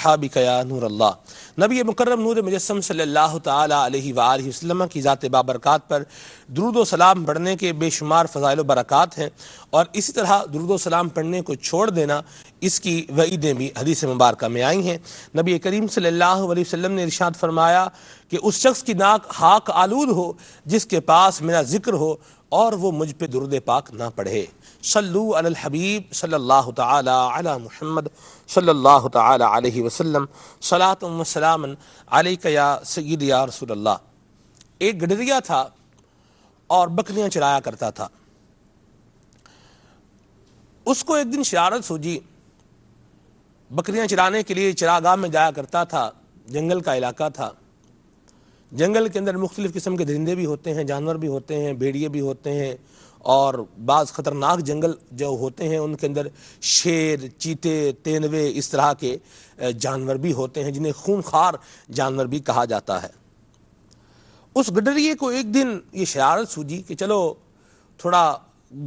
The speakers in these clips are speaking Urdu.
اصحابک یا نور اللہ۔ نبی مکرم نور مجسم صلی اللہ تعالی علیہ وآلہ وسلم کی ذات بابرکات پر درود و سلام پڑھنے کے بے شمار فضائل و برکات ہیں، اور اسی طرح درود و سلام پڑھنے کو چھوڑ دینا اس کی وعیدیں بھی حدیث مبارکہ میں آئی ہیں۔ نبی کریم صلی اللہ علیہ وسلم نے ارشاد فرمایا کہ اس شخص کی ناک خاک آلود ہو جس کے پاس میرا ذکر ہو اور وہ مجھ پہ درود پاک نہ پڑھے۔ صلو علی الحبیب صلی اللہ تعالی علی محمد صلی اللہ تعالی علیہ وسلم، صلاۃ و سلام علیک یا سیدی یا رسول اللہ۔ ایک گڈریا تھا اور بکریاں چرایا کرتا تھا۔ اس کو ایک دن شرارت سوجی، بکریاں چرانے کے لیے چراگاہ میں جایا کرتا تھا۔ جنگل کا علاقہ تھا، جنگل کے اندر مختلف قسم کے درندے بھی ہوتے ہیں، جانور بھی ہوتے ہیں، بھیڑیے بھی ہوتے ہیں، اور بعض خطرناک جنگل جو ہوتے ہیں ان کے اندر شیر، چیتے، تینوے، اس طرح کے جانور بھی ہوتے ہیں جنہیں خونخوار جانور بھی کہا جاتا ہے۔ اس گڈریے کو ایک دن یہ شرارت سوجی کہ چلو تھوڑا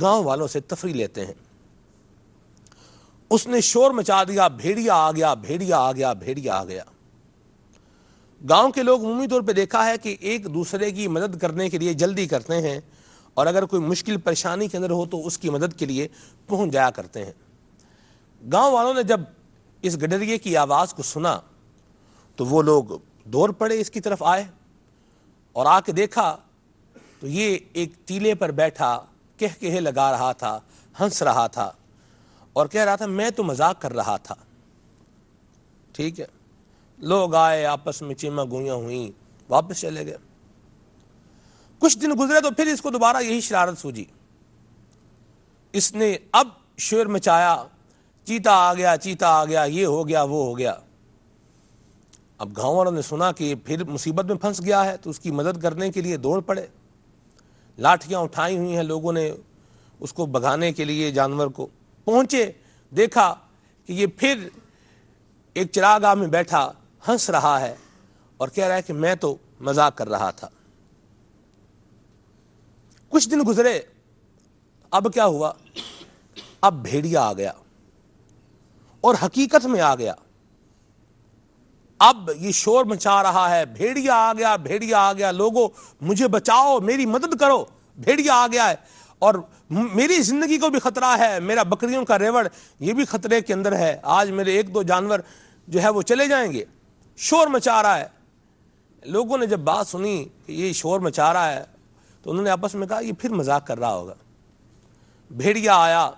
گاؤں والوں سے تفریح لیتے ہیں۔ اس نے شور مچا دیا، بھیڑیا آ گیا، بھیڑیا آ گیا، بھیڑیا آ گیا۔ گاؤں کے لوگ عمومی طور پہ دیکھا ہے کہ ایک دوسرے کی مدد کرنے کے لیے جلدی کرتے ہیں، اور اگر کوئی مشکل پریشانی کے اندر ہو تو اس کی مدد کے لیے پہنچ جایا کرتے ہیں۔ گاؤں والوں نے جب اس گڈریے کی آواز کو سنا تو وہ لوگ دوڑ پڑے، اس کی طرف آئے اور آ کے دیکھا تو یہ ایک ٹیلے پر بیٹھا کہے لگا رہا تھا، ہنس رہا تھا اور کہہ رہا تھا میں تو مذاق کر رہا تھا۔ ٹھیک ہے، لوگ آئے، آپس میں چیما گوئیاں ہوئیں، واپس چلے گئے۔ کچھ دن گزرے تو پھر اس کو دوبارہ یہی شرارت سوجی۔ اس نے اب شور مچایا، چیتا آ گیا، چیتا آ گیا، یہ ہو گیا، وہ ہو گیا۔ اب گاؤں والوں نے سنا کہ پھر مصیبت میں پھنس گیا ہے تو اس کی مدد کرنے کے لیے دوڑ پڑے۔ لاٹھیاں اٹھائی ہوئی ہیں لوگوں نے اس کو بھگانے کے لیے، جانور کو۔ پہنچے، دیکھا کہ یہ پھر ایک چراگاہ میں بیٹھا ہنس رہا ہے اور کہہ رہا ہے کہ میں تو مذاق کر رہا تھا۔ کچھ دن گزرے، اب کیا ہوا؟ اب بھیڑیا آ گیا اور حقیقت میں آ گیا۔ اب یہ شور مچا رہا ہے، بھیڑیا آ گیا، بھیڑیا آ گیا، لوگوں مجھے بچاؤ، میری مدد کرو، بھیڑیا آ گیا ہے اور میری زندگی کو بھی خطرہ ہے، میرا بکریوں کا ریوڑ یہ بھی خطرے کے اندر ہے، آج میرے ایک دو جانور جو ہے وہ چلے جائیں گے۔ شور مچا رہا ہے۔ لوگوں نے جب بات سنی کہ یہ شور مچا رہا ہے تو انہوں نے آپس میں کہا یہ پھر مذاق کر رہا ہوگا۔ بھیڑیا آیا،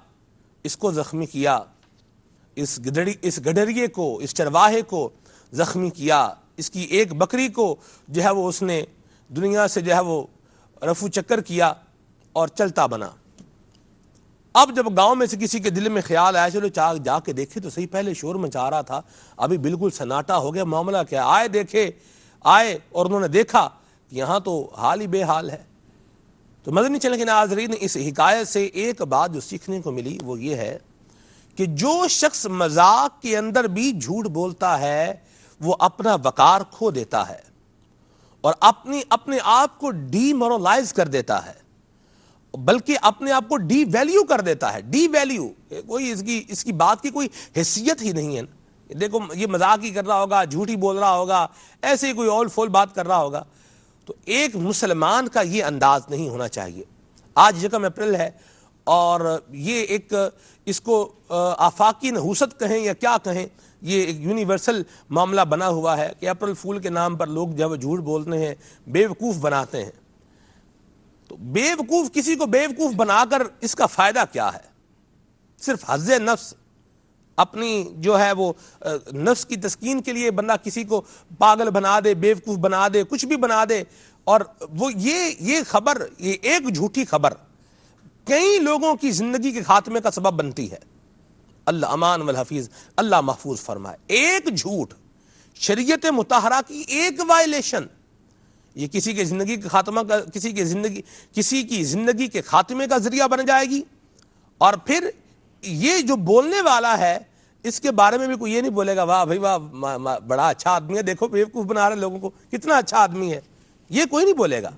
اس کو زخمی کیا، اس گڈریے کو، اس چرواہے کو زخمی کیا، اس کی ایک بکری کو جو ہے وہ اس نے دنیا سے جو ہے وہ رفو چکر کیا اور چلتا بنا۔ اب جب گاؤں میں سے کسی کے دل میں خیال آیا چلو جا کے دیکھے تو صحیح، پہلے شور مچا رہا تھا، ابھی بالکل سناٹا ہو گیا، معاملہ کیا؟ آئے اور انہوں نے دیکھا کہ یہاں تو حال ہی بے حال ہے۔ تو مدنی چینل کے ناظرین، اس حکایت سے ایک بات جو سیکھنے کو ملی وہ یہ ہے کہ جو شخص مذاق کے اندر بھی جھوٹ بولتا ہے وہ اپنا وقار کھو دیتا ہے اور اپنے آپ کو ڈی مورلائز کر دیتا ہے، بلکہ اپنے آپ کو ڈی ویلیو کر دیتا ہے۔ ڈی ویلیو، کوئی اس کی بات کی کوئی حیثیت ہی نہیں ہے۔ دیکھو یہ مذاق ہی کر رہا ہوگا، جھوٹ ہی بول رہا ہوگا، ایسے ہی کوئی اول فول بات کر رہا ہوگا۔ تو ایک مسلمان کا یہ انداز نہیں ہونا چاہیے۔ آج 1 اپریل ہے اور یہ ایک اس کو آفاقی نحوست کہیں یا کیا کہیں، یہ ایک یونیورسل معاملہ بنا ہوا ہے کہ اپریل فول کے نام پر لوگ جب جھوٹ بولتے ہیں، بیوقوف بناتے ہیں۔ تو بیوقوف، کسی کو بیوقوف بنا کر اس کا فائدہ کیا ہے؟ صرف حظ نفس، اپنی جو ہے وہ نفس کی تسکین کے لیے بندہ کسی کو پاگل بنا دے، بیوقوف بنا دے، کچھ بھی بنا دے، اور وہ یہ خبر، یہ ایک جھوٹی خبر کئی لوگوں کی زندگی کے خاتمے کا سبب بنتی ہے۔ اللہ امان والحفیظ، اللہ محفوظ فرمائے۔ ایک جھوٹ، شریعت مطہرہ کی ایک وائلیشن، یہ کسی کی زندگی کے خاتمے کا ذریعہ بن جائے گی۔ اور پھر یہ جو بولنے والا ہے اس کے بارے میں بھی کوئی یہ نہیں بولے گا واہ بھائی واہ بڑا اچھا آدمی ہے، دیکھو بیوقوف بنا رہے لوگوں کو، کتنا اچھا آدمی ہے، یہ کوئی نہیں بولے گا۔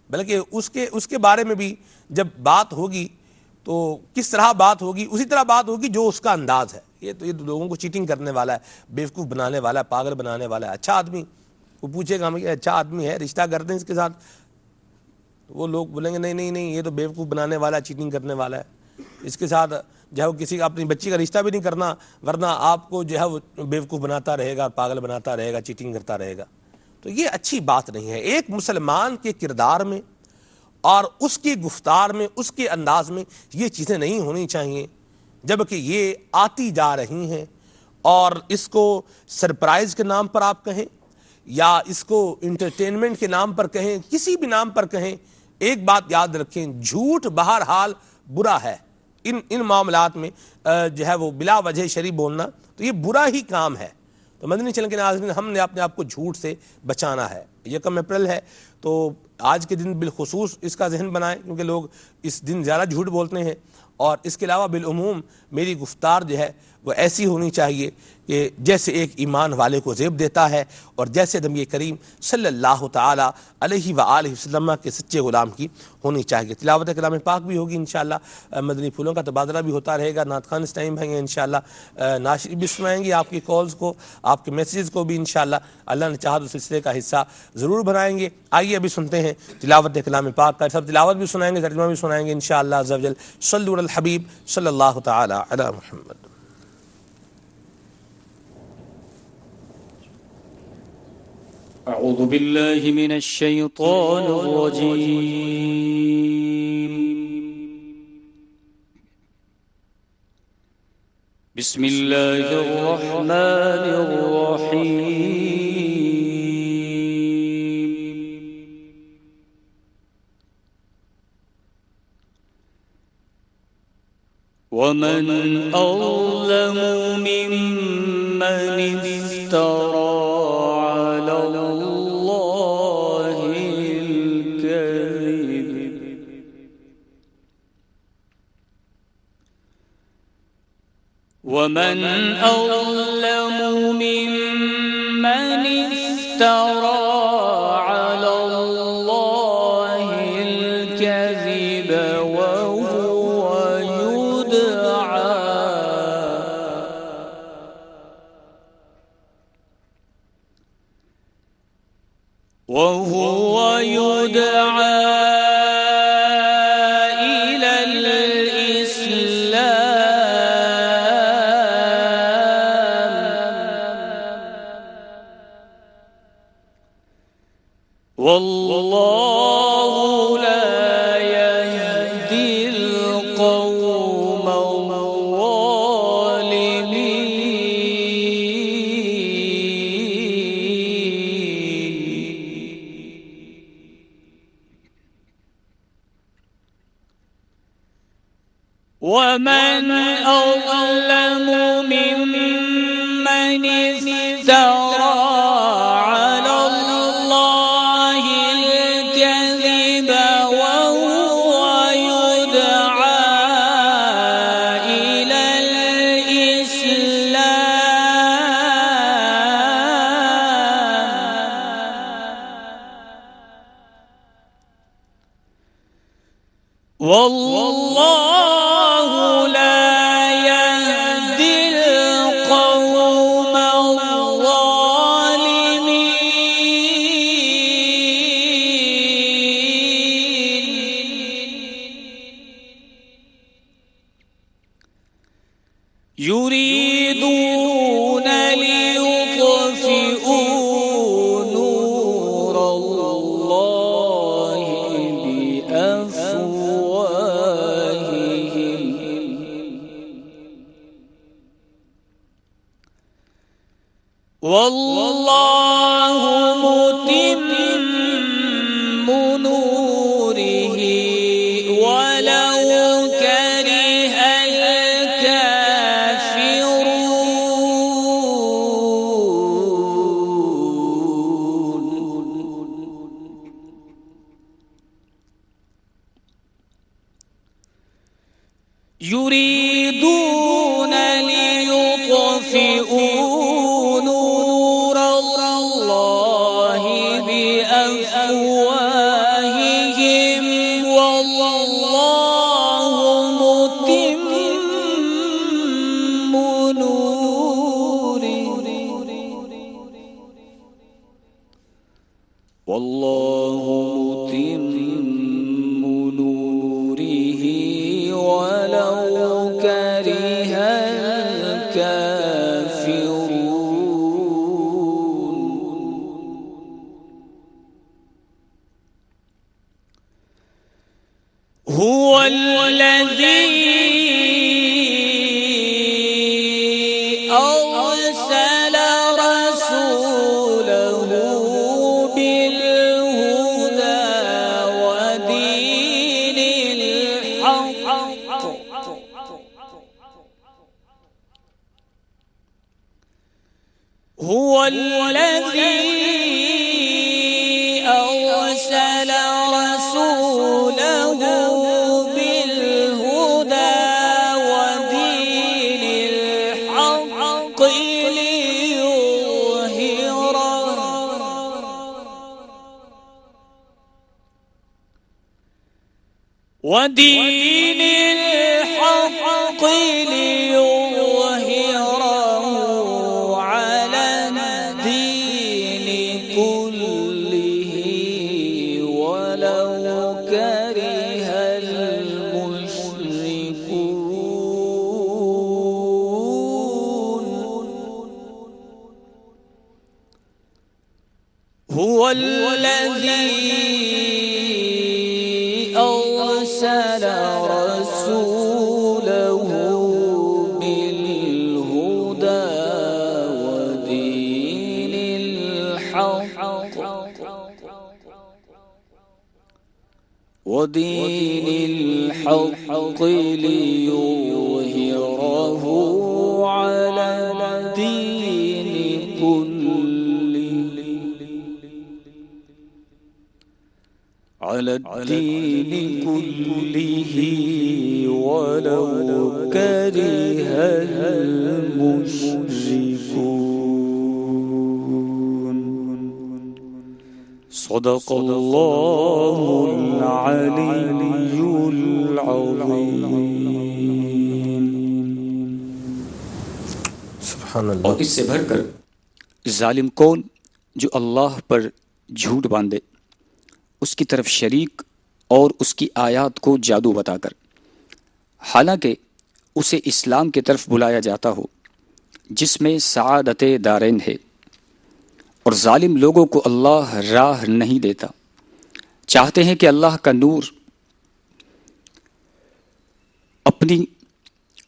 بلکہ اس کے بارے میں بھی جب بات ہوگی تو کس طرح بات ہوگی، اسی طرح بات ہوگی جو اس کا انداز ہے۔ یہ تو لوگوں کو چیٹنگ کرنے والا ہے، بیوقوف بنانے والا ہے، پاگل بنانے والا ہے۔ اچھا آدمی، وہ پوچھے گا ہمیں کہ اچھا آدمی ہے، رشتہ کر دیں اس کے ساتھ، وہ لوگ بولیں گے نہیں نہیں نہیں، یہ تو بیوقوف بنانے والا ہے، چیٹنگ کرنے والا ہے، اس کے ساتھ جو ہے وہ کسی کا اپنی بچی کا رشتہ بھی نہیں کرنا، ورنہ آپ کو جو ہے وہ بیوقوف بناتا رہے گا، پاگل بناتا رہے گا، چیٹنگ کرتا رہے گا۔ تو یہ اچھی بات نہیں ہے۔ ایک مسلمان کے کردار میں اور اس کی گفتار میں، اس کے انداز میں یہ چیزیں نہیں ہونی چاہیے، جبکہ یہ آتی جا رہی ہیں، اور اس کو سرپرائز کے نام پر آپ کہیں یا اس کو انٹرٹینمنٹ کے نام پر کہیں، کسی بھی نام پر کہیں، ایک بات یاد رکھیں، جھوٹ بہرحال برا ہے۔ ان معاملات میں جو ہے وہ بلا وجہ شری بولنا تو یہ برا ہی کام ہے۔ تو مدنی چینل کے ناظرین، ہم نے اپنے آپ کو جھوٹ سے بچانا ہے۔ 1 اپریل ہے تو آج کے دن بالخصوص اس کا ذہن بنائیں، کیونکہ لوگ اس دن زیادہ جھوٹ بولتے ہیں، اور اس کے علاوہ بالعموم میری گفتار جو ہے وہ ایسی ہونی چاہیے کہ جیسے ایک ایمان والے کو زیب دیتا ہے، اور جیسے نبی کریم صلی اللہ تعالی علیہ وآلہ وسلم کے سچے غلام کی ہونی چاہیے۔ تلاوت کلام پاک بھی ہوگی انشاءاللہ، مدنی پھولوں کا تبادلہ بھی ہوتا رہے گا، نعت خوان اس ٹائم ہیں گے انشاءاللہ، ناشری بھی سنائیں گے، آپ کی کالز کو، آپ کے میسیجز کو بھی انشاءاللہ اللہ نے چاہا تو سلسلے کا حصہ ضرور بنائیں گے۔ آئیے ابھی سنتے ہیں تلاوت کلام پاک کا، سب تلاوت بھی سنائیں گے، ترجمہ بھی سنائیں گے انشاءاللہ عز و جل۔ صلوا علی الحبیب صلی اللہ تعالی علی محمد۔ أعوذ بالله من الشيطان الرجيم. بسم الله الرحمن الرحيم. ومن أظلم ممن افترى على الله الكذب ومن أظلم ممن افترى على الله الكذب وهو يدعى إلى الإسلام والله لا يهدي القوم ومن أظلم ممن افترى على الله الكذب وهو يدعى إلى الإسلام والله لا يهدي القوم الظالمين يريدون ليطفئوا نور الله بأفواههم والله متم نوره ولو كره يريدون ليطفئوا نور الله بأفواههم والله متم نوره ولو كره الكافرون. هو الذي أرسل رسوله بالهدى ودين الحق هو الذي أرسل رسوله بالهدى ودين الحق ليظهره على الدين كله ولو كره المشركون. هو الذي أرسل رسوله بالهدى ودين الحق ليظهره على الدين كله ولو كره المشركون. صدق الله العلي العظيم. سبحان اللہ. اور اس سے بڑھ کر ظالم کون جو اللہ پر جھوٹ باندھے، اس کی طرف شریک اور اس کی آیات کو جادو بتا کر، حالانکہ اسے اسلام کی طرف بلایا جاتا ہو جس میں سعادت دارین ہے. اور ظالم لوگوں کو اللہ راہ نہیں دیتا، چاہتے ہیں کہ اللہ کا نور اپنی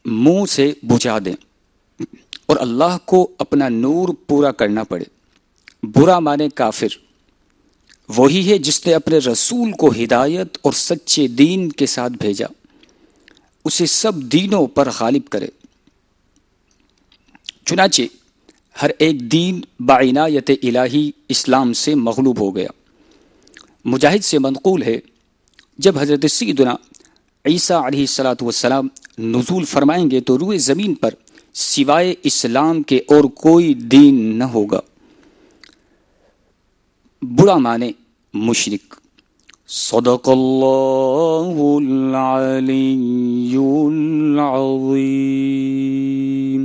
منہ سے بجھا دیں اور اللہ کو اپنا نور پورا کرنا پڑے. برا مانے کافر وہی ہے جس نے اپنے رسول کو ہدایت اور سچے دین کے ساتھ بھیجا، اسے سب دینوں پر غالب کرے. چنانچہ ہر ایک دین بعنایت الہی اسلام سے مغلوب ہو گیا. مجاہد سے منقول ہے جب حضرت سیدنا عیسیٰ علیہ السلام نزول فرمائیں گے تو روئے زمین پر سوائے اسلام کے اور کوئی دین نہ ہوگا. برا مانے مشرک. صدق اللہ العلی العظیم.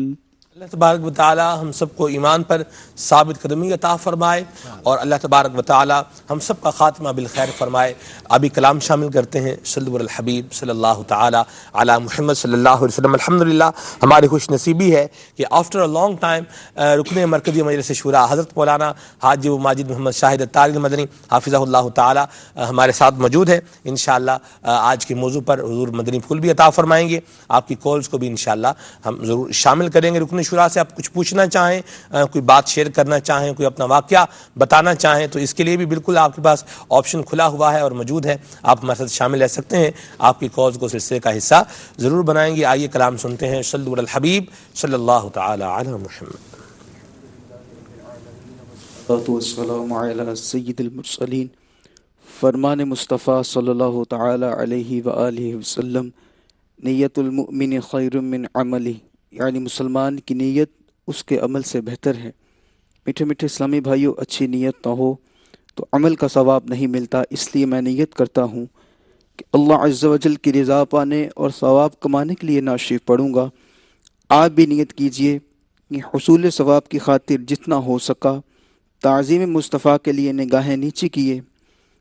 اللہ تبارک و تعالی ہم سب کو ایمان پر ثابت قدمی عطا فرمائے اور اللہ تبارک و تعالی ہم سب کا خاتمہ بالخیر فرمائے. ابھی کلام شامل کرتے ہیں صلی الحبیب صلی اللہ تعالی علی محمد صلی اللہ علیہ وسلم. الحمدللہ ہماری خوش نصیبی ہے کہ آفٹر اے لانگ ٹائم رکن مرکزی مجلس شورا حضرت مولانا حاجی ماجد محمد شاہد الطارق المدنی حافظہ اللہ تعالی ہمارے ساتھ موجود ہے. انشاءاللہ آج کے موضوع پر حضور مدنی پھول بھی عطا فرمائیں گے. آپ کی کالز کو بھی انشاءاللہ ہم ضرور شامل کریں گے. رکن شورا سے آپ کچھ پوچھنا چاہیں، کوئی بات شیئر کرنا چاہیں، کوئی اپنا واقعہ بتانا چاہیں تو اس کے لیے بھی بالکل آپ کے پاس آپشن کھلا ہوا ہے اور موجود ہے. آپ ہمارے ساتھ شامل رہ سکتے ہیں. آپ کی کالز کو سلسلے کا حصہ ضرور بنائیں گے. آئیے کلام سنتے ہیں. صلی الحبیب صلی اللہ تعالی علی محمد. والسلام علی سید المرسلین. فرمان مصطفیٰ صلی اللہ تعالی علیہ وآلہ وسلم، نیت المؤمن خیر من عملی، یعنی مسلمان کی نیت اس کے عمل سے بہتر ہے. میٹھے میٹھے اسلامی بھائیوں، اچھی نیت نہ ہو تو عمل کا ثواب نہیں ملتا. اس لیے میں نیت کرتا ہوں کہ اللہ عز و جل کی رضا پانے اور ثواب کمانے کے لیے نعت شریف پڑھوں گا. آپ بھی نیت کیجئے کہ حصول ثواب کی خاطر جتنا ہو سکا تعظیم مصطفیٰ کے لیے نگاہیں نیچی کیے،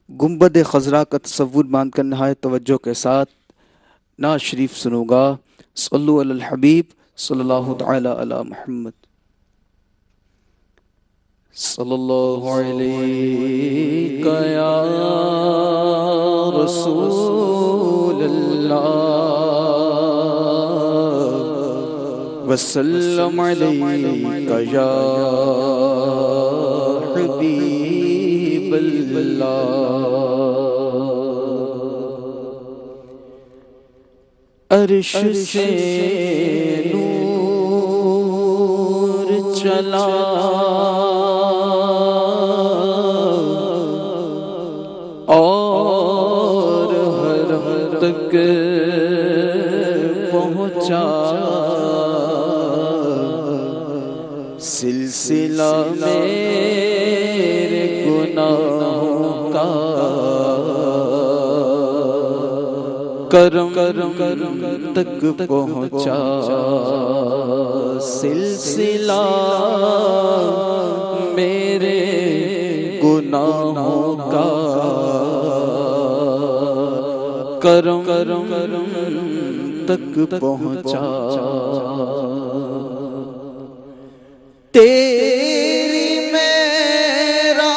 گنبد خضرا کا تصور باندھ کر نہایت توجہ کے ساتھ نعت شریف سنوں گا۔ صلو علی الحبیب صلی اللہ تعالی علی محمد۔ صلی اللہ علیہ یا رسول اللہ وسلم علیہ یا حبیب اللہ۔ عرش سے نور چلا اور ہر تک پہنچا، سلسلہ میرے گناہوں کا کرم تک پہنچا، سلسلہ میرے گناہوں کا کرم تک پہنچا۔ تیری میرا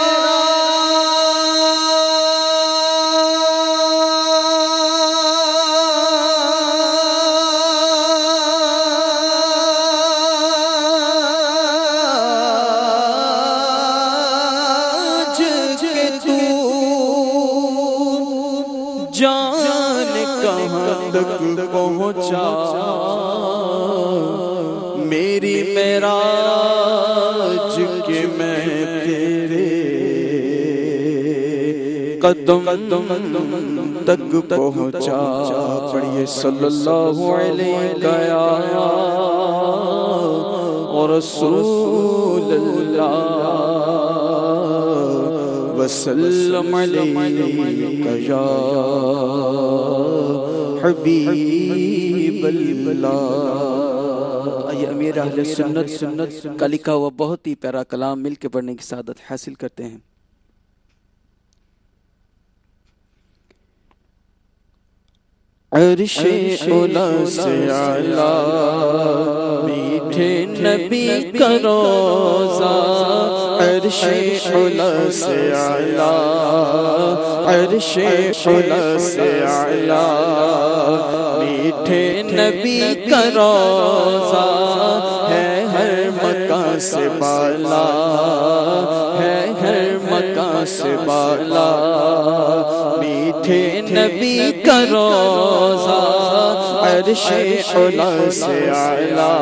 جان کہاں تک پہنچا، میری معراج کہ میں تیرے قدم تک پہنچا۔ پڑھیے صلی اللہ علیہ یا رسول اللہ وسلم علیہ یا حبیب اللہ۔ آئیے امیر اہل سنت کا لکھا ہوا بہت ہی پیارا کلام مل کے پڑھنے کی سعادت حاصل کرتے ہیں۔ عرش اولا سے اعلیٰ میٹھے نبی کا روضہ، عرش اولا سے اعلیٰ، عرش اولا سے اعلیٰ میٹھے نبی کا روضہ، ہے ہر مکان سے بالا، ہے ہر مکان سے بالا میٹھے نبی کا روضہ، عرش اولا سے اعلیٰ،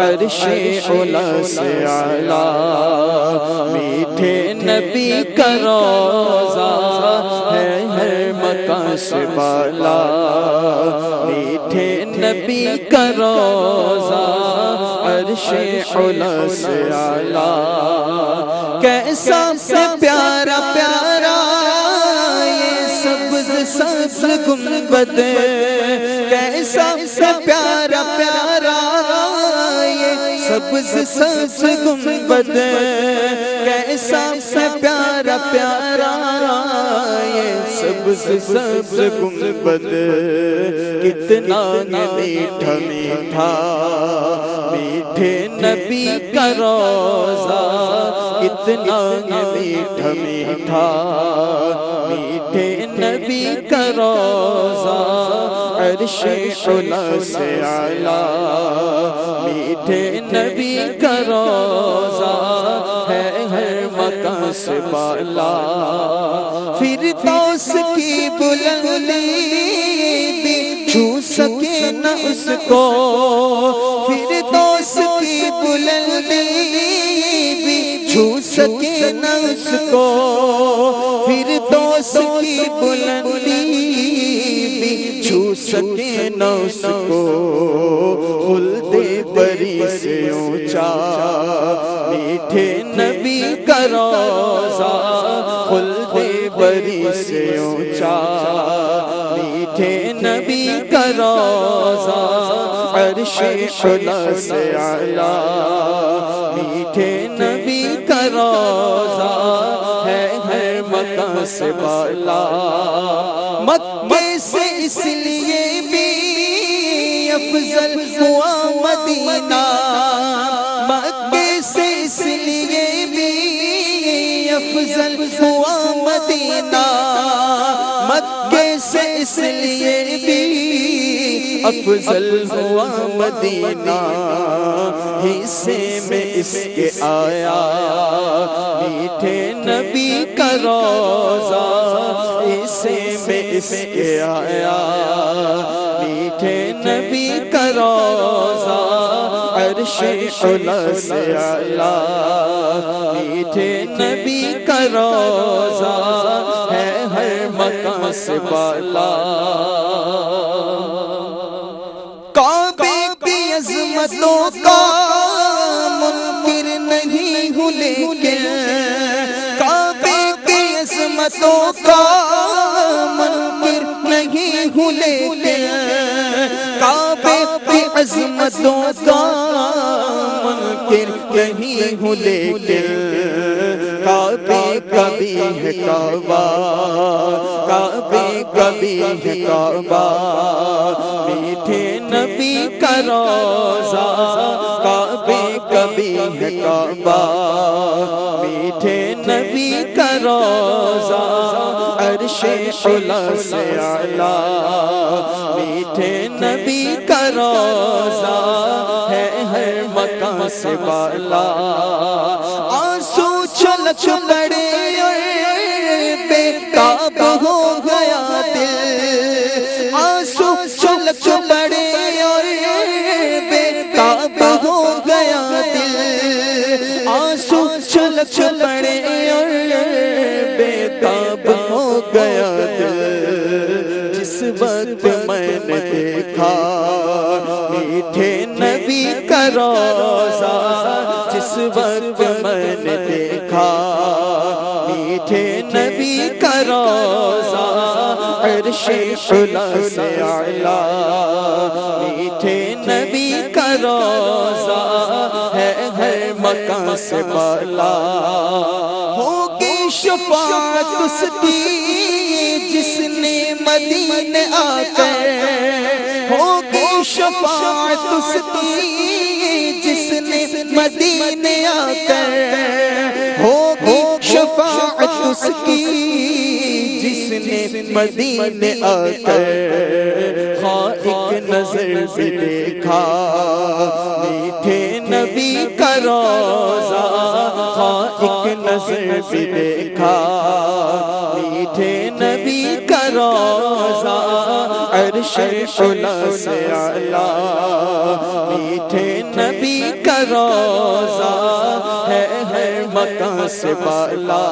عرش اولا سے اعلیٰ میٹھے نبی کا روضہ، ہے ہر مکان سے بالا میٹھے نبی کا روضہ، عرش اولا سے اعلیٰ۔ کیسا پیارا پیارا یہ سبز سبز گنبد، کیسا پیارا پیارا یہ سبز سبز گنبد، کیسا پیارا پیارا یہ سبز سبز گنبد، کتنا میٹھا میٹھا میٹھے نبی کا روضہ، کتنا میٹھا میٹھا میٹھے نبی کا روضہ، عرش اولا سے اعلیٰ میٹھے نبی کا روضہ، ہے ہر مکان سے بالا، فردوس کی بلندی بھی چھو سکے نہ اس کو، فردوس کی بلندی بھی چھو سکے نہ اس کو، فردوس کی بلندی بھی چھو سکے نہ اس کو، خلد بری سے اونچا میٹھے نبی کا روضہ، خلد بری سے اونچا میٹھے نبی کا روضہ، عرش اولا سے اعلیٰ میٹھے نبی نبی کا روزہ ہے ہر مکان سے بالا مکے سے اس لیے بھی افضل ہوا مدینہ مکے سے اس لیے بھی افضل ہوا مدینہ مکے سے اس لیے بھی افضل ہوا مدینہ حصے میں اس کے آیا میٹھے نبی کا روزہ حصے میں اس کے آیا میٹھے نبی کا روزہ عرش اعلیٰ سے اعلیٰ میٹھے نبی کا روزہ ہے ہر مکان سے بالا کعبے کی عظمتوں کا منکر نہیں ہوں لیکن کعبے کی عظمتوں کا منکر نہیں ہوں لیکن کعبے کی عظمتوں کا منکر نہیں ہوں لیکن کعبے کبھی ہے کعبہ کعبے کبھی ہے کعبہ میٹھے نبی کا روزہ کعبے کبھی ہے کعبہ میٹھے نبی کا روزہ عرش اعلیٰ سے اعلیٰ میٹھے نبی کا روزہ ہے ہر مکان سے بالا آنسو چھلک پڑے بے تاب ہو گیا دل آنسو چھلک پڑے بے تاب ہو گیا دل آنسو چھلک پڑے بے تاب ہو گیا دل جس وقت میں نے دیکھا میٹھے نبی کا روزہ جس وقت میں نے دیکھا میٹھے نبی کا روزہ عرش اعلیٰ سے اعلیٰ میٹھے نبی کا روزہ ہے ہر مکان سے بالا ہوگی شفاعت اس کی جس نے مدینے آ کر ہوگی شفاعت اس کی جس نے مدینے آ کر ہوگی شفاعت اس کی جس نے مدینے آ کر ایک نظر بھی دیکھا میٹھے نبی کا روزہ ایک نظر بھی دیکھا میٹھے نبی کا روزہ عرش اعلیٰ سے اعلیٰ میٹھے نبی کا روزہ ہے ہر مکان سے بالا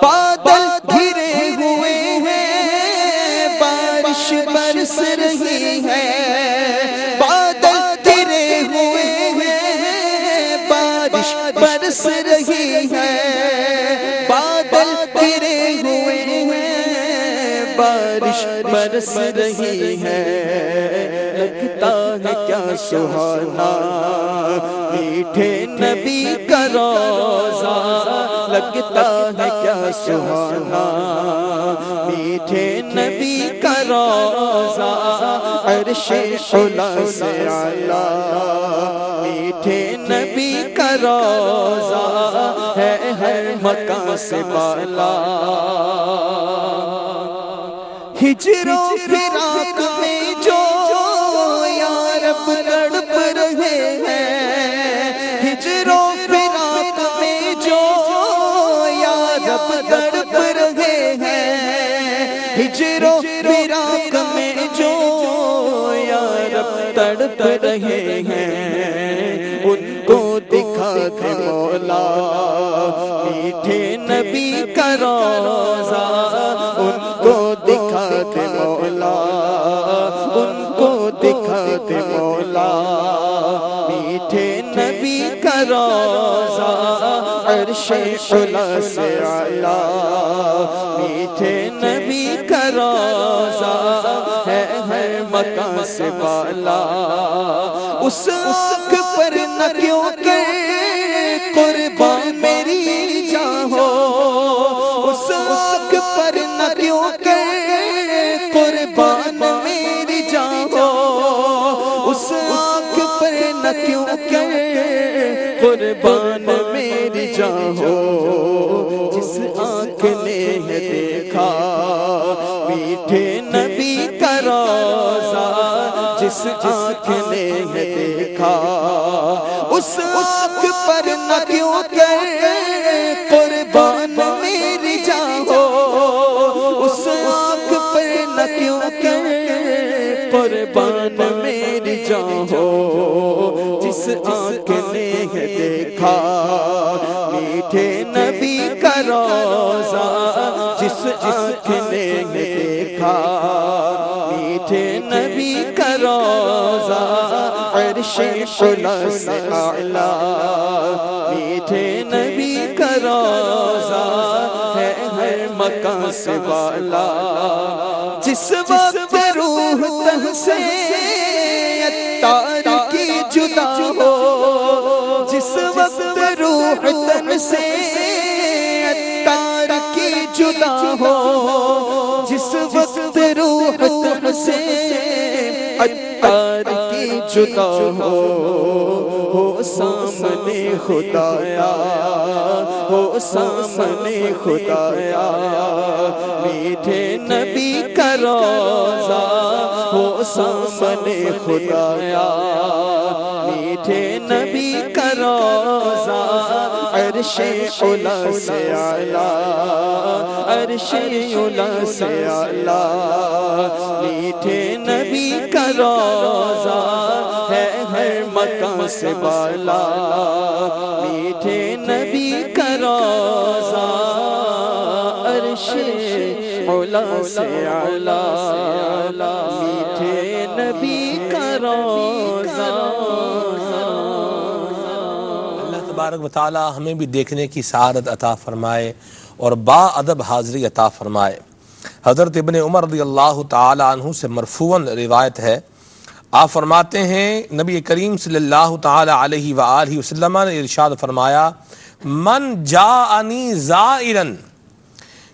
بادل گھرے ہوئے ہیں بارش برس رہی ہے بادل گھرے ہوئے ہیں بارش برس رہی ہے بادل گھرے ہوئے ہیں بارش برس رہی ہے لگتا ہے کیا سہانا میٹھے نبی کا روزہ لگتا ہے کیا سہانا میٹھے نبی کا روزہ عرش اعلیٰ سے اعلیٰ میٹھے نبی کا روزہ ہے ہر مکان سے بالا ہجر و فراق میں جو یارب تڑپ رہے ہیں ہجر و فراق میں جو یارب تڑپ رہے ہیں ہجر و فراق میں جو یارب تڑپ رہے ہیں ان کو دکھا دے مولا میٹھے نبی کا روزہ ان کو دکھا دے مولا ان کو دکھا دے مولا میٹھے نبی کا روزہ عرش اعلیٰ سے اعلیٰ میٹھے نبی کا روزہ ہے ہر مکان سے بالا اس آنکھ پر نہ کیوں کر قربان میری جان ہو اس آنکھ پر نہ کیوں کہ قربان میری جان ہو اس آنکھ پر نہ کیوں کہ قربان میری جان ہو جس آنکھ نے ہے دیکھا میٹھے نبی کا روضہ جس آنکھ نے ہے دیکھا اس آنکھ پر نہ کیوں کہ قربان میری جان ہو اس آنکھ پر نہ کیوں کہ قربان میری جان ہو جس آنکھ نے ہے دیکھا میٹھے نبی کا روضہ جس آنکھ نے ہے دیکھا میٹھے نبی کا روضہ عرش علا سے اعلیٰ میٹھے نبی کا روضہ ہے ہر مکان سے بالا جس وقت روح تن سے اتار کی جدا ہو جس وقت روح تن سے اتار کی جدا ہو جس وقت روح تن سے اتار کی جدا ہو سامنے خدایا ہو سامنے خدایا میٹھے نبی کا روضہ ہو سامنے خدایا میٹھے نبی کا روضہ عرش علا سے اعلیٰ عرش علا سے اعلیٰ میٹھے نبی کا روضہ ہے ہر مکان سے بالا میٹھے نبی کا روضہ عرش علا سے اعلیٰ میٹھے نبی کا روضہ تبارک و تعالی ہمیں بھی دیکھنے کی سعادت عطا فرمائے اور با ادب حاضری عطا فرمائے۔ حضرت ابن عمر رضی اللہ تعالی عنہ سے مرفوعاً روایت ہے، آپ فرماتے ہیں نبی کریم صلی اللہ تعالی علیہ وآلہ وسلم نے ارشاد فرمایا من جاءنی زائرا،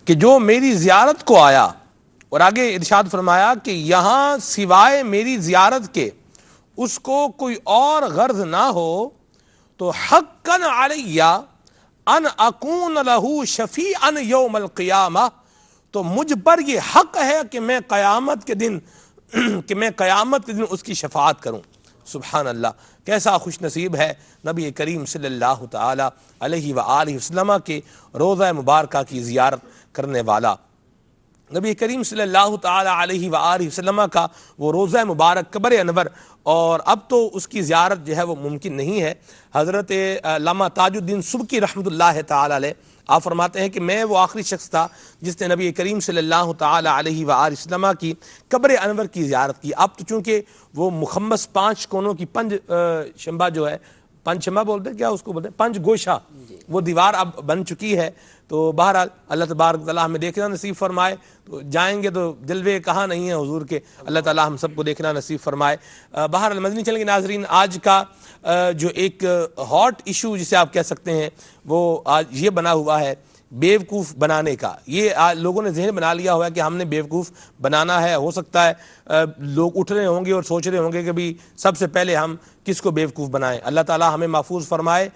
کہ جو میری زیارت کو آیا، اور آگے ارشاد فرمایا کہ یہاں سوائے میری زیارت کے اس کو کوئی اور غرض نہ ہو تو حقا علی ان اکون لہ شفیعا یوم القیامہ، تو مجھ پر یہ حق ہے کہ میں قیامت کے دن اس کی شفاعت کروں۔ سبحان اللہ، کیسا خوش نصیب ہے نبی کریم صلی اللہ تعالی علیہ وآلہ وسلم کے روضہ مبارکہ کی زیارت کرنے والا۔ نبی کریم صلی اللہ تعالی علیہ وآلہ وسلم کا وہ روضہ مبارک قبر انور، اور اب تو اس کی زیارت جو ہے وہ ممکن نہیں ہے۔ حضرت علامہ تاج الدین سبکی رحمۃ اللہ تعالی علیہ آپ فرماتے ہیں کہ میں وہ آخری شخص تھا جس نے نبی کریم صلی اللہ تعالی علیہ وآلہ وسلم کی قبر انور کی زیارت کی۔ اب تو چونکہ وہ مخمس 5 کونوں کی پنج شمبہ جو ہے، پنج شمبہ بولتے ہیں کیا اس کو بولتے ہیں، پنج گوشہ، وہ دیوار اب بن چکی ہے۔ تو بہرحال اللہ تبارک تعالیٰ ہمیں دیکھنا نصیب فرمائے، تو جائیں گے تو جلوے کہاں نہیں ہیں حضور کے، اللہ تعالیٰ ہم سب کو دیکھنا نصیب فرمائے۔ بہرحال مدنی چینل کے ناظرین، آج کا جو ایک ہاٹ ایشو جسے آپ کہہ سکتے ہیں وہ آج یہ بنا ہوا ہے بیوقوف بنانے کا۔ یہ لوگوں نے ذہن بنا لیا ہوا ہے کہ ہم نے بیوقوف بنانا ہے۔ ہو سکتا ہے لوگ اٹھ رہے ہوں گے اور سوچ رہے ہوں گے کہ بھی سب سے پہلے ہم کس کو بیوقوف بنائیں۔ اللہ تعالیٰ ہمیں محفوظ فرمائے۔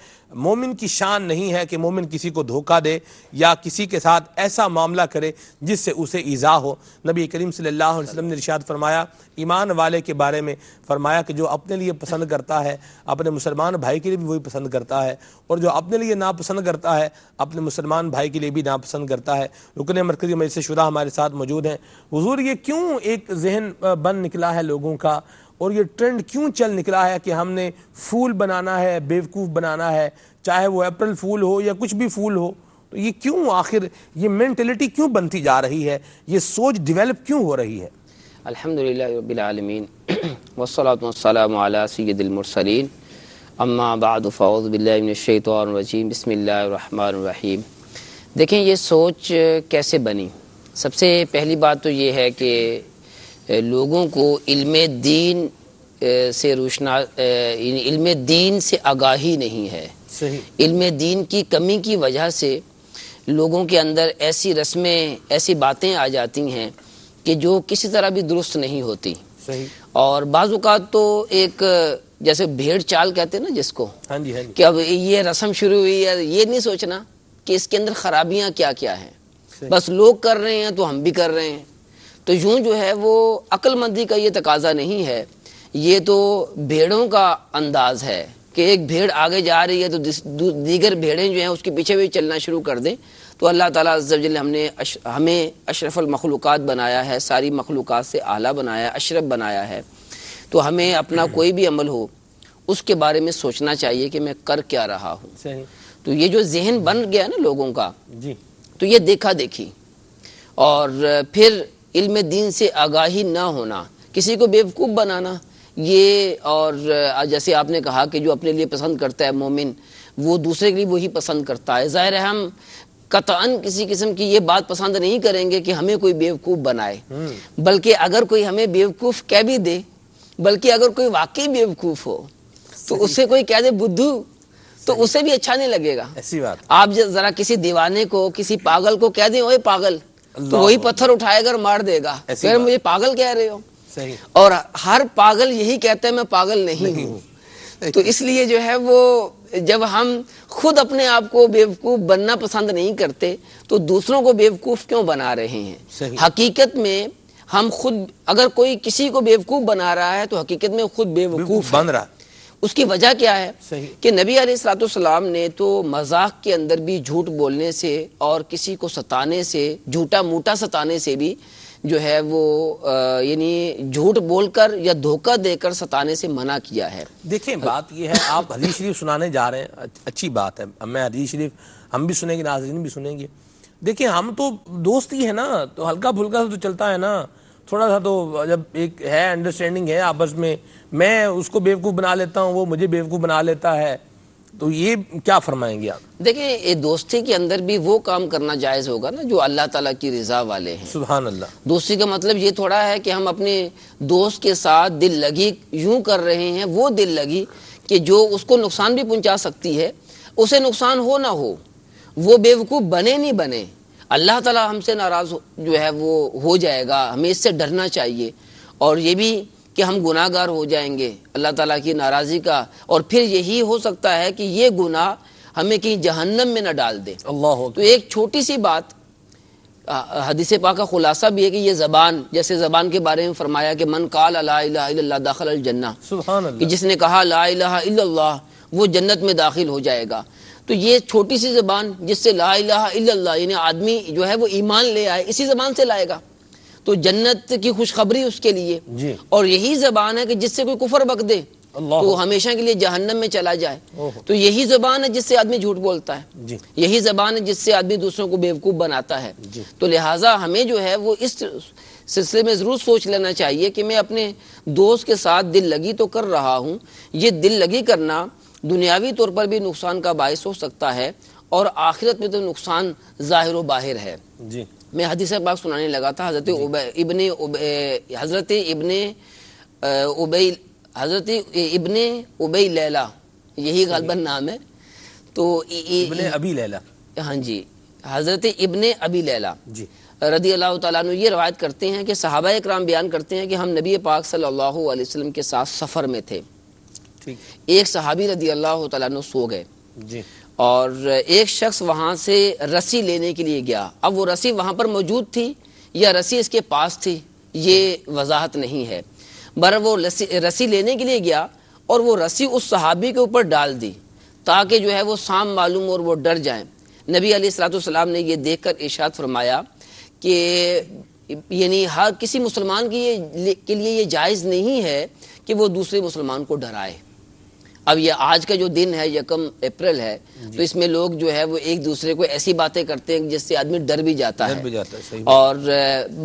مومن کی شان نہیں ہے کہ مومن کسی کو دھوکہ دے یا کسی کے ساتھ ایسا معاملہ کرے جس سے اسے ایذا ہو۔ نبی کریم صلی اللہ علیہ وسلم نے ارشاد فرمایا ایمان والے کے بارے میں، فرمایا کہ جو اپنے لیے پسند کرتا ہے اپنے مسلمان بھائی کے لیے بھی وہی پسند کرتا ہے، اور جو اپنے لیے ناپسند کرتا ہے اپنے مسلمان بھائی کے لیے بھی ناپسند کرتا ہے۔ رکن مرکزی مجلس شورا ہمارے ساتھ موجود ہیں۔ حضور، یہ کیوں ایک ذہن بن نکلا ہے لوگوں کا، اور یہ ٹرینڈ کیوں چل نکلا ہے کہ ہم نے پھول بنانا ہے، بیوقوف بنانا ہے، چاہے وہ اپریل پھول ہو یا کچھ بھی پھول ہو؟ تو یہ کیوں آخر یہ مینٹلٹی کیوں بنتی جا رہی ہے، یہ سوچ ڈیولپ کیوں ہو رہی ہے؟ الحمدللہ رب العالمین والصلاة والسلام علی سید المرسلین، اما بعد فاعوذ باللہ من الشیطان الرجیم، بسم اللہ الرحمن الرحیم۔ دیکھیں یہ سوچ کیسے بنی؟ سب سے پہلی بات تو یہ ہے کہ لوگوں کو علم دین سے علم دین سے آگاہی نہیں ہے۔ صحیح علم دین کی کمی کی وجہ سے لوگوں کے اندر ایسی رسمیں، ایسی باتیں آ جاتی ہیں کہ جو کسی طرح بھی درست نہیں ہوتی. صحیح. اور بعض اوقات تو ایک جیسے بھیڑ چال کہتے ہیں نا جس کو، ہاں جی ہاں جی. کہ اب یہ رسم شروع ہوئی ہے، یہ نہیں سوچنا کہ اس کے اندر خرابیاں کیا کیا ہیں. بس لوگ کر رہے ہیں تو ہم بھی کر رہے ہیں. تو یوں جو ہے وہ عقل مندی کا یہ تقاضا نہیں ہے، یہ تو بھیڑوں کا انداز ہے کہ ایک بھیڑ آگے جا رہی ہے تو دیگر بھیڑیں جو ہیں اس کے پیچھے بھی چلنا شروع کر دیں. تو اللہ تعالیٰ عز و جل ہمیں اشرف المخلوقات بنایا ہے، ساری مخلوقات سے اعلیٰ بنایا ہے، اشرف بنایا ہے. تو ہمیں اپنا کوئی بھی عمل ہو اس کے بارے میں سوچنا چاہیے کہ میں کر کیا رہا ہوں. صحیح. تو یہ جو ذہن بن گیا نا لوگوں کا، جی. تو یہ دیکھا دیکھی اور پھر علم دین سے آگاہی نہ ہونا، کسی کو بیوقوف بنانا، یہ اور جیسے آپ نے کہا کہ جو اپنے لیے پسند کرتا ہے مومن وہ دوسرے کے لیے وہی پسند کرتا ہے. ظاہر ہے ہم قطعاً کسی قسم کی یہ بات پسند نہیں کریں گے کہ ہمیں کوئی بیوقوف بنائے، بلکہ اگر کوئی ہمیں بیوقوف کہہ بھی دے، بلکہ اگر کوئی واقعی بیوقوف ہو تو اس سے کوئی کہہ دے بدھو تو اسے بھی اچھا نہیں لگے گا. ایسی بات. آپ ذرا کسی دیوانے کو، کسی پاگل کو کہہ دیں اوے پاگل، تو وہی پتھر اٹھائے گا اور مار دے گا، پھر مجھے پاگل کہہ رہے ہو. صحیح. اور ہر پاگل یہی کہتا ہے میں پاگل نہیں ہوں. تو اس لیے جو ہے وہ جب ہم خود اپنے آپ کو بیوقوف بننا پسند نہیں کرتے تو دوسروں کو بیوقوف کیوں بنا رہے ہیں؟ صحیح. حقیقت میں ہم خود، اگر کوئی کسی کو بیوقوف بنا رہا ہے تو حقیقت میں خود بیوقوف بن رہا. اس کی وجہ کیا ہے؟ صحیح. کہ نبی علیہ الصلوۃ والسلام نے تو مذاق کے اندر بھی جھوٹ بولنے سے اور کسی کو ستانے سے، جھوٹا موٹا ستانے سے بھی جو ہے وہ یعنی جھوٹ بول کر یا دھوکہ دے کر ستانے سے منع کیا ہے. دیکھیں بات یہ ہے، آپ حدیث شریف سنانے جا رہے ہیں، اچھی بات ہے، میں حدیث شریف ہم بھی سنیں گے، ناظرین بھی سنیں گے. دیکھیں ہم تو دوست ہی ہے نا، تو ہلکا پھلکا تو چلتا ہے نا، تھوڑا سا تو جب ایک ہے انڈرسٹینڈنگ ہے آپس میں اس کو بیوقوف بنا لیتا ہوں، وہ مجھے بیوقوف بنا لیتا ہے، تو یہ کیا فرمائیں گے آپ؟ دیکھیں یہ دوستی کے اندر بھی وہ کام کرنا جائز ہوگا نا جو اللہ تعالیٰ کی رضا والے ہیں. سبحان اللہ. دوستی کا مطلب یہ تھوڑا ہے کہ ہم اپنے دوست کے ساتھ دل لگی یوں کر رہے ہیں، وہ دل لگی کہ جو اس کو نقصان بھی پہنچا سکتی ہے، اسے نقصان ہو نہ ہو، وہ بیوقوف بنے نہیں بنے، اللہ تعالیٰ ہم سے ناراض جو ہے وہ ہو جائے گا. ہمیں اس سے ڈرنا چاہیے، اور یہ بھی کہ ہم گناہ گار ہو جائیں گے اللہ تعالیٰ کی ناراضی کا، اور پھر یہی ہو سکتا ہے کہ یہ گناہ ہمیں کہیں جہنم میں نہ ڈال دے. اللہ. تو ایک چھوٹی سی بات حدیث پاک کا خلاصہ بھی ہے کہ یہ زبان، جیسے زبان کے بارے میں فرمایا کہ من قال لا الہ الا اللہ دخل الجنہ، سبحان کہ اللہ. جس نے کہا لا الہ الا اللہ وہ جنت میں داخل ہو جائے گا. تو یہ چھوٹی سی زبان جس سے لا الہ الا اللہ یعنی آدمی جو ہے وہ ایمان لے آئے، اسی زبان سے لائے گا تو جنت کی خوشخبری اس کے لیے. جی. اور یہی زبان ہے کہ جس سے کوئی کفر بک دے اللہ. تو ہمیشہ کے لیے جہنم میں چلا جائے. تو یہی زبان ہے جس سے آدمی جھوٹ بولتا ہے، جی. یہی زبان ہے جس سے آدمی دوسروں کو بیوقوف بناتا ہے. جی. تو لہٰذا ہمیں جو ہے وہ اس سلسلے میں ضرور سوچ لینا چاہیے کہ میں اپنے دوست کے ساتھ دل لگی تو کر رہا ہوں، یہ دل لگی کرنا دنیاوی طور پر بھی نقصان کا باعث ہو سکتا ہے اور آخرت میں تو نقصان ظاہر و باہر ہے. جی. میں حدیث پاک سنانے لگا تھا، حضرت ابن ابی لیلہ، یہی غالباً نام ہے، تو ابن ابی لیلہ، ہاں جی، حضرت ابن ابی لیلہ جی، رضی اللہ تعالیٰ عنہ یہ روایت کرتے ہیں کہ صحابہ اکرام بیان کرتے ہیں کہ ہم نبی پاک صلی اللہ علیہ وسلم کے ساتھ سفر میں تھے. ٹھیک. ایک صحابی رضی اللہ تعالیٰ عنہ سو گئے جی. اور ایک شخص وہاں سے رسی لینے کے لیے گیا. اب وہ رسی وہاں پر موجود تھی یا رسی اس کے پاس تھی یہ وضاحت نہیں ہے، وہ رسی لینے کے لیے گیا اور وہ رسی اس صحابی کے اوپر ڈال دی تاکہ جو ہے وہ سام معلوم اور وہ ڈر جائیں. نبی علیہ الصلوۃ والسلام نے یہ دیکھ کر ارشاد فرمایا کہ یعنی ہر کسی مسلمان کے لیے یہ جائز نہیں ہے کہ وہ دوسرے مسلمان کو ڈرائے. اب یہ آج کا جو دن ہے 1 اپریل ہے، تو اس میں لوگ جو ہے وہ ایک دوسرے کو ایسی باتیں کرتے ہیں جس سے آدمی ڈر بھی جاتا ہے، اور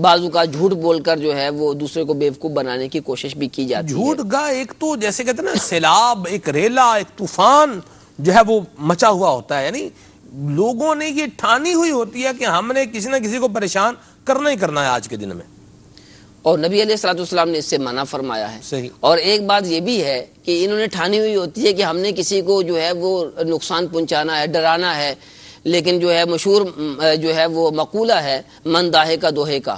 بعضوں کا جھوٹ بول کر جو ہے وہ دوسرے کو بیوقوف بنانے کی کوشش بھی کی جاتی ہے. جھوٹ کا ایک تو جیسے کہتے ہیں نا سیلاب، ایک ریلا، ایک طوفان جو ہے وہ مچا ہوا ہوتا ہے، یعنی لوگوں نے یہ ٹھانی ہوئی ہوتی ہے کہ ہم نے کسی نہ کسی کو پریشان کرنا ہی کرنا ہے آج کے دن میں. اور نبی علیہ الصلوۃ والسلام نے اس سے منع فرمایا ہے. صحیح. اور ایک بات یہ بھی ہے کہ انہوں نے ٹھانی ہوئی ہوتی ہے کہ ہم نے کسی کو جو ہے وہ نقصان پہنچانا ہے، ڈرانا ہے، لیکن جو ہے مشہور جو ہے وہ مقولہ ہے من داہے کا دوہے کا،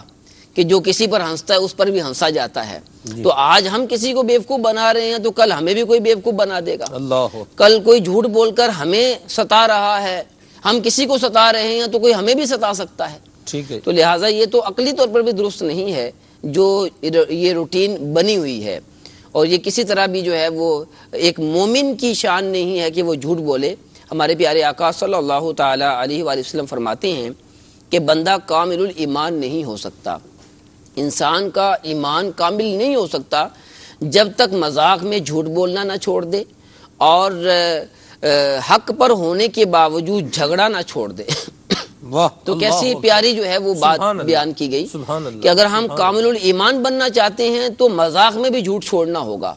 کہ جو کسی پر ہنستا ہے اس پر بھی ہنسا جاتا ہے. تو آج ہم کسی کو بیوقوف بنا رہے ہیں تو کل ہمیں بھی کوئی بیوقوف بنا دے گا. اللہ کل کوئی جھوٹ بول کر ہمیں ستا رہا ہے، ہم کسی کو ستا رہے ہیں تو کوئی ہمیں بھی ستا سکتا ہے. ٹھیک ہے. تو لہٰذا یہ تو عقلی طور پر بھی درست نہیں ہے جو یہ روٹین بنی ہوئی ہے. اور یہ کسی طرح بھی جو ہے وہ ایک مومن کی شان نہیں ہے کہ وہ جھوٹ بولے. ہمارے پیارے آقا صلی اللہ تعالی علیہ وآلہ وسلم فرماتے ہیں کہ بندہ کامل الایمان نہیں ہو سکتا، انسان کا ایمان کامل نہیں ہو سکتا جب تک مذاق میں جھوٹ بولنا نہ چھوڑ دے اور حق پر ہونے کے باوجود جھگڑا نہ چھوڑ دے. واہ. تو کیسی پیاری جو ہے وہ بات بیان کی گئی کہ اگر ہم کامل الایمان بننا چاہتے ہیں تو مذاق میں بھی جھوٹ چھوڑنا ہوگا.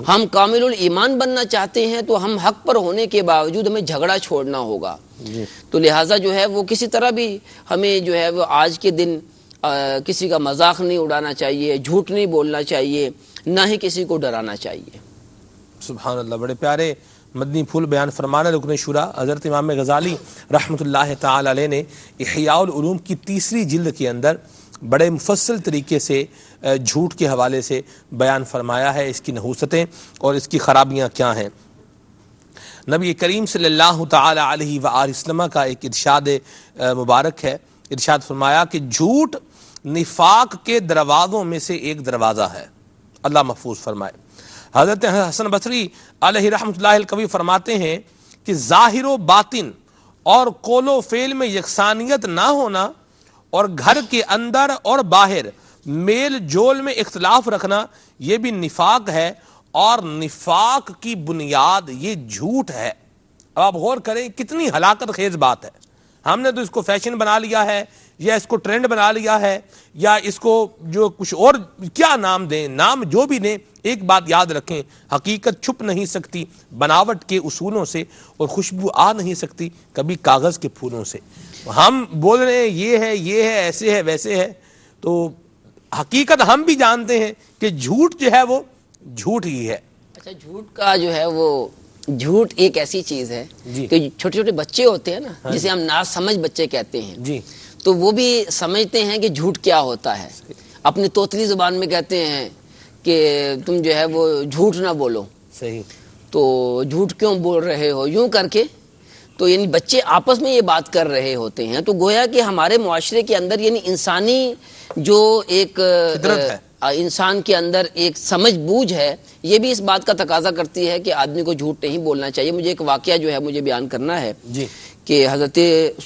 ہم کامل الایمان بننا چاہتے ہیں تو ہم حق پر ہونے کے باوجود ہمیں جھگڑا چھوڑنا ہوگا. تو لہٰذا جو ہے وہ کسی طرح بھی ہمیں جو ہے وہ آج کے دن کسی کا مذاق نہیں اڑانا چاہیے، جھوٹ نہیں بولنا چاہیے، نہ ہی کسی کو ڈرانا چاہیے. سبحان اللہ. بڑے پیارے مدنی پھول بیان فرمانا رکن شورا حضرت امام غزالی رحمۃ اللہ تعالی علیہ نے احیاء العلوم کی 3 جلد کے اندر بڑے مفصل طریقے سے جھوٹ کے حوالے سے بیان فرمایا ہے، اس کی نحوستیں اور اس کی خرابیاں کیا ہیں. نبی کریم صلی اللہ تعالی علیہ وآلہ وسلم کا ایک ارشاد مبارک ہے. ارشاد فرمایا کہ جھوٹ نفاق کے دروازوں میں سے ایک دروازہ ہے. اللہ محفوظ فرمائے. حضرت حسن بصری علیہ رحمۃ اللہ القوی فرماتے ہیں کہ ظاہر و باطن اور قول و فعل میں یکسانیت نہ ہونا اور گھر کے اندر اور باہر میل جول میں اختلاف رکھنا یہ بھی نفاق ہے، اور نفاق کی بنیاد یہ جھوٹ ہے. اب آپ غور کریں کتنی ہلاکت خیز بات ہے. ہم نے تو اس کو فیشن بنا لیا ہے، یا اس کو ٹرینڈ بنا لیا ہے، یا اس کو جو کچھ اور کیا نام دیں، نام جو بھی دیں، ایک بات یاد رکھیں، حقیقت چھپ نہیں سکتی بناوٹ کے اصولوں سے، اور خوشبو آ نہیں سکتی کبھی کاغذ کے پھولوں سے. ہم بول رہے ہیں یہ ہے ایسے ہے ویسے ہے، تو حقیقت ہم بھی جانتے ہیں کہ جھوٹ جو ہے وہ جھوٹ ہی ہے. اچھا، جھوٹ کا جو ہے وہ جھوٹ ایک ایسی چیز ہے کہ چھوٹے چھوٹے بچے ہوتے ہیں نا، جسے ہم نا سمجھ بچے کہتے ہیں، تو وہ بھی سمجھتے ہیں کہ جھوٹ کیا ہوتا ہے. اپنی توتلی زبان میں کہتے ہیں کہ تم جو ہے وہ جھوٹ نہ بولو. صحیح. تو جھوٹ کیوں بول رہے ہو یوں کر کے. تو یعنی بچے آپس میں یہ بات کر رہے ہوتے ہیں. تو گویا کہ ہمارے معاشرے کے اندر یعنی انسانی جو ایک انسان کے اندر ایک سمجھ بوجھ ہے، یہ بھی اس بات کا تقاضا کرتی ہے کہ آدمی کو جھوٹ نہیں بولنا چاہیے. مجھے ایک واقعہ جو ہے مجھے بیان کرنا ہے کہ حضرت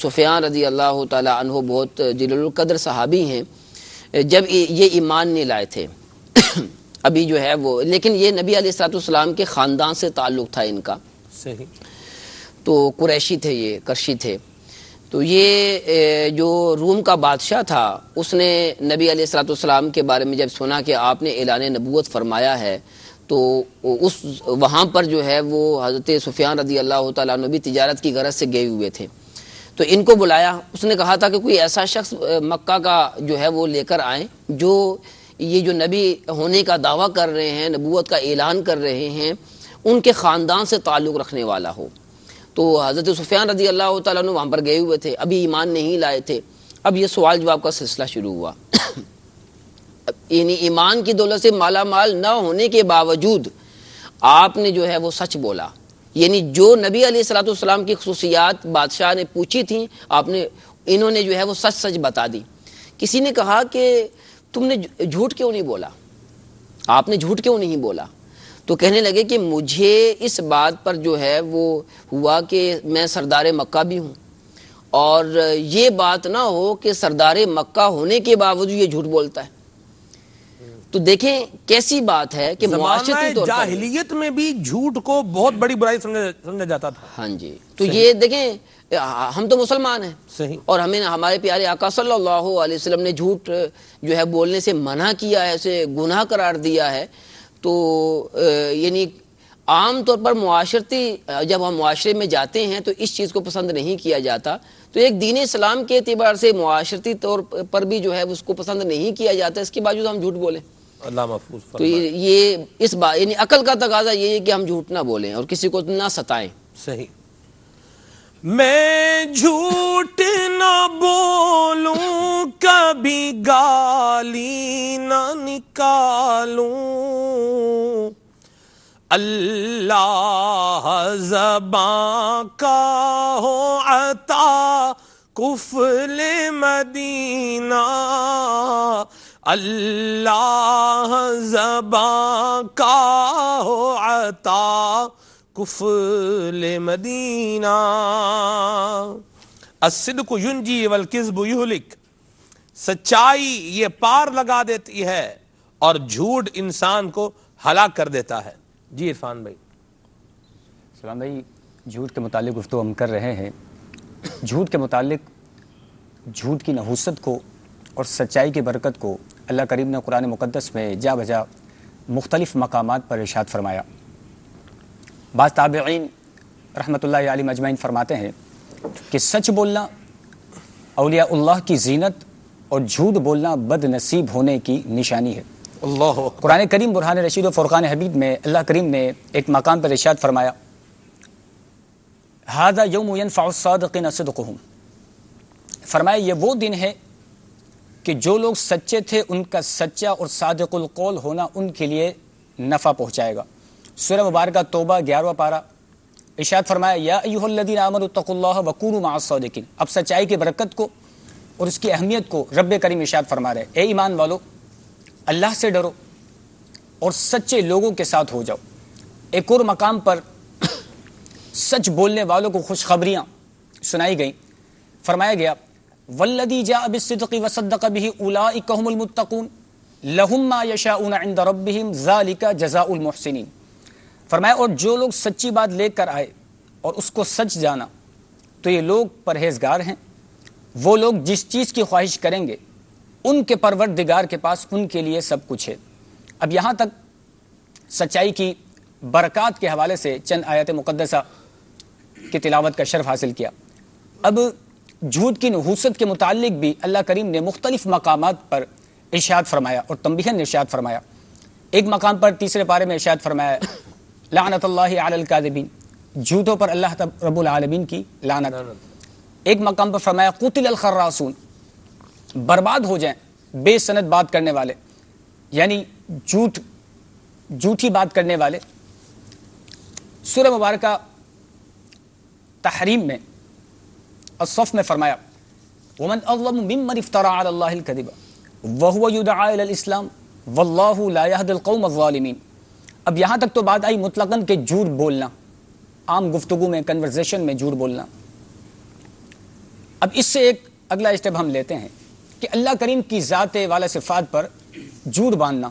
سفیان رضی اللہ تعالی عنہ بہت جلیل القدر صحابی ہیں. جب یہ ایمان نہیں لائے تھے ابھی جو ہے وہ، لیکن یہ نبی علیہ الصلوۃ والسلام کے خاندان سے تعلق تھا ان کا. صحیح. تو قریشی تھے، یہ کرشی تھے. تو یہ جو روم کا بادشاہ تھا اس نے نبی علیہ الصلوۃ والسلام کے بارے میں جب سنا کہ آپ نے اعلان نبوت فرمایا ہے، تو اس وہاں پر جو ہے وہ حضرت سفیان رضی اللہ تعالیٰ عنہ بھی تجارت کی غرض سے گئے ہوئے تھے. تو ان کو بلایا. اس نے کہا تھا کہ کوئی ایسا شخص مکہ کا جو ہے وہ لے کر آئیں جو یہ جو نبی ہونے کا دعویٰ کر رہے ہیں، نبوت کا اعلان کر رہے ہیں، ان کے خاندان سے تعلق رکھنے والا ہو. تو حضرت سفیان رضی اللہ تعالیٰ عنہ وہاں پر گئے ہوئے تھے، ابھی ایمان نہیں لائے تھے. اب یہ سوال جواب کا سلسلہ شروع ہوا. یعنی ایمان کی دولت سے مالا مال نہ ہونے کے باوجود آپ نے جو ہے وہ سچ بولا. یعنی جو نبی علیہ الصلوۃ والسلام کی خصوصیات بادشاہ نے پوچھی تھیں، انہوں نے جو ہے وہ سچ بتا دی. کسی نے کہا کہ تم نے جھوٹ کیوں نہیں بولا، آپ نے جھوٹ کیوں نہیں بولا؟ تو کہنے لگے کہ مجھے اس بات پر جو ہے وہ ہوا کہ میں سردار مکہ بھی ہوں، اور یہ بات نہ ہو کہ سردار مکہ ہونے کے باوجود یہ جھوٹ بولتا ہے. تو دیکھیں کیسی بات ہے کہ معاشرتی طور پر جاہلیت میں بھی جھوٹ کو بہت بڑی برائی سمجھا جاتا تھا. ہاں جی. تو یہ دیکھیں ہم تو مسلمان ہیں. صحیح. اور ہمیں ہمارے پیارے آقا صلی اللہ علیہ وسلم نے جھوٹ جو ہے بولنے سے منع کیا ہے، اسے گناہ قرار دیا ہے. تو یعنی عام طور پر معاشرتی جب ہم معاشرے میں جاتے ہیں تو اس چیز کو پسند نہیں کیا جاتا، تو ایک دین اسلام کے اعتبار سے معاشرتی طور پر بھی جو ہے اس کو پسند نہیں کیا جاتا، اس کے باوجود ہم جھوٹ بولیں. اللہ محفوظ تو فرمائے. یہ اس بات یعنی عقل کا تقاضا یہ ہے کہ ہم جھوٹ نہ بولیں اور کسی کو نہ ستائیں. صحیح. میں جھوٹ نہ بولوں کبھی گالی نہ نکالوں، اللہ زباں کا ہو عطا کفل مدینہ، اللہ زباں کا ہو عطا کفل مدینہ. الصدق ینجی والکذب یہلک، سچائی یہ پار لگا دیتی ہے اور جھوٹ انسان کو ہلاک کر دیتا ہے. جی عرفان بھائی. سلام بھائی، جھوٹ کے متعلق گفتگو ہم کر رہے ہیں. جھوٹ کے متعلق جھوٹ کی نحوست کو اور سچائی کی برکت کو اللہ کریم نے قرآن مقدس میں جا بجا مختلف مقامات پر ارشاد فرمایا. بعض تابعین رحمۃ اللہ علیہ مجمعین فرماتے ہیں کہ سچ بولنا اولیاء اللہ کی زینت اور جھوٹ بولنا بد نصیب ہونے کی نشانی ہے. اللہ اکبر. قرآن کریم برہان رشید و فرقان حمید میں اللہ کریم نے ایک مقام پر ارشاد فرمایا، ھذا یوم ینفع الصادقین صدقہم، فرمایا یہ وہ دن ہے کہ جو لوگ سچے تھے ان کا سچا اور صادق القول ہونا ان کے لیے نفع پہنچائے گا. سورہ مبارکہ توبہ 11واں پارہ، ارشاد فرمایا یا ایھا الذین آمنوا اتقوا اللہ وکونوا مع الصادقین. اب سچائی کی برکت کو اور اس کی اہمیت کو رب کریم ارشاد فرما رہے، اے ایمان والو اللہ سے ڈرو اور سچے لوگوں کے ساتھ ہو جاؤ. ایک اور مقام پر سچ بولنے والوں کو خوشخبریاں سنائی گئیں. فرمایا گیا والذی جاء بالصدق وصدق به اولئک هم المتقون لهم ما یشاءون عند ربهم ذلک جزاء المحسنین. فرمایا اور جو لوگ سچی بات لے کر آئے اور اس کو سچ جانا تو یہ لوگ پرہیزگار ہیں. وہ لوگ جس چیز کی خواہش کریں گے ان کے پروردگار کے پاس ان کے لیے سب کچھ ہے. اب یہاں تک سچائی کی برکات کے حوالے سے چند آیات مقدسہ کی تلاوت کا شرف حاصل کیا. اب جھوٹ کی نحوست کے متعلق بھی اللہ کریم نے مختلف مقامات پر ارشاد فرمایا اور تنبیہاً ارشاد فرمایا. ایک مقام پر 3 پارے میں ارشاد فرمایا لعنت اللہ علی الکاذبین، جھوٹوں پر اللہ رب العالمین کی لعنت. ایک مقام پر فرمایا قتل الخراسون، برباد ہو جائیں بے سند بات کرنے والے، یعنی جھوٹی بات کرنے والے. سورہ مبارکہ تحریم میں الصف میں فرمایا ومن اظلم ممن افترى على الله الكذب وهو يدعى الى الاسلام والله لا يهدي القوم الظالمین. اب یہاں تک تو بات آئی مطلقاً کہ جھوٹ بولنا، عام گفتگو میں کنورزیشن میں جھوٹ بولنا. اب اس سے ایک اگلا اسٹیپ ہم لیتے ہیں کہ اللہ کریم کی ذات والا صفات پر جھوٹ باندھنا،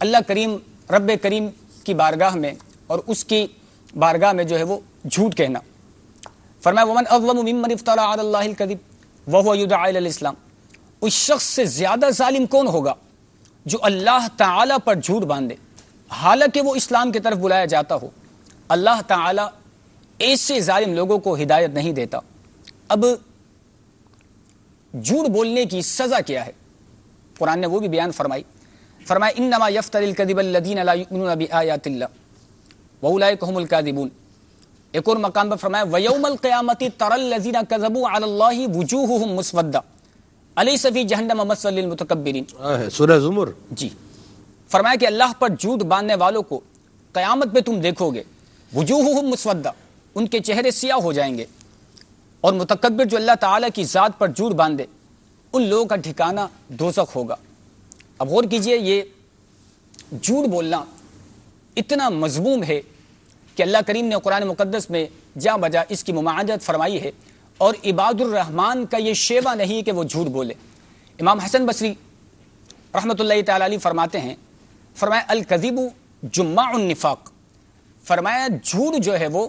اللہ کریم رب کریم کی بارگاہ میں اور اس کی بارگاہ میں جو ہے وہ جھوٹ کہنا. فرمایا ومن اظلم ممن افترى على الله الكذب وهو يدعى الى الاسلام. اس شخص سے زیادہ ظالم کون ہوگا جو اللہ تعالی پر جھوٹ باندھے حالانکہ وہ اسلام کی طرف بلایا جاتا ہو. اللہ تعالی ایسے ظالم لوگوں کو ہدایت نہیں دیتا. اب جھوٹ بولنے کی سزا کیا ہے؟ قرآن نے وہ بھی بیان فرمایا انما یفتری الکذب الذین لا یؤمنون بآیات اللہ واولئک هم الکاذبون. ایک اور مقام پر فرمایا ویوم القیامۃ تری الذین کذبوا علی اللہ وجوہهم مسودۃ الیس فی جہنم مثوی للمتکبرین. سورہ زمر. جی فرمایا کہ اللہ پر جھوٹ باندھنے والوں کو قیامت پہ تم دیکھو گے وجوہهم مسودۃ، ان کے چہرے سیاہ ہو جائیں گے. اور متکبر جو اللہ تعالیٰ کی ذات پر جھوٹ باندھے ان لوگوں کا ٹھکانہ دوزخ ہوگا. اب غور کیجئے، یہ جھوٹ بولنا اتنا مذموم ہے کہ اللہ کریم نے قرآن مقدس میں جا بجا اس کی مماجت فرمائی ہے، اور عباد الرحمن کا یہ شیوہ نہیں کہ وہ جھوٹ بولے. امام حسن بصری رحمۃ اللہ تعالی علیہ فرماتے ہیں، فرمایا الکذب جماع النفاق، فرمایا جھوٹ جو ہے وہ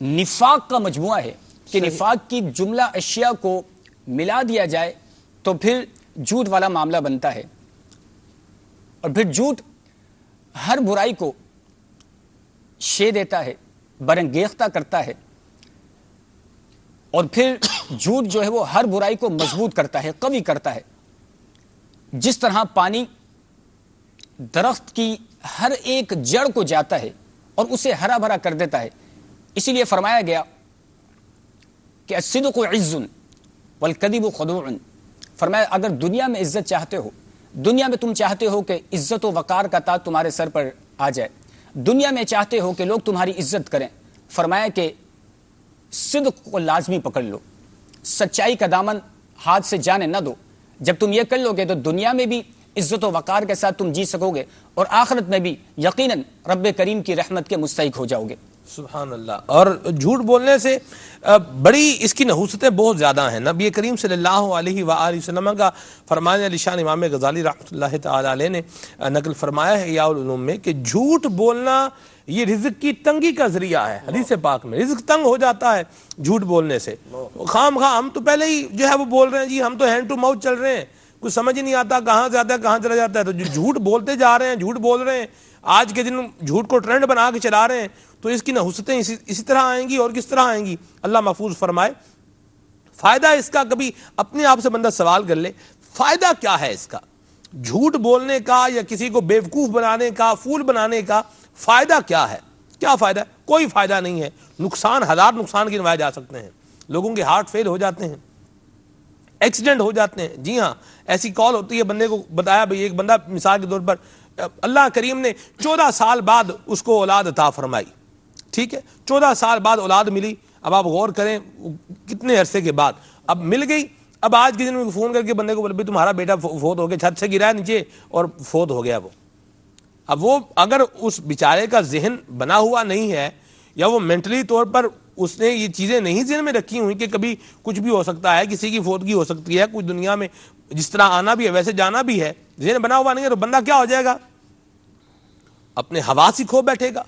نفاق کا مجموعہ ہے کہ نفاق کی جملہ اشیاء کو ملا دیا جائے تو پھر جھوٹ والا معاملہ بنتا ہے. اور پھر جھوٹ ہر برائی کو شے دیتا ہے، برانگیختہ کرتا ہے، اور پھر جھوٹ جو ہے وہ ہر برائی کو مضبوط کرتا ہے، قوی کرتا ہے۔ جس طرح پانی درخت کی ہر ایک جڑ کو جاتا ہے اور اسے ہرا بھرا کر دیتا ہے، اسی لیے فرمایا گیا کہ الصدق عز والکذب خدوع۔ فرمایا اگر دنیا میں عزت چاہتے ہو، دنیا میں تم چاہتے ہو کہ عزت و وقار کا تاج تمہارے سر پر آ جائے، دنیا میں چاہتے ہو کہ لوگ تمہاری عزت کریں، فرمایا کہ صدق کو لازمی پکڑ لو، سچائی کا دامن ہاتھ سے جانے نہ دو۔ جب تم یہ کر لو گے تو دنیا میں بھی عزت و وقار کے ساتھ تم جی سکو گے، اور آخرت میں بھی یقیناً رب کریم کی رحمت کے مستحق ہو جاؤ گے۔ سبحان اللہ۔ اور جھوٹ بولنے سے بڑی اس کی نحوستیں بہت زیادہ ہیں۔ نبی کریم صلی اللہ علیہ وآلہ وسلم کا فرمان علی شان امام غزالی رحمۃ اللہ تعالی علیہ نے نقل فرمایا ہے احیاء العلوم میں کہ جھوٹ بولنا یہ رزق کی تنگی کا ذریعہ ہے۔ حدیث پاک میں رزق تنگ ہو جاتا ہے جھوٹ بولنے سے۔ خام خواہ ہم تو پہلے ہی جو ہے وہ بول رہے ہیں جی، ہم تو ہینڈ ٹو ماؤتھ چل رہے ہیں، کچھ سمجھ ہی نہیں آتا کہاں سے آتا ہے کہاں چلا جاتا ہے، تو جو جھوٹ بولتے جا رہے ہیں، جھوٹ بول رہے ہیں، آج کے دن جھوٹ کو ٹرینڈ بنا کے چلا رہے ہیں، تو اس کی نحوستیں اسی طرح آئیں گی اور کس طرح آئیں گی، اللہ محفوظ فرمائے۔ فائدہ اس کا کبھی اپنے آپ سے بندہ سوال کر لے، فائدہ کیا ہے اس کا؟ جھوٹ بولنے کا یا کسی کو بیوقوف بنانے کا، فول بنانے کا فائدہ کیا ہے؟ کیا فائدہ ہے؟ کوئی فائدہ نہیں ہے۔ نقصان، ہزار نقصان گنوائے جا سکتے ہیں۔ لوگوں کے ہارٹ فیل ہو جاتے ہیں، ایکسیڈنٹ ہو جاتے ہیں۔ جی ہاں، ایسی کال ہوتی ہے، بندے کو بتایا بھئی ایک بندہ مثال کے طور پر اللہ کریم نے 14 سال بعد اس کو اولاد عطا فرمائی، ٹھیک ہے، 14 سال بعد اولاد ملی۔ اب آپ غور کریں کتنے عرصے کے بعد اب مل گئی۔ اب آج کے دن میں فون کر کے بندے کو بولے تمہارا بیٹا فوت ہو گیا، چھت سے گرا ہے نیچے اور فوت ہو گیا وہ۔ اب وہ اگر اس بیچارے کا ذہن بنا ہوا نہیں ہے، یا وہ مینٹلی طور پر اس نے یہ چیزیں نہیں ذہن میں رکھی ہوئی کہ کبھی کچھ بھی ہو سکتا ہے، کسی کی فوتگی ہو سکتی ہے، کچھ دنیا میں جس طرح آنا بھی ہے ویسے جانا بھی ہے، ذہن بنا ہوا نہیں ہے، تو بندہ کیا ہو جائے گا؟ اپنے حواس ہی کھو بیٹھے گا۔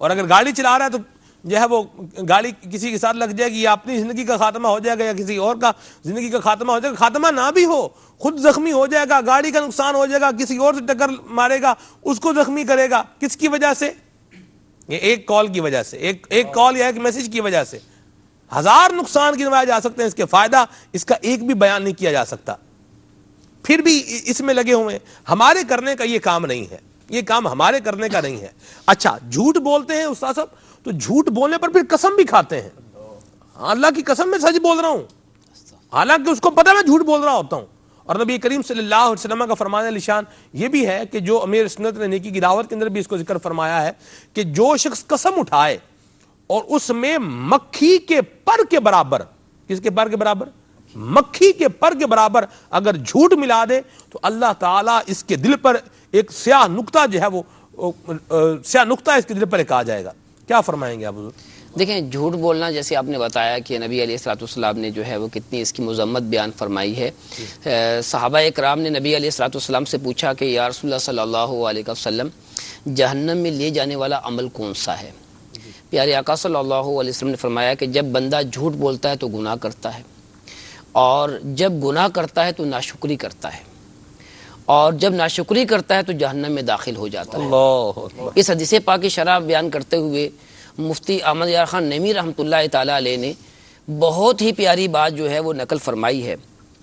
اور اگر گاڑی چلا رہا ہے تو جو ہے وہ گاڑی کسی کے ساتھ لگ جائے گی، یا اپنی زندگی کا خاتمہ ہو جائے گا، یا کسی اور کا زندگی کا خاتمہ ہو جائے گا۔ خاتمہ نہ بھی ہو، خود زخمی ہو جائے گا، گاڑی کا نقصان ہو جائے گا، کسی اور سے ٹکر مارے گا، اس کو زخمی کرے گا۔ کس کی وجہ سے؟ یہ ایک کال کی وجہ سے، ایک کال یا ایک میسج کی وجہ سے ہزار نقصان گنوائے جا سکتے ہیں۔ اس کے فائدہ اس کا ایک بھی بیان نہیں کیا جا سکتا، پھر بھی اس میں لگے ہوئے ہیں۔ ہمارے کرنے کا یہ کام نہیں ہے، یہ کام ہمارے کرنے کا نہیں ہے۔ اچھا، جھوٹ بولتے ہیں استاد صاحب، تو جھوٹ بولنے پر پھر قسم بھی کھاتے ہیں۔ اللہ کی قسم میں سچ بول رہا ہوں، حالانکہ اس کو پتہ میں جھوٹ بول رہا ہوتا ہوں۔ اور نبی کریم صلی اللہ علیہ وسلم کا فرمان علی شان یہ بھی ہے کہ جو امیر سنت نے نیکی کی دعوت کے اندر بھی اس کو ذکر فرمایا ہے کہ جو شخص قسم اٹھائے اور اس میں مکھی کے پر کے برابر، کس کے پر کے برابر؟ مکھی کے پر کے برابر اگر جھوٹ ملا دے تو اللہ تعالیٰ اس کے دل پر ایک سیاہ نقطہ جو ہے وہ سیاہ نقطہ اس کے دل پر ایک آ جائے گا۔ کیا فرمائیں گے آپ حضور؟ دیکھیں، جھوٹ بولنا جیسے آپ نے بتایا کہ نبی علیہ الصلوۃ والسلام نے جو ہے وہ کتنی اس کی مذمت بیان فرمائی ہے۔ صحابہ اکرام نے نبی علیہ الصلوۃ والسلام سے پوچھا کہ یا رسول اللہ صلی اللہ علیہ وسلم، جہنم میں لے جانے والا عمل کون سا ہے؟ پیارے آقا صلی اللہ علیہ وسلم نے فرمایا کہ جب بندہ جھوٹ بولتا ہے تو گناہ کرتا ہے، اور جب گناہ کرتا ہے تو ناشکری کرتا ہے، اور جب ناشکری کرتا ہے تو جہنم میں داخل ہو جاتا ہے۔ اللہ اکبر۔ اس حدیث پاک کی شرح بیان کرتے ہوئے مفتی احمد یار خان نعیمی رحمۃ اللہ تعالی علیہ نے بہت ہی پیاری بات جو ہے وہ نقل فرمائی ہے۔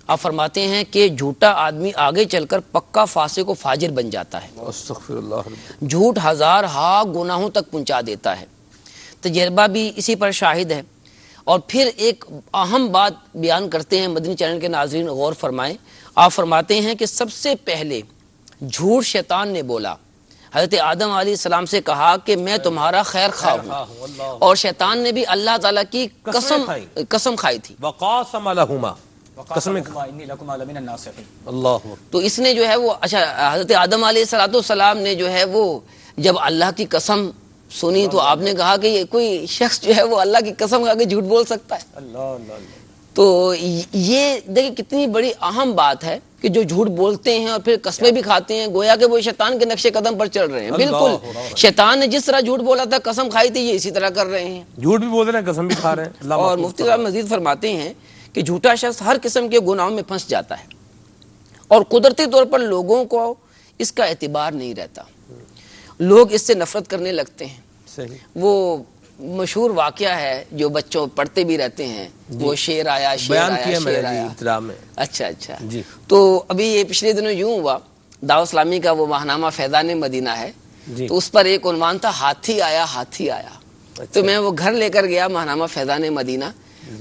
آپ فرماتے ہیں کہ جھوٹا آدمی آگے چل کر پکا فاسق و فاجر بن جاتا ہے۔ استغفر اللہ۔ جھوٹ ہزار ہا گناہوں تک پہنچا دیتا ہے۔ تجربہ بھی اسی پر شاہد ہے۔ اور پھر ایک اہم بات بیان کرتے ہیں، مدنی چینل کے ناظرین غور فرمائیں۔ آپ فرماتے ہیں کہ سب سے پہلے جھوٹ شیطان نے بولا، حضرت آدم علیہ السلام سے کہا کہ میں تمہارا خیر خواہ ہوں، اور شیطان نے بھی اللہ تعالیٰ کی قسم کھائی تھی۔ وقاسم لہما، قسم اللہ۔ تو اس نے جو ہے وہ حضرت آدم علیہ السلام نے جو ہے وہ جب اللہ کی قسم سنی تو آپ نے کہا کہ یہ کوئی شخص جو ہے وہ اللہ کی قسم کھا کے جھوٹ بول سکتا ہے؟ تو یہ دیکھیں کتنی بڑی اہم بات ہے کہ جو جھوٹ بولتے ہیں اور پھر قسمیں بھی کھاتے ہیں، گویا کہ وہ شیطان کے نقش قدم پر چل رہے ہیں۔ بالکل شیطان نے جس طرح جھوٹ بولا تھا، قسم کھائی تھی، یہ اسی طرح کر رہے ہیں، جھوٹ بھی بول رہے ہیں، قسم بھی کھا رہے ہیں۔ اور مفتی صاحب مزید فرماتے ہیں کہ جھوٹا شخص ہر قسم کے گناہوں میں پھنس جاتا ہے، اور قدرتی طور پر لوگوں کو اس کا اعتبار نہیں رہتا، لوگ اس سے نفرت کرنے لگتے ہیں، صحیح. وہ مشہور واقعہ ہے جو بچوں پڑھتے بھی رہتے ہیں, وہ شیر آیا شیر بیان آیا کیا میں شیر نے آیا. ابتدا میں. اچھا اچھا جی. تو ابھی یہ پچھلے دنوں یوں ہوا, دعوت اسلامی کا وہ ماہنامہ فیضان مدینہ ہے, جی. تو اس پر ایک عنوان تھا ہاتھی آیا ہاتھی آیا. تو میں وہ گھر لے کر گیا ماہنامہ فیضان مدینہ,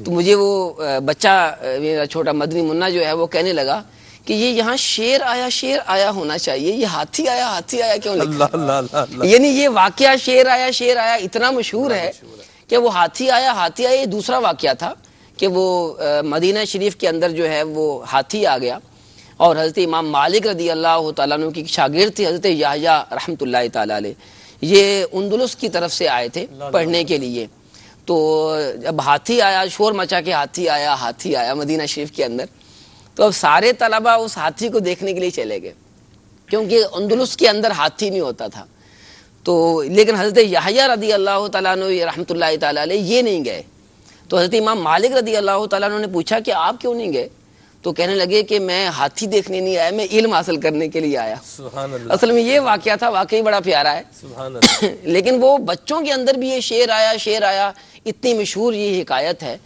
تو مجھے وہ بچہ میرا چھوٹا مدنی منا جو ہے وہ کہنے لگا کہ یہ یہاں شیر آیا ہونا چاہیے, یہ ہاتھی آیا کیوں لکھا؟ اللہ اللہ اللہ اللہ. یعنی یہ واقعہ شیر آیا اتنا مشہور ہے کہ وہ ہاتھی آیا یہ دوسرا واقعہ تھا کہ وہ مدینہ شریف کے اندر جو ہے وہ ہاتھی آ گیا, اور حضرت امام مالک رضی اللہ تعالیٰ عنہ کی شاگرد تھی حضرت یحییٰ رحمۃ اللہ تعالیٰ علیہ, یہ اندلس کی طرف سے آئے تھے پڑھنے کے لیے. تو جب ہاتھی آیا, شور مچا کے ہاتھی آیا مدینہ شریف کے اندر, تو اب سارے طلبہ اس ہاتھی کو دیکھنے کے لیے چلے گئے, کیونکہ اندلس کے اندر ہاتھی نہیں ہوتا تھا. تو لیکن حضرت یحییٰ رضی اللہ تعالیٰ عنہ رحمۃ اللہ تعالیٰ علیہ یہ نہیں گئے. تو حضرت امام مالک رضی اللہ تعالیٰ عنہ نے پوچھا کہ آپ کیوں نہیں گئے؟ تو کہنے لگے کہ میں ہاتھی دیکھنے نہیں آیا, میں علم حاصل کرنے کے لیے آیا. سبحان اللہ. اصل میں یہ واقعہ تھا, واقعی بڑا پیارا ہے. سبحان اللہ. لیکن وہ بچوں کے اندر بھی یہ شیر آیا اتنی مشہور یہ حکایت ہے.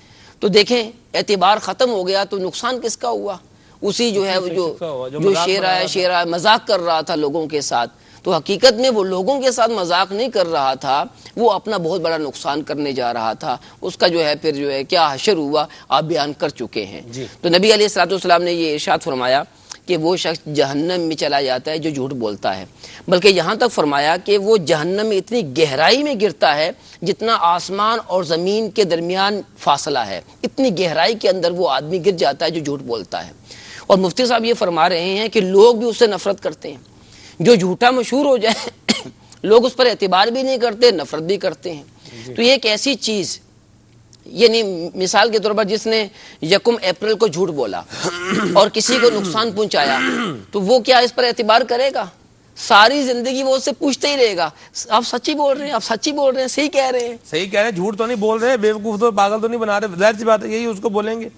تو دیکھیں اعتبار ختم ہو گیا تو نقصان کس کا ہوا؟ اسی جو ہے جو شیر آیا مذاق کر رہا تھا لوگوں کے ساتھ. تو حقیقت میں وہ لوگوں کے ساتھ مذاق نہیں کر رہا تھا, وہ اپنا بہت بڑا نقصان کرنے جا رہا تھا. اس کا جو ہے پھر جو ہے کیا حشر ہوا آپ بیان کر چکے ہیں. تو نبی علیہ الصلوۃ والسلام نے یہ ارشاد فرمایا کہ وہ شخص جہنم میں چلا جاتا ہے جو جھوٹ بولتا ہے, بلکہ یہاں تک فرمایا کہ وہ جہنم میں اتنی گہرائی میں گرتا ہے جتنا آسمان اور زمین کے درمیان فاصلہ ہے, اتنی گہرائی کے اندر وہ آدمی گر جاتا ہے جو جھوٹ بولتا ہے. اور مفتی صاحب یہ فرما رہے ہیں کہ لوگ بھی اس سے نفرت کرتے ہیں, جو جھوٹا مشہور ہو جائے لوگ اس پر اعتبار بھی نہیں کرتے, نفرت بھی کرتے ہیں. تو یہ ایک ایسی چیز, یعنی مثال کے طور پر جس نے 1 اپریل کو جھوٹ بولا اور کسی کو نقصان پہنچایا, تو وہ کیا اس پر اعتبار کرے گا؟ ساری زندگی وہ اس سے پوچھتے ہی رہے گا آپ سچی بول رہے ہیں, آپ سچی بول رہے ہیں, صحیح کہہ رہے ہیں, صحیح کہہ رہے ہیں, جھوٹ تو نہیں بول رہے, بیوقوف تو پاگل تو نہیں بنا رہے, ظاہر سی بات ہے یہی اس کو بولیں گے.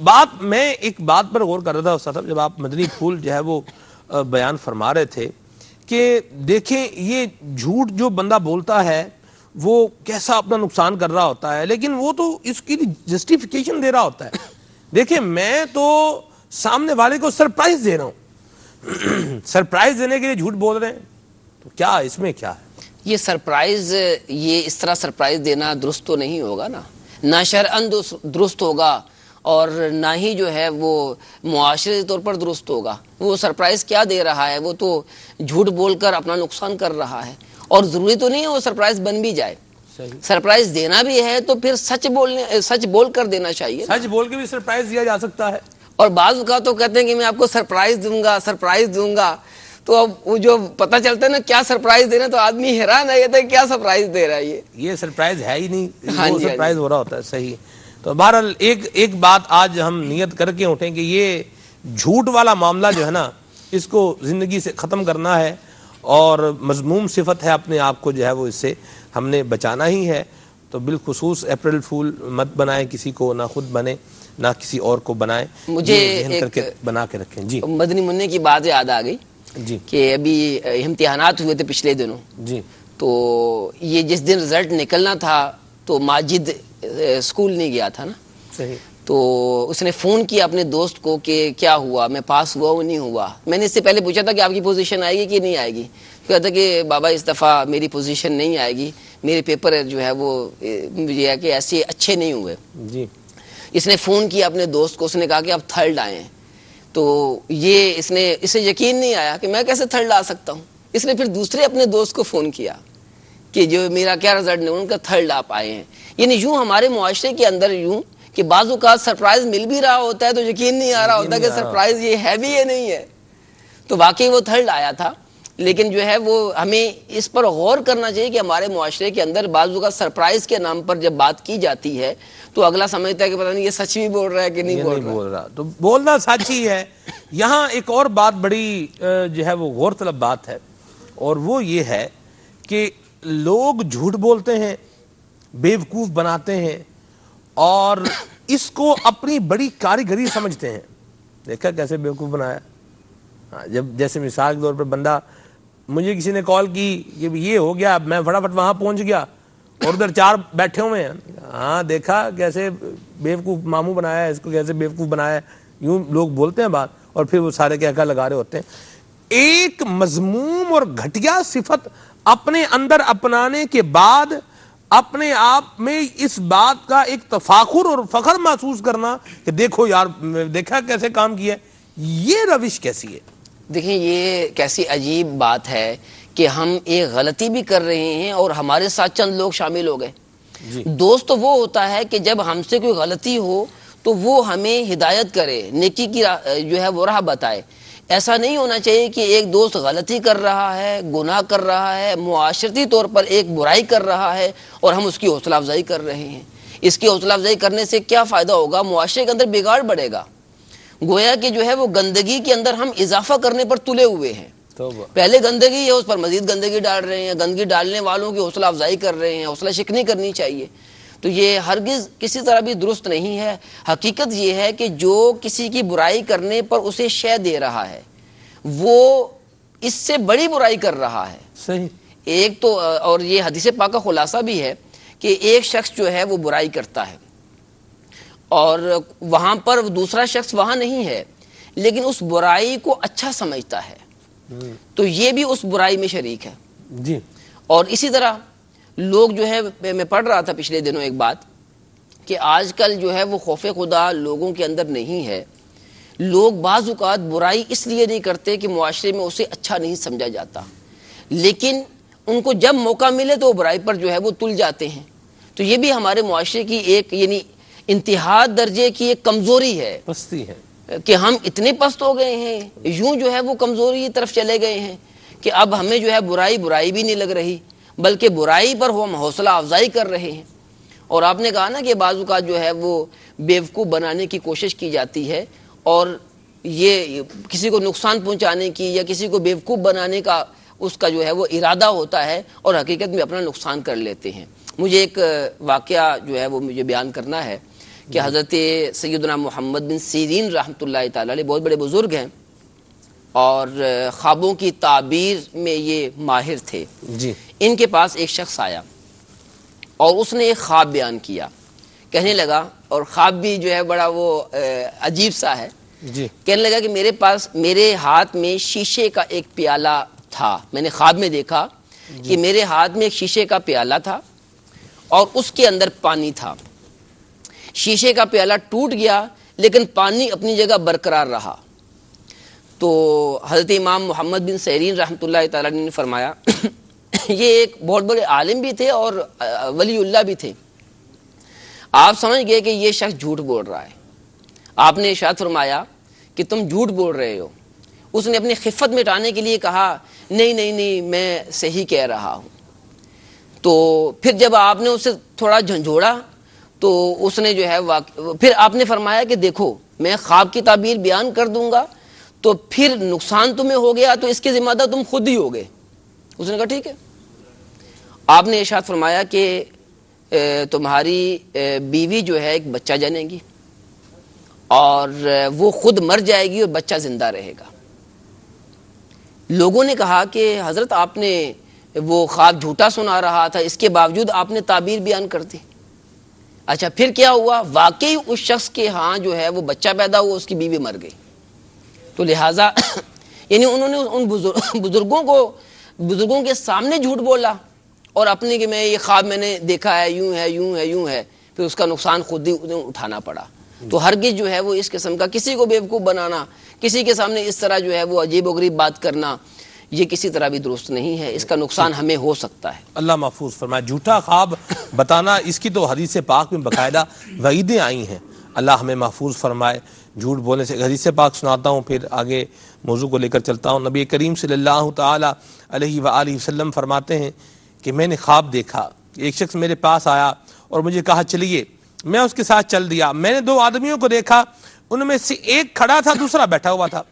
بات میں ایک بات پر غور کر رہا تھا استاد صاحب, جب آپ مدنی پھول جو ہے وہ بیان فرما رہے تھے کہ دیکھیں یہ جھوٹ جو بندہ بولتا ہے وہ کیسا اپنا نقصان کر رہا ہوتا ہے, لیکن وہ تو اس کی جسٹیفیکیشن دے رہا ہوتا ہے. دیکھیں میں تو سامنے والے کو سرپرائز دے رہا ہوں, سرپرائز دینے کے لیے جھوٹ بول رہے ہیں, تو کیا اس میں کیا ہے؟ یہ سرپرائز, یہ اس طرح سرپرائز دینا درست تو نہیں ہوگا نا, نہ شرعاً درست ہوگا اور نہ ہی جو ہے وہ معاشرتی طور پر درست ہوگا. وہ سرپرائز کیا دے رہا ہے؟ وہ تو جھوٹ بول کر اپنا نقصان کر رہا ہے, اور ضروری تو نہیں ہے وہ سرپرائز بن بھی جائے. سرپرائز دینا بھی ہے تو پھر سچ بول کر دینا چاہیے. سچ بول کے بھی سرپرائز دیا جا سکتا ہے. اور بعض اوقات تو کہتے ہیں کہ میں آپ کو سرپرائز دوں گا, تو اب وہ جو پتہ چلتا ہے نا کیا سرپرائز دینا, تو آدمی حیران ہے کہ کیا سرپرائز دے رہا ہے, یہ سرپرائز ہے ہی نہیں, وہ سرپرائز ہو رہا ہوتا ہے. صحیح. تو بہرحال ایک بات آج ہم نیت کر کے اٹھیں کہ یہ جھوٹ والا معاملہ جو ہے نا اس کو زندگی سے ختم کرنا ہے, اور مذموم صفت ہے اپنے آپ کو جو ہے وہ اس سے ہم نے بچانا ہی ہے. تو بالخصوص اپریل فول مت بنائیں کسی کو, نہ خود بنے نہ کسی اور کو بنائیں, مجھے ذہن کر کے بنا کے رکھیں. جی مدنی منع کی بات یاد آ گئی جی کہ ابھی امتحانات ہوئے تھے پچھلے دنوں. جی. تو یہ جس دن رزلٹ نکلنا تھا تو ماجد اسکول نہیں گیا تھا نا. صحیح. تو اس نے فون کیا اپنے دوست کو کہ کیا ہوا, میں پاس ہوا وہ نہیں ہوا. میں نے اس سے پہلے پوچھا تھا کہ آپ کی پوزیشن آئے گی کہ نہیں آئے گی, کہتا کہ بابا اس دفعہ میری پوزیشن نہیں آئے گی, میرے پیپر جو ہے وہ یہ ہے کہ ایسے اچھے نہیں ہوئے. جی. اس نے فون کیا اپنے دوست کو, اس نے کہا کہ آپ تھرڈ آئے ہیں. تو یہ اسے یقین نہیں آیا کہ میں کیسے تھرڈ آ سکتا ہوں. اس نے پھر دوسرے اپنے دوست کو فون کیا کہ جو میرا کیا رزلٹ نہیں, ان کا تھرڈ آپ آئے ہیں. یعنی یوں ہمارے معاشرے کے اندر یوں کہ بعض اوقات سرپرائز مل بھی رہا ہوتا ہے تو یقین نہیں آ رہا ہوتا کہ سرپرائز یہ ہے بھی یا نہیں ہے. تو واقعی وہ تھرڈ آیا تھا, لیکن جو ہے وہ ہمیں اس پر غور کرنا چاہیے کہ ہمارے معاشرے کے اندر بعض اوقات سرپرائز کے نام پر جب بات کی جاتی ہے تو اگلا سمجھتا ہے کہ پتہ نہیں یہ سچ بھی بول رہا ہے کہ نہیں بول رہا. تو بولنا سچ ہی ہے. یہاں ایک اور بات بڑی جو ہے وہ غور طلب بات ہے, اور وہ یہ ہے کہ لوگ جھوٹ بولتے ہیں, بیوقوف بناتے ہیں, اور اس کو اپنی بڑی کاریگری سمجھتے ہیں. دیکھا کیسے بیوقوف بنایا. جب جیسے مثال کے طور پر بندہ مجھے کسی نے کال کی کہ یہ ہو گیا, میں فٹافٹ وہاں پہنچ گیا اور ادھر 4 بیٹھے ہوئے ہیں, ہاں دیکھا کیسے بیوقوف ماموں بنایا ہے اس کو, کیسے بیوقوف بنایا ہے, یوں لوگ بولتے ہیں بات, اور پھر وہ سارے کہکا لگا رہے ہوتے ہیں. ایک مذموم اور گھٹیا صفت اپنے اندر اپنانے کے بعد اپنے آپ میں اس بات کا ایک تفاخر اور فخر محسوس کرنا کہ دیکھو یار دیکھا کیسے کام کیا ہے, یہ روش کیسی ہے؟ دیکھیں یہ کیسی عجیب بات ہے کہ ہم ایک غلطی بھی کر رہے ہیں اور ہمارے ساتھ چند لوگ شامل ہو گئے. دوست تو وہ ہوتا ہے کہ جب ہم سے کوئی غلطی ہو تو وہ ہمیں ہدایت کرے, نیکی کی جو ہے وہ راہ بتائے. ایسا نہیں ہونا چاہیے کہ ایک دوست غلطی کر رہا ہے, گناہ کر رہا ہے, معاشرتی طور پر ایک برائی کر رہا ہے اور ہم اس کی حوصلہ افزائی کر رہے ہیں. اس کی حوصلہ افزائی کرنے سے کیا فائدہ ہوگا؟ معاشرے کے اندر بگاڑ بڑھے گا. گویا کہ جو ہے وہ گندگی کے اندر ہم اضافہ کرنے پر تلے ہوئے ہیں. پہلے گندگی ہے, اس پر مزید گندگی ڈال رہے ہیں, گندگی ڈالنے والوں کی حوصلہ افزائی کر رہے ہیں. حوصلہ شکنی کرنی چاہیے. تو یہ ہرگز کسی طرح بھی درست نہیں ہے. حقیقت یہ ہے کہ جو کسی کی برائی کرنے پر اسے شے دے رہا ہے وہ اس سے بڑی برائی کر رہا ہے. صحیح. ایک تو اور یہ حدیث پاک کا خلاصہ بھی ہے کہ ایک شخص جو ہے وہ برائی کرتا ہے اور وہاں پر دوسرا شخص وہاں نہیں ہے لیکن اس برائی کو اچھا سمجھتا ہے, تو یہ بھی اس برائی میں شریک ہے. جی. اور اسی طرح لوگ جو ہے, میں پڑھ رہا تھا پچھلے دنوں ایک بات کہ آج کل جو ہے وہ خوف خدا لوگوں کے اندر نہیں ہے. لوگ بعض اوقات برائی اس لیے نہیں کرتے کہ معاشرے میں اسے اچھا نہیں سمجھا جاتا, لیکن ان کو جب موقع ملے تو وہ برائی پر جو ہے وہ تل جاتے ہیں. تو یہ بھی ہمارے معاشرے کی ایک یعنی انتہا درجے کی ایک کمزوری ہے, پستی ہے کہ ہم اتنے پست ہو گئے ہیں, یوں جو ہے وہ کمزوری کی طرف چلے گئے ہیں کہ اب ہمیں جو ہے برائی بھی نہیں لگ رہی بلکہ برائی پر ہم حوصلہ افزائی کر رہے ہیں. اور آپ نے کہا نا کہ بعض اوقات جو ہے وہ بیوقوف بنانے کی کوشش کی جاتی ہے اور یہ کسی کو نقصان پہنچانے کی یا کسی کو بیوقوف بنانے کا اس کا جو ہے وہ ارادہ ہوتا ہے اور حقیقت میں اپنا نقصان کر لیتے ہیں. مجھے ایک واقعہ جو ہے وہ مجھے بیان کرنا ہے کہ حضرت سیدنا محمد بن سیرین رحمۃ اللہ تعالی علیہ بہت بڑے بزرگ ہیں اور خوابوں کی تعبیر میں یہ ماہر تھے. جی. ان کے پاس ایک شخص آیا اور اس نے ایک خواب بیان کیا. کہنے لگا, اور خواب بھی جو ہے بڑا وہ عجیب سا ہے. جی. کہنے لگا کہ میرے ہاتھ میں شیشے کا ایک پیالہ تھا. میں نے خواب میں دیکھا کہ میرے ہاتھ میں ایک شیشے کا پیالہ تھا اور اس کے اندر پانی تھا. شیشے کا پیالہ ٹوٹ گیا لیکن پانی اپنی جگہ برقرار رہا. تو حضرت امام محمد بن سیرین رحمۃ اللہ تعالیٰ نے فرمایا یہ ایک بہت بڑے عالم بھی تھے اور ولی اللہ بھی تھے. آپ سمجھ گئے کہ یہ شخص جھوٹ بول رہا ہے. آپ نے ارشاد فرمایا کہ تم جھوٹ بول رہے ہو. اس نے اپنی خفت مٹانے کے لیے کہا نہیں میں صحیح کہہ رہا ہوں. تو پھر جب آپ نے اسے تھوڑا جھنجھوڑا تو اس نے جو ہے پھر آپ نے فرمایا کہ دیکھو میں خواب کی تعبیر بیان کر دوں گا تو پھر نقصان تمہیں ہو گیا تو اس کے ذمہ دار تم خود ہی ہوگے. اس نے کہا ٹھیک ہے. آپ نے ارشاد فرمایا کہ تمہاری بیوی جو ہے ایک بچہ جنے گی اور وہ خود مر جائے گی اور بچہ زندہ رہے گا. لوگوں نے کہا کہ حضرت آپ نے وہ خواب جھوٹا سنا رہا تھا, اس کے باوجود آپ نے تعبیر بیان کر دی. اچھا پھر کیا ہوا؟ واقعی اس شخص کے ہاں جو ہے وہ بچہ پیدا ہوا, اس کی بیوی مر گئی. تو لہٰذا یعنی انہوں نے ان بزرگوں کے سامنے جھوٹ بولا اور اپنے کہ میں یہ خواب میں نے دیکھا ہے, یوں ہے, پھر اس کا نقصان خود ہی اٹھانا پڑا. تو ہرگز جو ہے وہ اس قسم کا کسی کو بیوقوف بنانا, کسی کے سامنے اس طرح جو ہے وہ عجیب و غریب بات کرنا, یہ کسی طرح بھی درست نہیں ہے. اس کا نقصان ہمیں ہو سکتا ہے. اللہ محفوظ فرمائے. جھوٹا خواب بتانا اس کی تو حدیث پاک میں باقاعدہ وعیدیں آئی ہیں. اللہ ہمیں محفوظ فرمائے جھوٹ بولنے سے. حدیث پاک سناتا ہوں پھر آگے موضوع کو لے کر چلتا ہوں. نبی کریم صلی اللہ تعالی علیہ وآلہ وسلم فرماتے ہیں کہ میں نے خواب دیکھا, ایک شخص میرے پاس آیا اور مجھے کہا چلیے. میں اس کے ساتھ چل دیا. میں نے 2 آدمیوں کو دیکھا, ان میں سے ایک کھڑا تھا دوسرا بیٹھا ہوا تھا.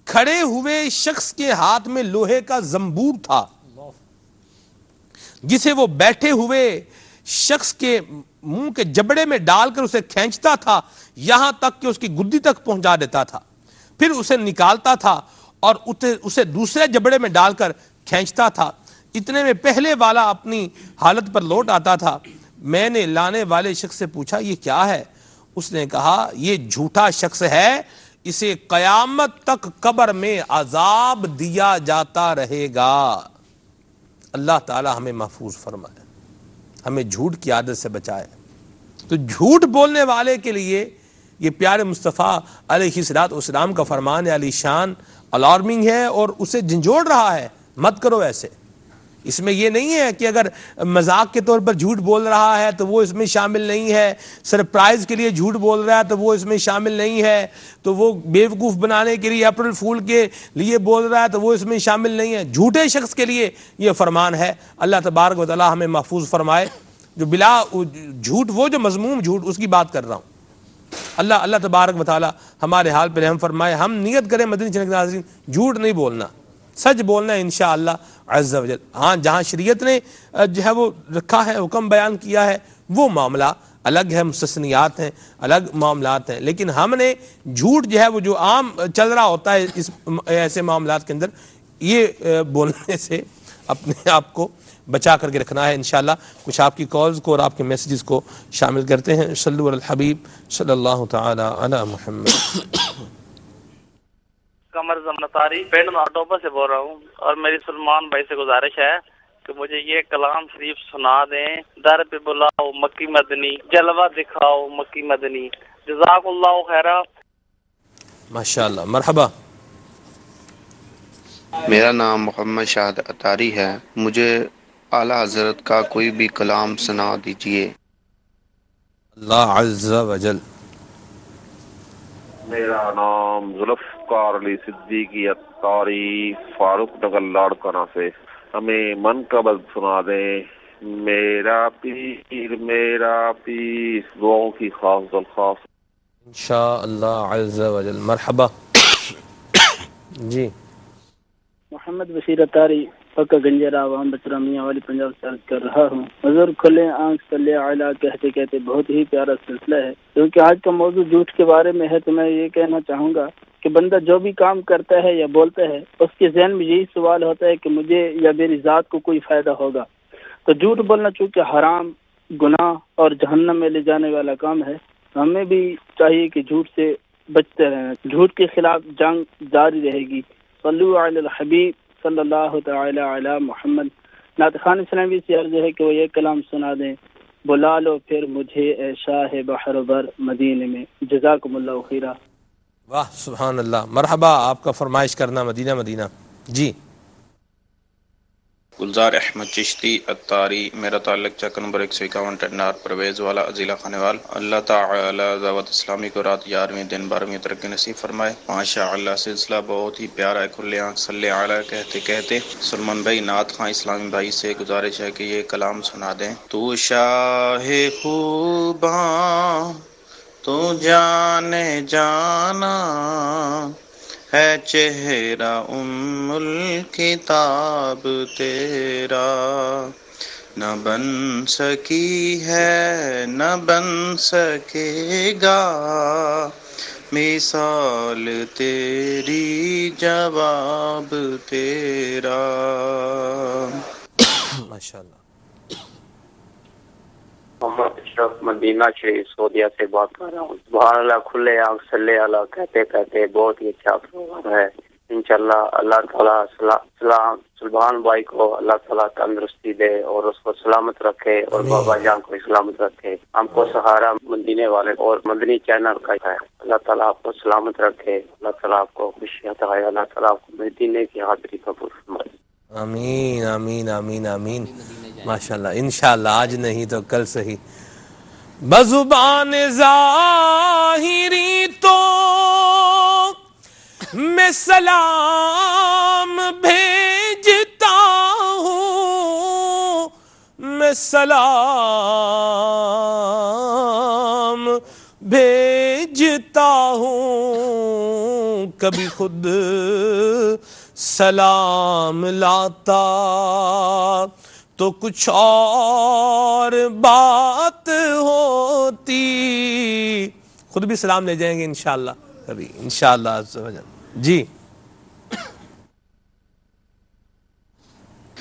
کھڑے ہوئے شخص کے ہاتھ میں لوہے کا زنبور تھا جسے وہ بیٹھے ہوئے شخص کے منہ کے جبڑے میں ڈال کر اسے کھینچتا تھا یہاں تک کہ اس کی گدی تک پہنچا دیتا تھا. پھر اسے نکالتا تھا اور اسے دوسرے جبڑے میں ڈال کر کھینچتا تھا، اتنے میں پہلے والا اپنی حالت پر لوٹ آتا تھا۔ میں نے لانے والے شخص سے پوچھا یہ کیا ہے؟ اس نے کہا یہ جھوٹا شخص ہے، اسے قیامت تک قبر میں عذاب دیا جاتا رہے گا۔ اللہ تعالی ہمیں محفوظ فرمائے، ہمیں جھوٹ کی عادت سے بچائے۔ تو جھوٹ بولنے والے کے لیے یہ پیارے مصطفیٰ علیہ الصلوۃ والسلام کا فرمان علی شان الارمنگ ہے اور اسے جھنجھوڑ رہا ہے، مت کرو ایسے۔ اس میں یہ نہیں ہے کہ اگر مذاق کے طور پر جھوٹ بول رہا ہے تو وہ اس میں شامل نہیں ہے، سرپرائز کے لیے جھوٹ بول رہا ہے تو وہ اس میں شامل نہیں ہے، تو وہ بیوقوف بنانے کے لیے اپریل فول کے لیے بول رہا ہے تو وہ اس میں شامل نہیں ہے۔ جھوٹے شخص کے لیے یہ فرمان ہے۔ اللہ تبارک و تعالی ہمیں محفوظ فرمائے۔ جو بلا جھوٹ، وہ جو مذموم جھوٹ، اس کی بات کر رہا ہوں۔ اللہ تبارک و تعالی ہمارے حال پہ رحم فرمائے۔ ہم نیت کریں مدنی چینل کے ناظرین، جھوٹ نہیں بولنا، سچ بولنا ہے انشاءاللہ عز و جل۔ ہاں جہاں شریعت نے جو ہے وہ رکھا ہے، حکم بیان کیا ہے، وہ معاملہ الگ ہے، مستثنیات ہیں، الگ معاملات ہیں، لیکن ہم نے جھوٹ جو ہے وہ جو عام چل رہا ہوتا ہے اس ایسے معاملات کے اندر، یہ بولنے سے اپنے آپ کو بچا کر کے رکھنا ہے انشاءاللہ۔ کچھ آپ کی کالز کو اور آپ کے میسیجز کو شامل کرتے ہیں۔ صلو علی الحبیب صلی اللہ تعالی علی محمد۔ قمر زمنتاری پنڈ ناٹوپا سے بول رہا ہوں، اور میری سلمان بھائی سے گزارش ہے کہ مجھے یہ کلام شریف سنا دیں۔ در پہ بلاؤ مکی مدنی، جلوہ دکھاؤ مکی مدنی، جزاک اللہ خیرہ۔ ماشاءاللہ، مرحبا۔ میرا نام محمد شاہد اتاری ہے، مجھے اعلیٰ حضرت کا کوئی بھی کلام سنا دیجیے۔ اللہ عز و جل۔ میرا نام ذوالفقار علی صدیقی اتاری، فاروق نگر لاڑکانہ سے۔ ہمیں منقبت سنا دیں۔ میرا پیر میرا پیر، دعاؤں کی خاص درخواست۔ انشاءاللہ عز و جل، مرحبا۔ جی محمد بشیر اتاری، پکا گنجر عوام بچرا میاں والی پنجاب سے عرض کر رہا ہوں۔ حضور کھلے آنکھ صلی علی کہتے کہتے بہت ہی پیارا سلسلہ ہے۔ کیونکہ آج کا موضوع جھوٹ کے بارے میں ہے، تو میں یہ کہنا چاہوں گا کہ بندہ جو بھی کام کرتا ہے یا بولتا ہے، اس کے ذہن میں یہی سوال ہوتا ہے کہ مجھے یا میری ذات کو کوئی فائدہ ہوگا۔ تو جھوٹ بولنا چونکہ حرام، گناہ اور جہنم میں لے جانے والا کام ہے، ہمیں بھی چاہیے کہ جھوٹ سے بچتے رہنا۔ جھوٹ کے خلاف جنگ جاری رہے گی۔ صلو علی الحبیب صلی اللہ تعالی علی محمد۔ نعت خوان اسلامی سے عرض ہے کہ وہ یہ کلام سنا دیں۔ بلا لو پھر مجھے اے شاہ بحر بر مدینے میں، جزاکم اللہ خیرہ۔ واہ سبحان اللہ، مرحبا۔ آپ کا فرمائش کرنا مدینہ مدینہ۔ جی گلزار احمد چشتی اتاری، میرا تعلق چک نمبر 151 ٹنار پرویز والا ضلع خانوال۔ اللہ تعالی دعوت اسلامی کو رات 11ویں دن 12ویں ترقی نصیب فرمائے۔ ماشاء اللہ سلسلہ بہت ہی پیارا ہے۔ کھلے آنکھ صلی علی کہتے کہتے سلمان بھائی نعت خواں اسلامی بھائی سے گزارش ہے کہ یہ کلام سنا دیں۔ تو شاہ خوباں تو جانے جانا ہے، چہرہ ام الکتاب تیرا، نہ بن سکی ہے نہ بن سکے گا، مثال تیری جواب تیرا۔ ماشاءاللہ۔ محمد اشرف مدینہ شریف سعودیہ سے بات کر رہا ہوں۔ سبحان اللہ، کھلے آنکھ صلی اللہ کہتے کہتے بہت ہی اچھا پروگرام ہے۔ انشاءاللہ اللہ تعالیٰ سلمان بھائی کو اللہ تعالیٰ تندرستی دے اور اس کو سلامت رکھے، اور بابا جان کو سلامت رکھے۔ ہم کو سہارا مدینے والے اور مدنی چینل کا ہے۔ اللہ تعالیٰ آپ کو سلامت رکھے، اللہ تعالیٰ آپ کو خوشی عطا کرے، اللہ تعالیٰ آپ کو مدینے کی حاضری قبول فرمائے۔ آمین آمین آمین آمین۔ ماشاءاللہ، انشاءاللہ آج نہیں تو کل صحیح۔ بزبان ظاہری تو میں سلام بھیجتا ہوں، میں سلام بھیجتا ہوں، کبھی خود سلام لاتا تو کچھ اور بات ہوتی۔ خود بھی سلام لے جائیں گے انشاءاللہ کبھی، انشاءاللہ عز و جل۔ جی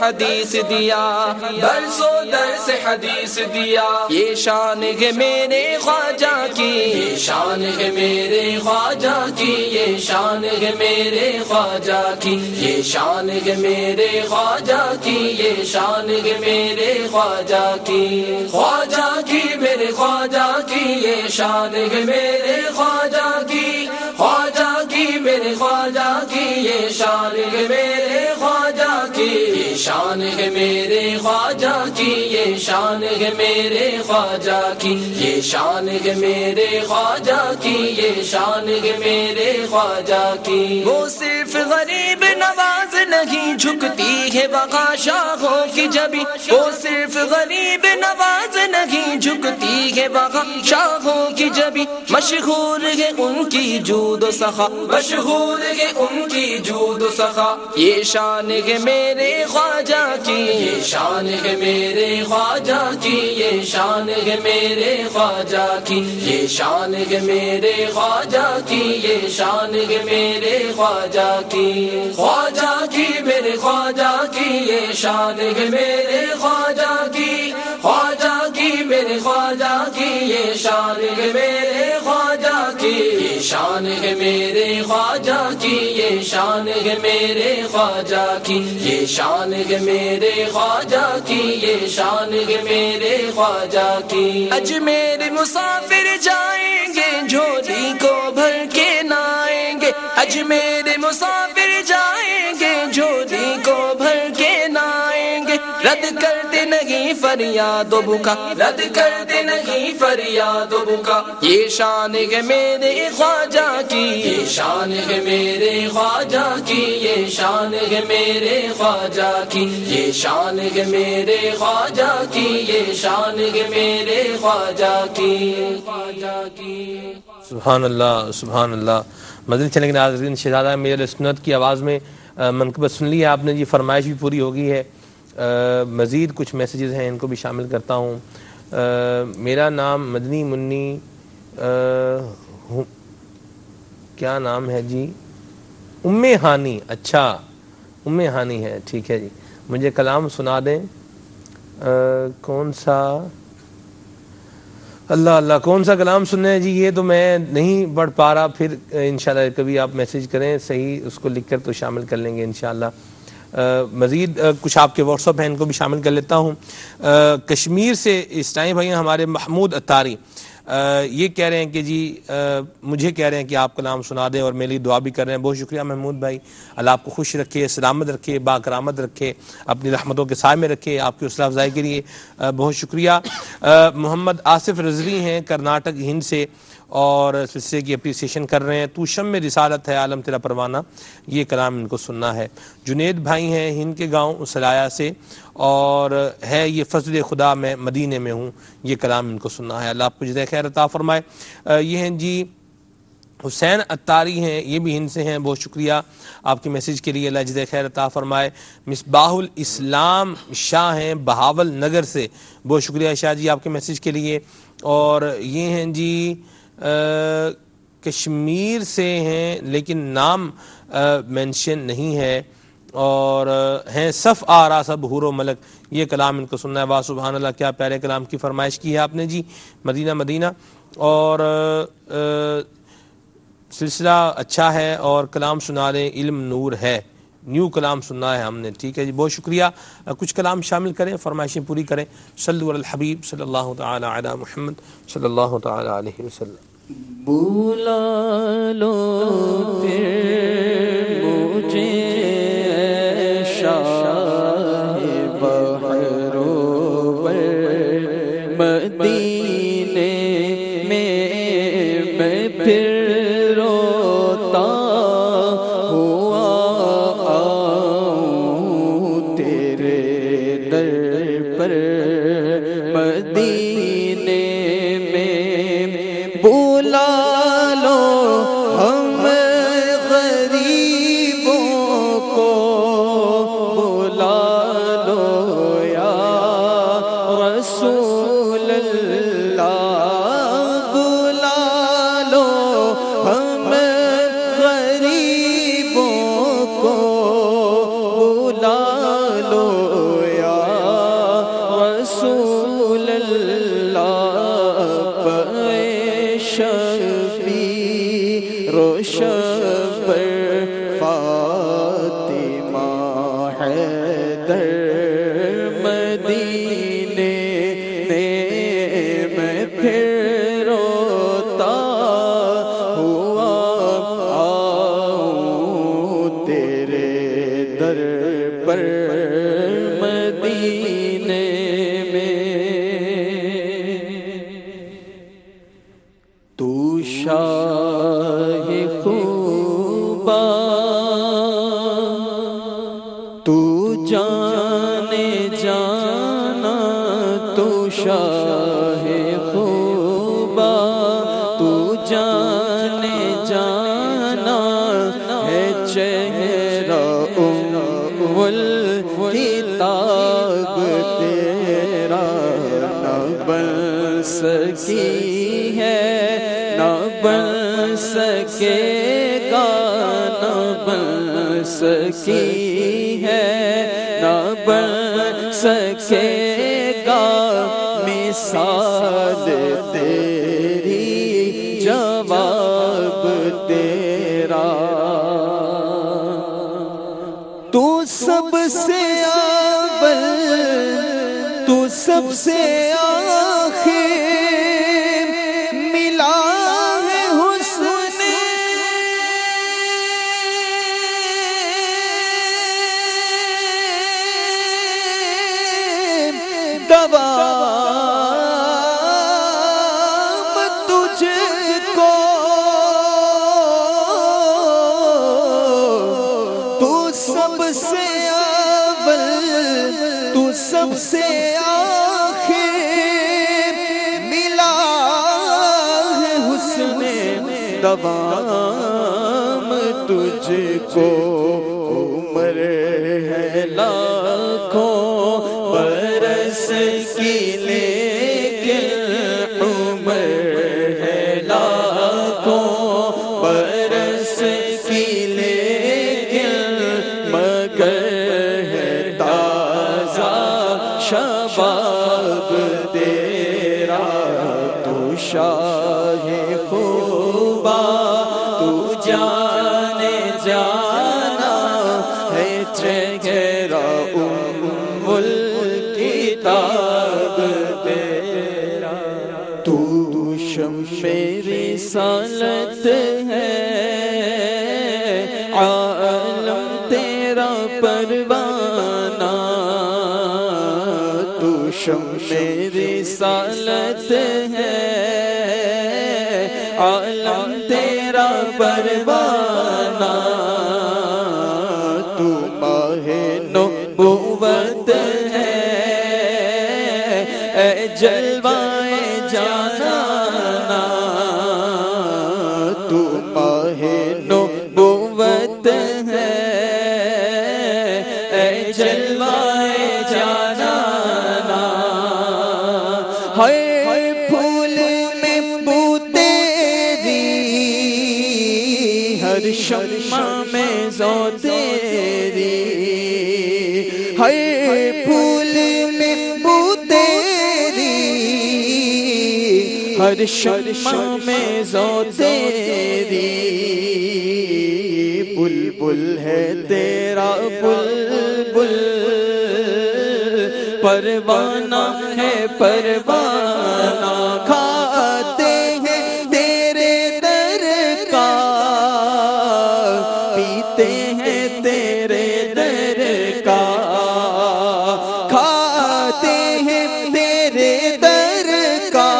حدیث دیا، برسوں درس حدیث دیا، یہ شان ہے میرے خواجہ کی، یہ شان ہے میرے خواجہ کی، یہ شان ہے میرے خواجہ کی، یہ شان ہے میرے خواجہ کی، یہ شان ہے میرے خواجہ کی، خواجہ کی میرے خواجہ کی، یہ شان ہے میرے خواجہ کی، خواجہ کی میرے خواجہ کی، یہ شان ہے میرے خواجہ کی، یہ شان ہے میرے خواجہ کی، یہ شان ہے میرے خواجہ کی، یہ شان ہے میرے خواجہ کی، یہ شان ہے میرے خواجہ کی۔ وہ صرف غریب نواز نہیں، جھکتی ہے بقا شاہوں کی جبی، وہ صرف غریب نواز نہیں، جھکتی ہے بقا شاہوں کی جبی، مشہور ہے ان کی جود و سخا، مشہور ہے ان کی جود و سخا، یہ شان ہے میرے خواجہ کی، یہ شان ہے میرے خواجہ کی، یہ شان ہے میرے خواجہ کی، یہ شان ہے میرے خواجہ کی، یہ شان ہے میرے خواجہ کی، خواجہ کی میرے خواجہ کی، یہ شان ہے میرے خواجہ کی، خواجہ کی میرے خواجہ کی، یہ شان ہے میرے خواجہ کی، یہ شان ہے میرے خواجہ کی، یہ شان ہے میرے خواجہ کی، یہ شان ہے میرے خواجہ کی، یہ شان ہے میرے خواجہ کی۔ اجمیر مسافر جائیں گے، جھولی کو بھر کے نائیں گے، اجمیر مسافر جائیں گے، جھولی کو بھر کے نائیں گے، رد کرتے نہیں فریاد و بکا، رد کرتے نہیں فریاد و بکا، یہ شان ہے میرے خواجہ کی، یہ شان ہے میرے خواجہ کی، یہ شان ہے میرے خواجہ کی، یہ شان ہے میرے خواجہ کی، یہ شان ہے میرے خواجہ کی۔ سبحان اللہ سبحان اللہ۔ مدنی چینل کے ناظرین، شہزادہ میرے سنت کی آواز میں منقبت سن لی ہے آپ نے جی، فرمائش بھی پوری ہو گئی ہے۔ مزید کچھ میسیجز ہیں، ان کو بھی شامل کرتا ہوں۔ میرا نام مدنی منی کیا نام ہے جی؟ ام ہانی، اچھا ام ہانی ہے، ٹھیک ہے جی، مجھے کلام سنا دیں۔ کون سا؟ اللہ اللہ، کون سا کلام سننا ہے جی؟ یہ تو میں نہیں پڑھ پا رہا، پھر انشاءاللہ کبھی آپ میسیج کریں صحیح، اس کو لکھ کر تو شامل کر لیں گے انشاءاللہ۔ مزید کچھ آپ کے واٹس ایپ ہیں، ان کو بھی شامل کر لیتا ہوں۔ کشمیر سے اس ٹائم بھائی ہمارے محمود اتاری، یہ کہہ رہے ہیں کہ جی مجھے کہہ رہے ہیں کہ آپ کلام سنا دیں اور میرے لیے دعا بھی کر رہے ہیں۔ بہت شکریہ محمود بھائی، اللہ آپ کو خوش رکھے، سلامت رکھے، باکرامت رکھے، اپنی رحمتوں کے سائے میں رکھے، آپ کی حوصلہ افزائی کے لیے بہت شکریہ۔ محمد آصف رضوی ہیں کرناٹک ہند سے، اور سلسلے کی اپریسیشن کر رہے ہیں۔ تو شم رسالت ہے عالم تیرا پروانہ، یہ کلام ان کو سننا ہے۔ جنید بھائی ہیں ہند کے گاؤں سلایا سے، اور ہے یہ فضل خدا میں مدینے میں ہوں، یہ کلام ان کو سننا ہے۔ اللہ آپ کو جزائے خیر عطا فرمائے۔ یہ ہیں جی حسین اتاری ہیں، یہ بھی ہند سے ہیں، بہت شکریہ آپ کے میسیج کے لیے، اللہ جزائے خیر عطا فرمائے۔ مصباح الاسلام شاہ ہیں بہاول نگر سے، بہت شکریہ شاہ جی آپ کے میسیج کے لیے۔ اور یہ ہیں جی کشمیر سے ہیں لیکن نام مینشن نہیں ہے، اور ہیں صف آرا سب حور و ملک، یہ کلام ان کو سننا ہے۔ واہ سبحان اللہ، کیا پیارے کلام کی فرمائش کی ہے آپ نے جی، مدینہ مدینہ۔ اور سلسلہ اچھا ہے، اور کلام سنا رہے علم نور ہے، نیو کلام سننا ہے ہم نے، ٹھیک ہے جی، بہت شکریہ۔ کچھ کلام شامل کریں، فرمائشیں پوری کریں۔ صلو علی الحبیب صلی اللہ تعالی علی محمد صلی اللہ تعالی علیہ وسلم۔ بلا لو پھر مجھے شاہ بحر و بر مدینے میں پھر روتا ہوا آؤں تیرے در پر مدینے میں، بلا لو ہم غریبوں کو، بلا لو یا رسول اللہ، بلا لو ہم غریبوں کو، بلا روشن پر فاطمہ حیدر مدینے میں پھر روتا ہوا آؤں تیرے در پر مدینے میں تو شاہ خوبا تو جانے جانا تو شاہ خوبا تو جانے جانا ہے چہرہ کتاب تیرا نہ بن سکی ہے نہ بن سکے گا نہ بن سکی ہے نہ بن سکے گا مثال تیری جواب تیرا تو سب سے اول تو سب سے آخر ملا ہے حسن دوام تجھ کو تو سب سے اول تو سب سے آخر ملا ہے حسن دوام تجھ کو عمر ہے لاکھوں برس کی لیکن عمر ہے لاکھوں برس کی لیکن مگر ہے تازہ شباب تیرا تو شاہ خوبا تو جانے جانا ہے چہرہ الکتاب تیرا تو شمع رسالت ہے عالم تیرا پروانہ تو شمع رسالت ہے عالم تیرا پروانہ تو ماہ نبوت ہے اے جلوائے جانانا تو ماہ نبوت ہے اے جلوائے جانانا ہائے پھول میں بو تیری ہر شمع میں زو تیری ہائے پھول میں بو تیری ہر شمع میں زو تیری بلبل ہے تیرا بلبل پروانہ ہے پروانہ کھاتے ہیں تیرے در کا پیتے ہیں تیرے در کا کھاتے ہیں تیرے در کا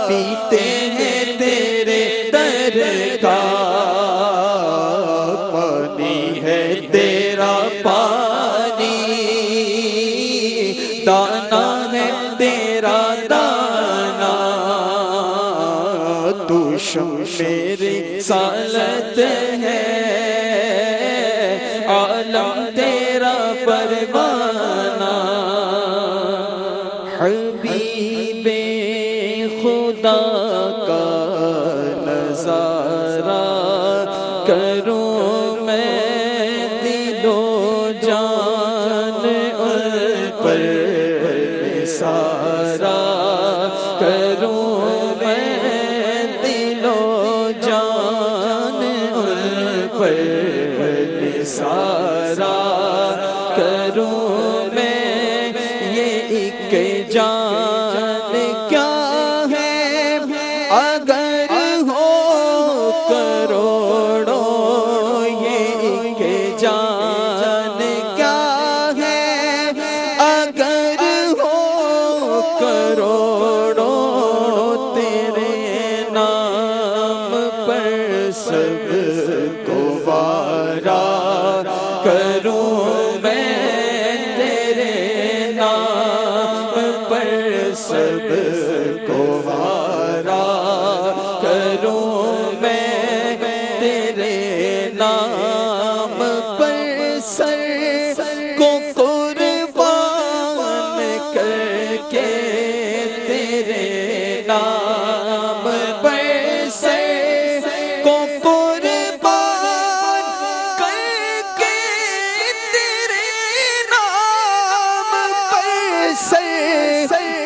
پیتے ہیں تیرے در کا پانی ہے تیرا پانی دانا ہے تیرا دانا تو شمع رسالت ہے عالم تیرا پروانہ حبیب خدا کا نظارہ کروں میں دل و جان ان پر سارا کروں میں دل و سب کو وارا کروں میں تیرے نام پر، سب کو وارا کروں میں تیرے نام پر، سر کو قربان کر کے تیرے نام پر، سر کو قربان کر کے تیرے نام پر، سر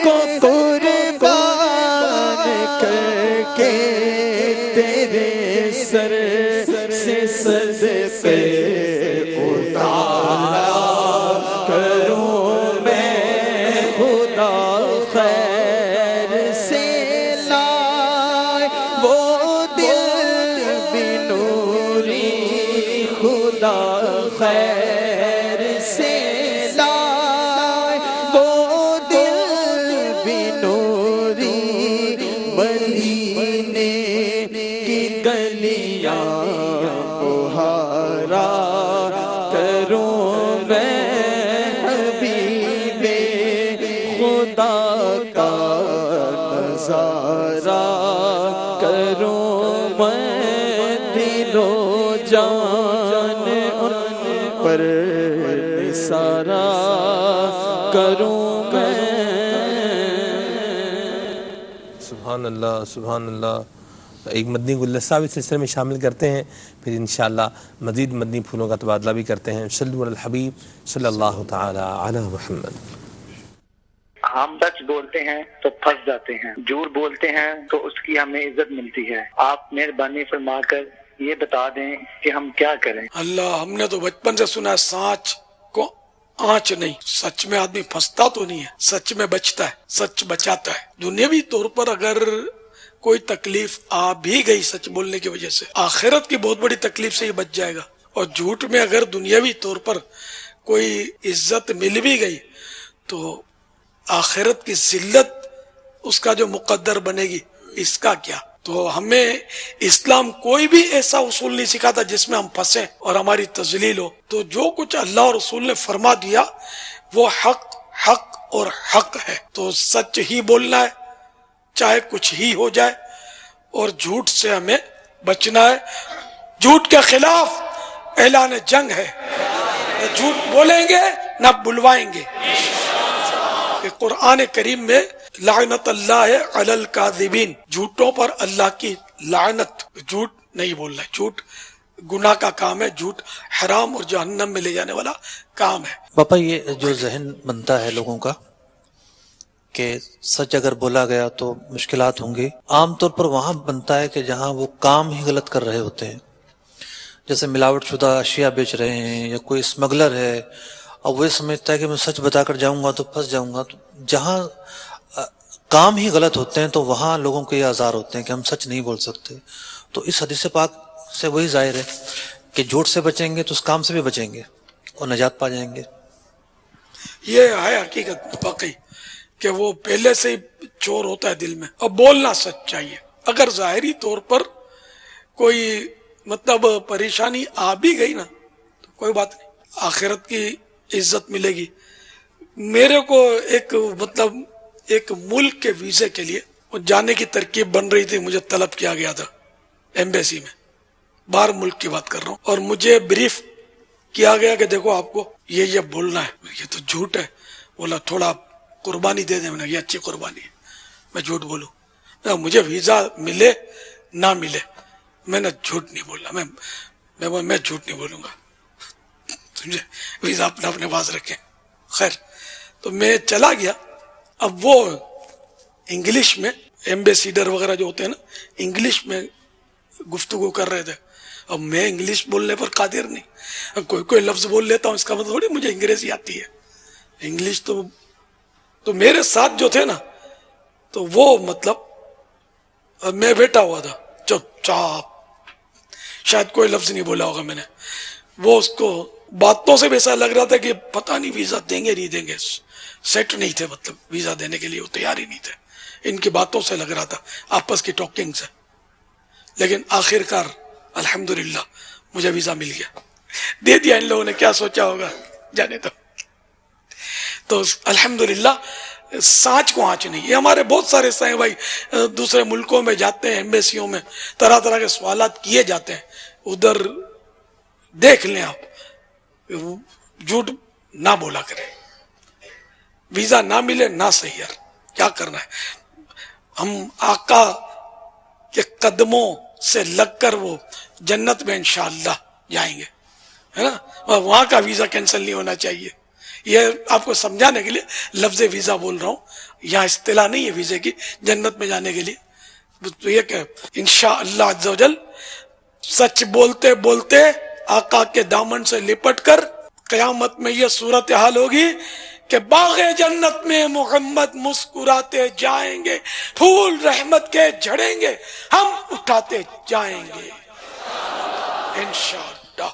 کو قربان کر کے تیرے سر سے صدقے اتارا کروں میں خدا خیر سے لائے وہ دل بھی نوری، خدا خیر سے لائے وہ دل بھی نوری، مدینے کی گلیاں بہارا کروں میں حبیب خدا کا نظارہ کروں میں، دل و جان ان پر نثارا کروں میں۔ سبحان اللہ سبحان اللہ۔ ایک مدنی گلدستہ بھی سلسلے میں شامل کرتے ہیں، پھر انشاءاللہ مزید مدنی پھولوں کا تبادلہ بھی کرتے ہیں۔ صلو علی الحبیب صلی اللہ تعالی علی محمد۔ ہم سچ بولتے ہیں تو پھنس جاتے ہیں، جھوٹ بولتے ہیں تو اس کی ہمیں عزت ملتی ہے۔ آپ مہربانی فرما کر یہ بتا دیں کہ ہم کیا کریں۔ اللہ، ہم نے تو بچپن سے سنا ہے سانچ کو آنچ نہیں، سچ میں آدمی پھنستا تو نہیں ہے، سچ میں بچتا ہے، سچ بچاتا ہے۔ دنیاوی طور پر اگر کوئی تکلیف آ بھی گئی سچ بولنے کی وجہ سے، آخرت کی بہت بڑی تکلیف سے یہ بچ جائے گا۔ اور جھوٹ میں اگر دنیاوی طور پر کوئی عزت مل بھی گئی تو آخرت کی ذلت اس کا جو مقدر بنے گی، اس کا کیا؟ تو ہمیں اسلام کوئی بھی ایسا اصول نہیں سکھاتا جس میں ہم پھنسیں اور ہماری تذلیل ہو۔ تو جو کچھ اللہ اور رسول نے فرما دیا وہ حق حق اور حق ہے، تو سچ ہی بولنا ہے چاہے کچھ ہی ہو جائے، اور جھوٹ سے ہمیں بچنا ہے۔ جھوٹ کے خلاف اعلان جنگ ہے، نہ جھوٹ بولیں گے نہ بلوائیں گے۔ کہ قرآن کریم میں لعنت اللہ علی الکاذبین، جھوٹوں پر اللہ کی لعنت۔ جھوٹ نہیں بولنا ہے، جھوٹ گناہ کا کام ہے، جھوٹ حرام اور جہنم میں لے جانے والا کام ہے۔ باپا، یہ جو ذہن بنتا ہے لوگوں کا کہ سچ اگر بولا گیا تو مشکلات ہوں گی، عام طور پر وہاں بنتا ہے کہ جہاں وہ کام ہی غلط کر رہے ہوتے ہیں، جیسے ملاوٹ شدہ اشیاء بیچ رہے ہیں یا کوئی اسمگلر ہے، اور وہ سمجھتا ہے کہ میں سچ بتا کر جاؤں گا تو پھنس جاؤں گا۔ تو جہاں کام ہی غلط ہوتے ہیں تو وہاں لوگوں کو یہ آزار ہوتے ہیں کہ ہم سچ نہیں بول سکتے۔ تو اس حدیث پاک سے وہی ظاہر ہے کہ جھوٹ سے بچیں گے تو اس کام سے بھی بچیں گے اور نجات پا جائیں گے۔ یہ ہے حقیقت واقعی کہ وہ پہلے سے ہی چور ہوتا ہے دل میں، اور بولنا سچ چاہیے۔ اگر ظاہری طور پر کوئی مطلب پریشانی آ بھی گئی نا تو کوئی بات نہیں، آخرت کی عزت ملے گی۔ میرے کو ایک ملک کے ویزے کے لیے جانے کی ترکیب بن رہی تھی، مجھے طلب کیا گیا تھا ایمبیسی میں، باہر ملک کی بات کر رہا ہوں، اور مجھے بریف کیا گیا کہ دیکھو آپ کو یہ بولنا ہے۔ یہ تو جھوٹ ہے، بولا تھوڑا قربانی دے دیں۔ میں نے یہ اچھی قربانی ہے، میں جھوٹ بولوں؟ مجھے ویزا ملے نہ ملے میں نے جھوٹ نہیں بولنا، میں جھوٹ نہیں بولوں گا، ویزا اپنے پاس رکھیں۔ خیر، تو میں چلا گیا۔ اب وہ انگلش میں ایمبیسیڈر وغیرہ جو ہوتے ہیں نا، انگلش میں گفتگو کر رہے تھے۔ اب میں انگلش بولنے پر قادر نہیں، کوئی لفظ بول لیتا ہوں، اس کا مطلب تھوڑی مجھے انگریزی آتی ہے۔ انگلش تو میرے ساتھ جو تھے نا، تو وہ مطلب میں بیٹھا ہوا تھا چپ چاپ، شاید کوئی لفظ نہیں بولا ہوگا میں نے۔ وہ اس کو باتوں سے بھی ایسا لگ رہا تھا کہ پتہ نہیں ویزا دیں گے نہیں دیں گے، سیٹ نہیں تھے، مطلب ویزا دینے کے لیے وہ تیار ہی نہیں تھے۔ ان کی باتوں سے لگ رہا تھا، آپس کی ٹاکنگ سے۔ لیکن آخر کار الحمدللہ مجھے ویزا مل گیا، دے دیا. ان لوگوں نے کیا سوچا ہوگا جانے دو. تو الحمدللہ سانچ کو آنچ نہیں. یہ ہمارے بہت سارے سائیں بھائی دوسرے ملکوں میں جاتے ہیں، ایمبیسیوں میں طرح طرح کے سوالات کیے جاتے ہیں. ادھر دیکھ لیں آپ، جھوٹ نہ بولا کریں. ویزا نہ ملے نہ صحیح یار، کیا کرنا ہے. ہم آقا کے قدموں سے لگ کر وہ جنت میں انشاءاللہ جائیں گے، ہے نا. وہاں کا ویزا کینسل نہیں ہونا چاہیے. یہ آپ کو سمجھانے کے لیے لفظ ویزا بول رہا ہوں، یہاں اصطلاح نہیں ہے ویزے کی جنت میں جانے کے لیے. تو یہ کہ انشاءاللہ عز و جل سچ بولتے بولتے آقا کے دامن سے لپٹ کر قیامت میں یہ صورتحال ہوگی کہ باغ جنت میں محمد مسکراتے جائیں گے، پھول رحمت کے جھڑیں گے، ہم اٹھاتے جائیں گے انشاءاللہ.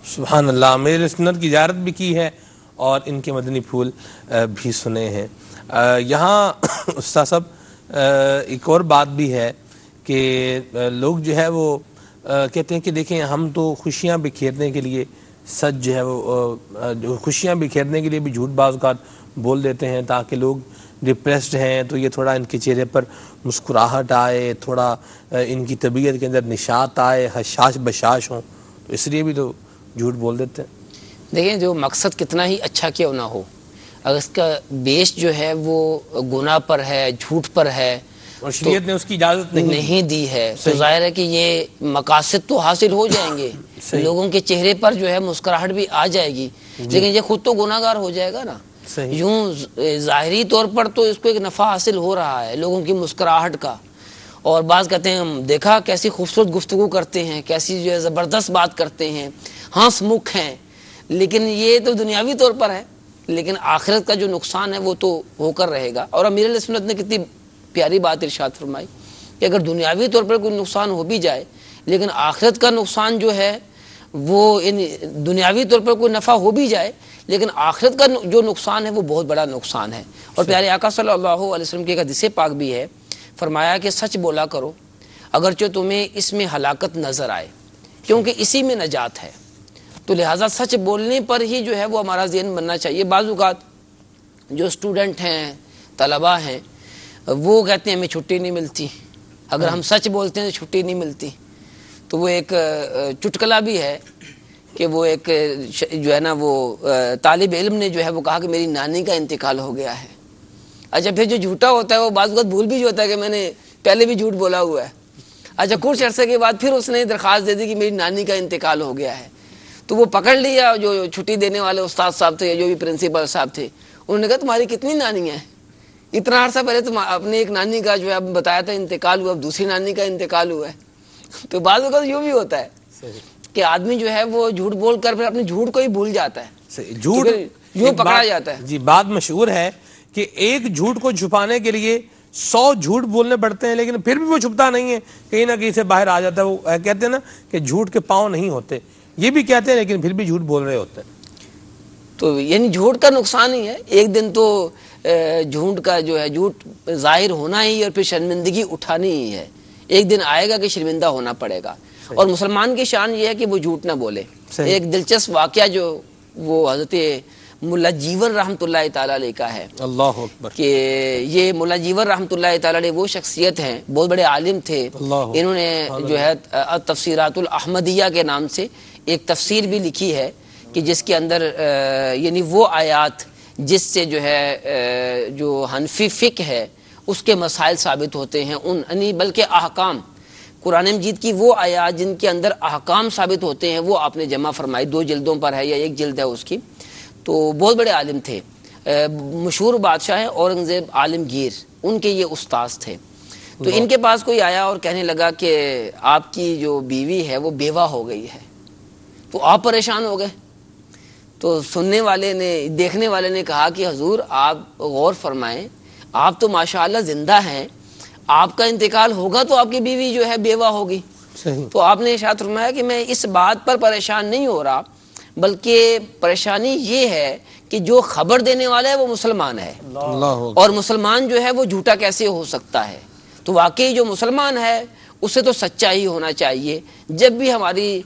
سبحان اللہ. میرے سنت کی زیارت بھی کی ہے اور ان کے مدنی پھول بھی سنے ہیں. یہاں استاد صاحب ایک اور بات بھی ہے کہ لوگ جو ہے وہ کہتے ہیں کہ دیکھیں ہم تو خوشیاں بکھیرنے کے لیے سچ جو ہے وہ جو خوشیاں بکھیرنے کے لیے بھی جھوٹ بعض اوقات بول دیتے ہیں تاکہ لوگ ڈپریسڈ ہیں تو یہ تھوڑا ان کے چہرے پر مسکراہٹ آئے، تھوڑا ان کی طبیعت کے اندر نشاط آئے، حشاش بشاش ہوں، تو اس لیے بھی تو جھوٹ بول دیتے ہیں. دیکھیں جو مقصد کتنا ہی اچھا کیوں نہ ہو، اگر اس کا بیس جو ہے وہ گناہ پر ہے، جھوٹ پر ہے، اور شریعت نے اس کی اجازت نہیں دی ہے، تو ظاہر ہے کہ یہ مقاصد تو حاصل ہو جائیں گے، لوگوں کے چہرے پر جو ہے مسکراہٹ بھی آ جائے گی، لیکن یہ خود تو گناہ گار ہو جائے گا نا. یوں ظاہری طور پر تو اس کو ایک نفع حاصل ہو رہا ہے لوگوں کی مسکراہٹ کا. اور بعض کہتے ہیں ہم دیکھا کیسی خوبصورت گفتگو کرتے ہیں، کیسی جو ہے زبردست بات کرتے ہیں، ہنس مکھ ہیں، لیکن یہ تو دنیاوی طور پر ہے، لیکن آخرت کا جو نقصان ہے وہ تو ہو کر رہے گا. اور امیر علیہ سنت نے کتنی پیاری بات ارشاد فرمائی کہ اگر دنیاوی طور پر کوئی نقصان ہو بھی جائے لیکن آخرت کا نقصان جو ہے وہ دنیاوی طور پر کوئی نفع ہو بھی جائے لیکن آخرت کا جو نقصان ہے وہ بہت بڑا نقصان ہے. اور پیارے آقا صلی اللہ علیہ وسلم کی ایک حدیث پاک بھی ہے، فرمایا کہ سچ بولا کرو اگرچہ تمہیں اس میں ہلاکت نظر آئے، کیونکہ اسی میں نجات ہے. تو لہٰذا سچ بولنے پر ہی جو ہے وہ ہمارا ذہن بننا چاہیے. بعض اوقات جو اسٹوڈنٹ ہیں، طلباء ہیں، وہ کہتے ہیں ہمیں چھٹی نہیں ملتی، اگر ہم سچ بولتے ہیں تو چھٹی نہیں ملتی. تو وہ ایک چٹکلا بھی ہے کہ وہ ایک جو ہے نا وہ طالب علم نے جو ہے وہ کہا کہ میری نانی کا انتقال ہو گیا ہے. اچھا پھر جو جھوٹا ہوتا ہے وہ بعض اوقات بھول بھی جو ہوتا ہے کہ میں نے پہلے بھی جھوٹ بولا ہوا ہے. اچھا کچھ عرصے کے بعد پھر اس نے درخواست دے دی کہ میری نانی کا انتقال ہو گیا ہے. تو وہ پکڑ لیا جو چھٹی دینے والے استاد صاحب تھے، جو بھی پرنسپل صاحب تھے، انہوں نے کہا تمہاری کتنی نانیاں ہیں؟ اتنا عرصہ پہلے تم اپنے ایک نانی کا جو ہے بتایا تھا انتقال ہوا، اب دوسری نانی کا انتقال ہوا ہے. تو بعض اوقات یوں بھی ہوتا ہے کہ آدمی جو ہے وہ جھوٹ بول کر پھر اپنے جھوٹ کو ہی بھول جاتا ہے، جھوٹ یوں پکڑا جاتا ہے. جی بات مشہور ہے کہ ایک جھوٹ کو چھپانے کے لیے 100 جھوٹ بولنے پڑتے ہیں لیکن پھر بھی وہ چھپتا نہیں ہے، کہیں نہ کہیں سے باہر آ جاتا ہے. وہ کہتے ہیں نا کہ جھوٹ کے پاؤں نہیں ہوتے، یہ بھی کہتے ہیں لیکن پھر بھی جھوٹ بول رہے ہوتے ہیں. تو یعنی جھوٹ کا نقصان ہی ہے. ایک دن تو جھوٹ کا جو ہے جھوٹ ظاہر ہونا ہی اور پھر شرمندگی اٹھانی ہی ہے. ایک دن آئے گا کہ شرمندہ ہونا پڑے گا. اور مسلمان کی شان یہ ہے کہ وہ جھوٹ نہ بولے. ایک دلچسپ واقعہ جو وہ حضرت ملا جیور رحمۃ اللہ تعالی علیہ کا ہے، اللہ اکبر، کہ یہ ملا جیور رحمۃ اللہ تعالی علیہ وہ شخصیت ہیں، بہت بڑے عالم تھے. انہوں نے جو ہے تفسیرات الاحمدیہ کے نام سے ایک تفسیر بھی لکھی ہے کہ جس کے اندر یعنی وہ آیات جس سے جو ہے جو حنفی فقہ ہے اس کے مسائل ثابت ہوتے ہیں، یعنی بلکہ احکام قرآن مجید کی وہ آیات جن کے اندر احکام ثابت ہوتے ہیں وہ آپ نے جمع فرمائی. 2 جلدوں پر ہے یا 1 جلد ہے اس کی. تو بہت بڑے عالم تھے، مشہور بادشاہ ہیں اورنگزیب عالمگیر، ان کے یہ استاذ تھے. تو ان کے پاس کوئی آیا اور کہنے لگا کہ آپ کی جو بیوی ہے وہ بیوہ ہو گئی ہے. تو آپ پریشان ہو گئے. تو سننے والے نے، دیکھنے والے نے کہا کہ حضور آپ غور فرمائیں، آپ تو ماشاءاللہ زندہ ہیں، آپ کا انتقال ہوگا تو آپ کی بیوی جو ہے بیوہ ہوگی. تو آپ نے ارشاد فرمایا کہ میں اس بات پر پریشان نہیں ہو رہا، بلکہ پریشانی یہ ہے کہ جو خبر دینے والا ہے وہ مسلمان ہے، اور مسلمان جو ہے وہ جھوٹا کیسے ہو سکتا ہے. تو واقعی جو مسلمان ہے اسے تو سچا ہی ہونا چاہیے، جب بھی ہماری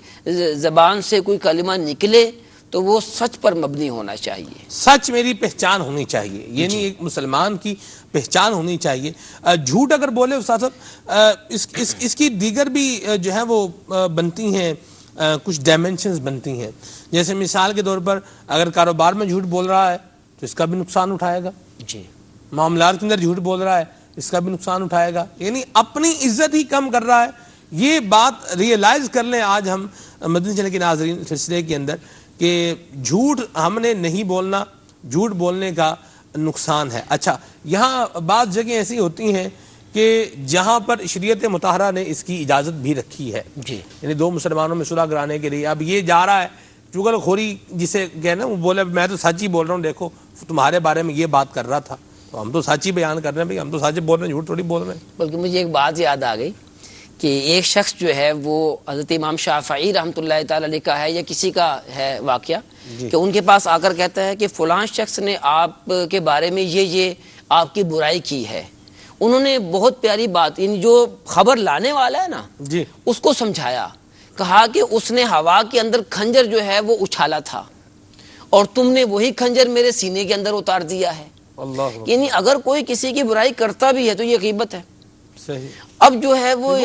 زبان سے کوئی کلمہ نکلے تو وہ سچ پر مبنی ہونا چاہیے، سچ میری پہچان ہونی چاہیے، یعنی ایک مسلمان کی پہچان ہونی چاہیے۔ جھوٹ اگر بولے استاد صاحب، اس کی دیگر بھی جو ہے وہ بنتی ہیں، کچھ ڈائمنشنز بنتی ہیں، جیسے مثال کے طور پر اگر کاروبار میں جھوٹ بول رہا ہے تو اس کا بھی نقصان اٹھائے گا، جی، معاملات کے اندر جھوٹ بول رہا ہے اس کا بھی نقصان اٹھائے گا، یعنی اپنی عزت ہی کم کر رہا ہے۔ یہ بات ریئلائز کر لیں آج ہم مدنی چینل کے ناظرین سلسلے کے اندر کہ جھوٹ ہم نے نہیں بولنا، جھوٹ بولنے کا نقصان ہے۔ اچھا، یہاں بعض جگہیں ایسی ہوتی ہیں کہ جہاں پر شریعت مطہرہ نے اس کی اجازت بھی رکھی ہے، جی، یعنی دو مسلمانوں میں صلح کرانے کے لیے۔ اب یہ جا رہا ہے چغل خوری جسے کہنا، وہ بولے میں تو سچ ہی بول رہا ہوں، دیکھو تمہارے بارے میں یہ بات کر رہا تھا، تو ہم تو سچ ہی بیان کر رہے ہیں بھائی، ہم تو سچ بول رہے ہیں، جھوٹ تھوڑی بول رہے ہیں۔ بلکہ مجھے ایک بات یاد آ گئی کہ ایک شخص جو ہے وہ حضرت امام شافعی رحمۃ اللہ تعالی علیہ کا ہے یا کسی کا ہے واقعہ کہ ان کے پاس آ کر کہتا ہے کہ فلاں شخص نے آپ کے بارے میں یہ آپ کی برائی کی ہے۔ انہوں نے بہت پیاری بات، یعنی جو خبر لانے والا ہے نا جی، اس کو سمجھایا، کہا کہ اس نے ہوا کے اندر کھنجر جو ہے وہ اچھالا تھا اور تم نے وہی کھنجر میرے سینے کے اندر اتار دیا ہے۔ اللہ، یعنی اگر کوئی کسی کی برائی کرتا بھی ہے تو یہ غیبت ہے۔ صحیح۔ اب جو ہے وہ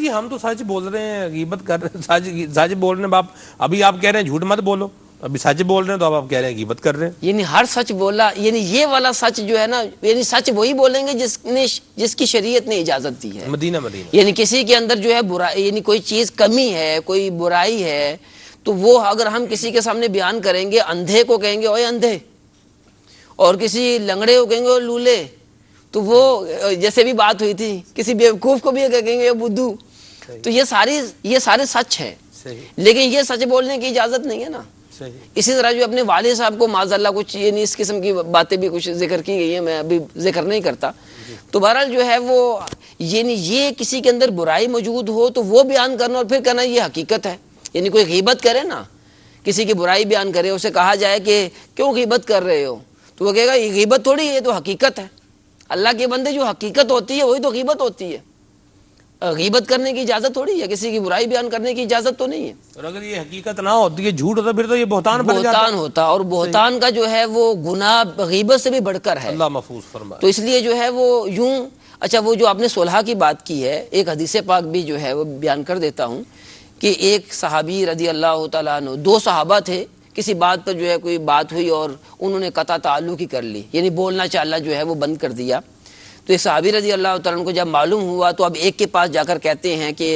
ہم تو سچ بول رہے ہیں، غیبت کر رہے ہیں، سچ بول رہے ہیں، باپ ابھی آپ کہہ رہے ہیں جھوٹ مت بولو، ابھی سچ بول رہے ہیں تو اب آپ کہہ رہے ہیں غیبت کر رہے ہیں۔ یعنی ہر سچ بولا، یعنی یہ والا سچ جو ہے نا، یعنی سچ وہی بولیں گے جس کی شریعت نے اجازت دی ہے۔ مدینہ یعنی کسی کے اندر جو ہے برائی، یعنی کوئی چیز کمی ہے، کوئی برائی ہے، تو وہ اگر ہم کسی کے سامنے بیان کریں گے، اندھے کو کہیں گے اوے اندھے، اور کسی لنگڑے کو کہیں گے اوے لولے، تو وہ جیسے بھی بات ہوئی تھی کسی بیوقوف کو بھی کہیں گے بدھو، تو یہ سارے سچ ہے، لیکن یہ سچ بولنے کی اجازت نہیں ہے نا۔ اسی طرح جو اپنے والد صاحب کو معاذ اللہ کچھ یعنی اس قسم کی باتیں بھی کچھ ذکر کی گئی ہیں، میں ابھی ذکر نہیں کرتا، تو بہرحال جو ہے وہ یعنی یہ کسی کے اندر برائی موجود ہو تو وہ بیان کرنا اور پھر کہنا یہ حقیقت ہے۔ یعنی کوئی غیبت کرے نا، کسی کی برائی بیان کرے، اسے کہا جائے کہ کیوں غیبت کر رہے ہو، تو وہ کہے گا یہ غیبت تھوڑی ہے، یہ تو حقیقت ہے۔ اللہ کے بندے جو حقیقت ہوتی ہے وہی تو غیبت ہوتی ہے، غیبت کرنے کی اجازت تھوڑی ہے، کسی کی برائی بیان کرنے کی اجازت تو نہیں ہے۔ اور اگر یہ حقیقت نہ ہوتی ہے، جھوٹ ہوتا، پھر تو یہ بہتان ہوتا، اور بہتان کا جو ہے وہ گناہ غیبت سے بھی بڑھ کر ہے، اللہ محفوظ فرمائے۔ تو اس لیے جو ہے وہ یوں، اچھا وہ جو آپ نے صلح کی بات کی ہے، ایک حدیث پاک بھی جو ہے وہ بیان کر دیتا ہوں کہ ایک صحابی رضی اللہ تعالیٰ عنہ، دو صحابہ تھے، کسی بات پر جو ہے کوئی بات ہوئی اور انہوں نے قطع تعلق ہی کر لی، یعنی بولنا چالنا جو ہے وہ بند کر دیا۔ تو ایک صحابی رضی اللہ تعالیٰ عنہ کو جب معلوم ہوا تو اب ایک کے پاس جا کر کہتے ہیں کہ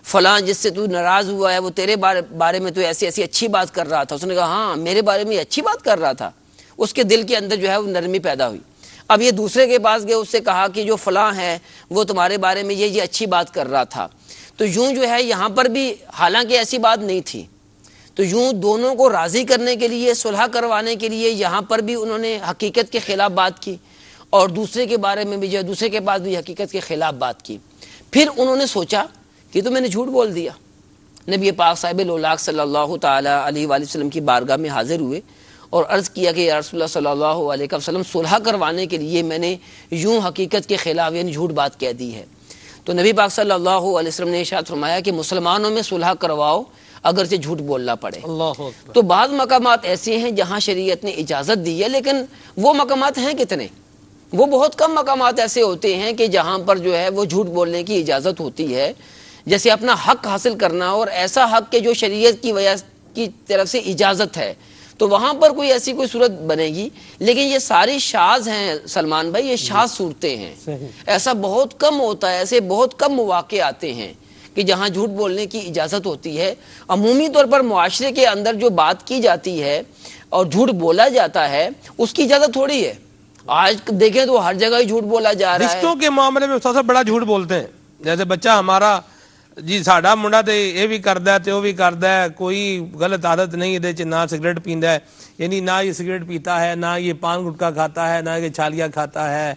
فلاں جس سے تو ناراض ہوا ہے وہ تیرے بارے میں تو ایسی اچھی بات کر رہا تھا۔ اس نے کہا ہاں میرے بارے میں اچھی بات کر رہا تھا۔ اس کے دل کے اندر جو ہے وہ نرمی پیدا ہوئی۔ اب یہ دوسرے کے پاس گئے، اس سے کہا کہ جو فلاں ہے وہ تمہارے بارے میں یہ اچھی بات کر رہا تھا۔ تو یوں جو ہے یہاں پر بھی حالانکہ ایسی بات نہیں تھی، تو یوں دونوں کو راضی کرنے کے لیے، صلح کروانے کے لیے یہاں پر بھی انہوں نے حقیقت کے خلاف بات کی، اور دوسرے کے بارے میں بھی جو ہے دوسرے کے پاس بھی حقیقت کے خلاف بات کی۔ پھر انہوں نے سوچا کہ تو میں نے جھوٹ بول دیا۔ نبی پاک صاحب الاولاق صلی اللہ تعالی علیہ وآلہ وسلم کی بارگاہ میں حاضر ہوئے اور عرض کیا کہ یا رسول اللہ صلی اللہ علیہ وسلم، صلح کروانے کے لیے میں نے یوں حقیقت کے خلاف یعنی جھوٹ بات کہہ دی ہے۔ تو نبی پاک صلی اللہ علیہ وسلم نے ارشاد فرمایا کہ مسلمانوں میں صلح کرواؤ اگرچہ جھوٹ بولنا پڑے۔ تو بعض مقامات ایسے ہیں جہاں شریعت نے اجازت دی ہے، لیکن وہ مقامات ہیں کتنے؟ وہ بہت کم مقامات ایسے ہوتے ہیں کہ جہاں پر جو ہے وہ جھوٹ بولنے کی اجازت ہوتی ہے، جیسے اپنا حق حاصل کرنا، اور ایسا حق کہ جو شریعت کی وجہ کی طرف سے اجازت ہے، تو وہاں پر کوئی ایسی کوئی صورت بنے گی۔ لیکن یہ ساری شاذ ہیں سلمان بھائی، یہ شاذ صورتیں ہیں، ایسا بہت کم ہوتا ہے، ایسے بہت کم مواقع آتے ہیں کہ جہاں جھوٹ بولنے کی اجازت ہوتی ہے۔ عمومی طور پر معاشرے کے اندر جو بات کی جاتی ہے اور جھوٹ بولا جاتا ہے اس کی اجازت تھوڑی ہے۔ آج دیکھیں تو ہر جگہ ہی جھوٹ بولا جا رہا ہے۔ رشتوں کے معاملے میں سب سے بڑا جھوٹ بولتے ہیں، جیسے بچہ ہمارا جی ساڈا منڈا تے یہ بھی کردا ہے تے وہ بھی کردا ہے، کوئی غلط عادت نہیں ہے، نہ سگریٹ پیندا ہے، یعنی نہ یہ سگریٹ پیتا ہے، نہ یہ پان گٹکا کھاتا ہے، نہ یہ چھالیاں کھاتا ہے،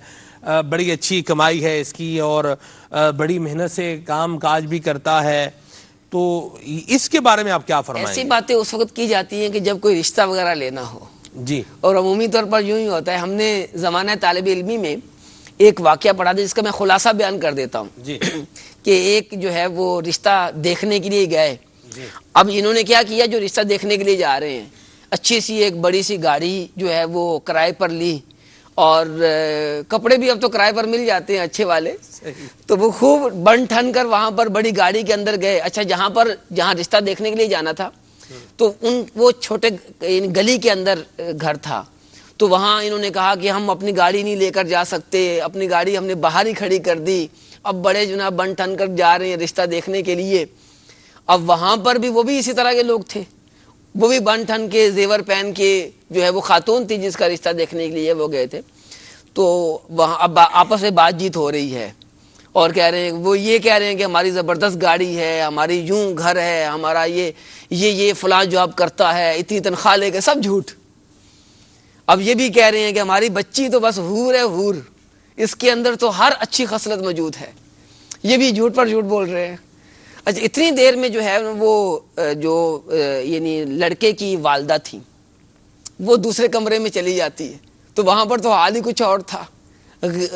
بڑی اچھی کمائی ہے اس کی اور بڑی محنت سے کام کاج بھی کرتا ہے۔ تو اس کے بارے میں آپ کیا فرمائیں گے؟ ایسی باتیں اس وقت کی جاتی ہیں کہ جب کوئی رشتہ وغیرہ لینا ہو، جی، اور عمومی طور پر یوں ہی ہوتا ہے۔ ہم نے زمانہ طالب علمی میں ایک واقعہ پڑھا دے جس کا میں خلاصہ بیان کر دیتا ہوں جی کہ ایک جو ہے وہ رشتہ دیکھنے کے لیے گئے. اب انہوں نے کیا کیا, جو رشتہ دیکھنے کے لیے جا رہے ہیں اچھی سی ایک بڑی سی گاڑی جو ہے وہ کرائے پر لی, اور کپڑے بھی اب تو کرائے پر مل جاتے ہیں اچھے والے, تو وہ خوب بن ٹھن کر وہاں پر بڑی گاڑی کے اندر گئے. اچھا جہاں رشتہ دیکھنے کے لیے جانا تھا تو وہ چھوٹے گلی کے اندر گھر تھا, تو وہاں انہوں نے کہا کہ ہم اپنی گاڑی نہیں لے کر جا سکتے, اپنی گاڑی ہم نے باہر ہی کھڑی کر دی. اب بڑے جناب بن ٹھن کر جا رہے ہیں رشتہ دیکھنے کے لیے. اب وہاں پر بھی وہ بھی اسی طرح کے لوگ تھے, وہ بھی بن ٹھن کے زیور پہن کے, جو ہے وہ خاتون تھی جس کا رشتہ دیکھنے کے لیے وہ گئے تھے. تو وہاں اب آپس میں بات چیت ہو رہی ہے اور کہہ رہے ہیں, وہ یہ کہہ رہے ہیں کہ ہماری زبردست گاڑی ہے, ہماری یوں گھر ہے, ہمارا یہ فلاں جاب کرتا ہے, اتنی تنخواہ لے کے, سب جھوٹ. اب یہ بھی کہہ رہے ہیں کہ ہماری بچی تو بس حور ہے, حور, اس کے اندر تو ہر اچھی خصلت موجود ہے. یہ بھی جھوٹ پر جھوٹ بول رہے ہیں. اچھا اتنی دیر میں جو ہے وہ جو یعنی لڑکے کی والدہ تھی وہ دوسرے کمرے میں چلی جاتی ہے, تو وہاں پر تو حال ہی کچھ اور تھا,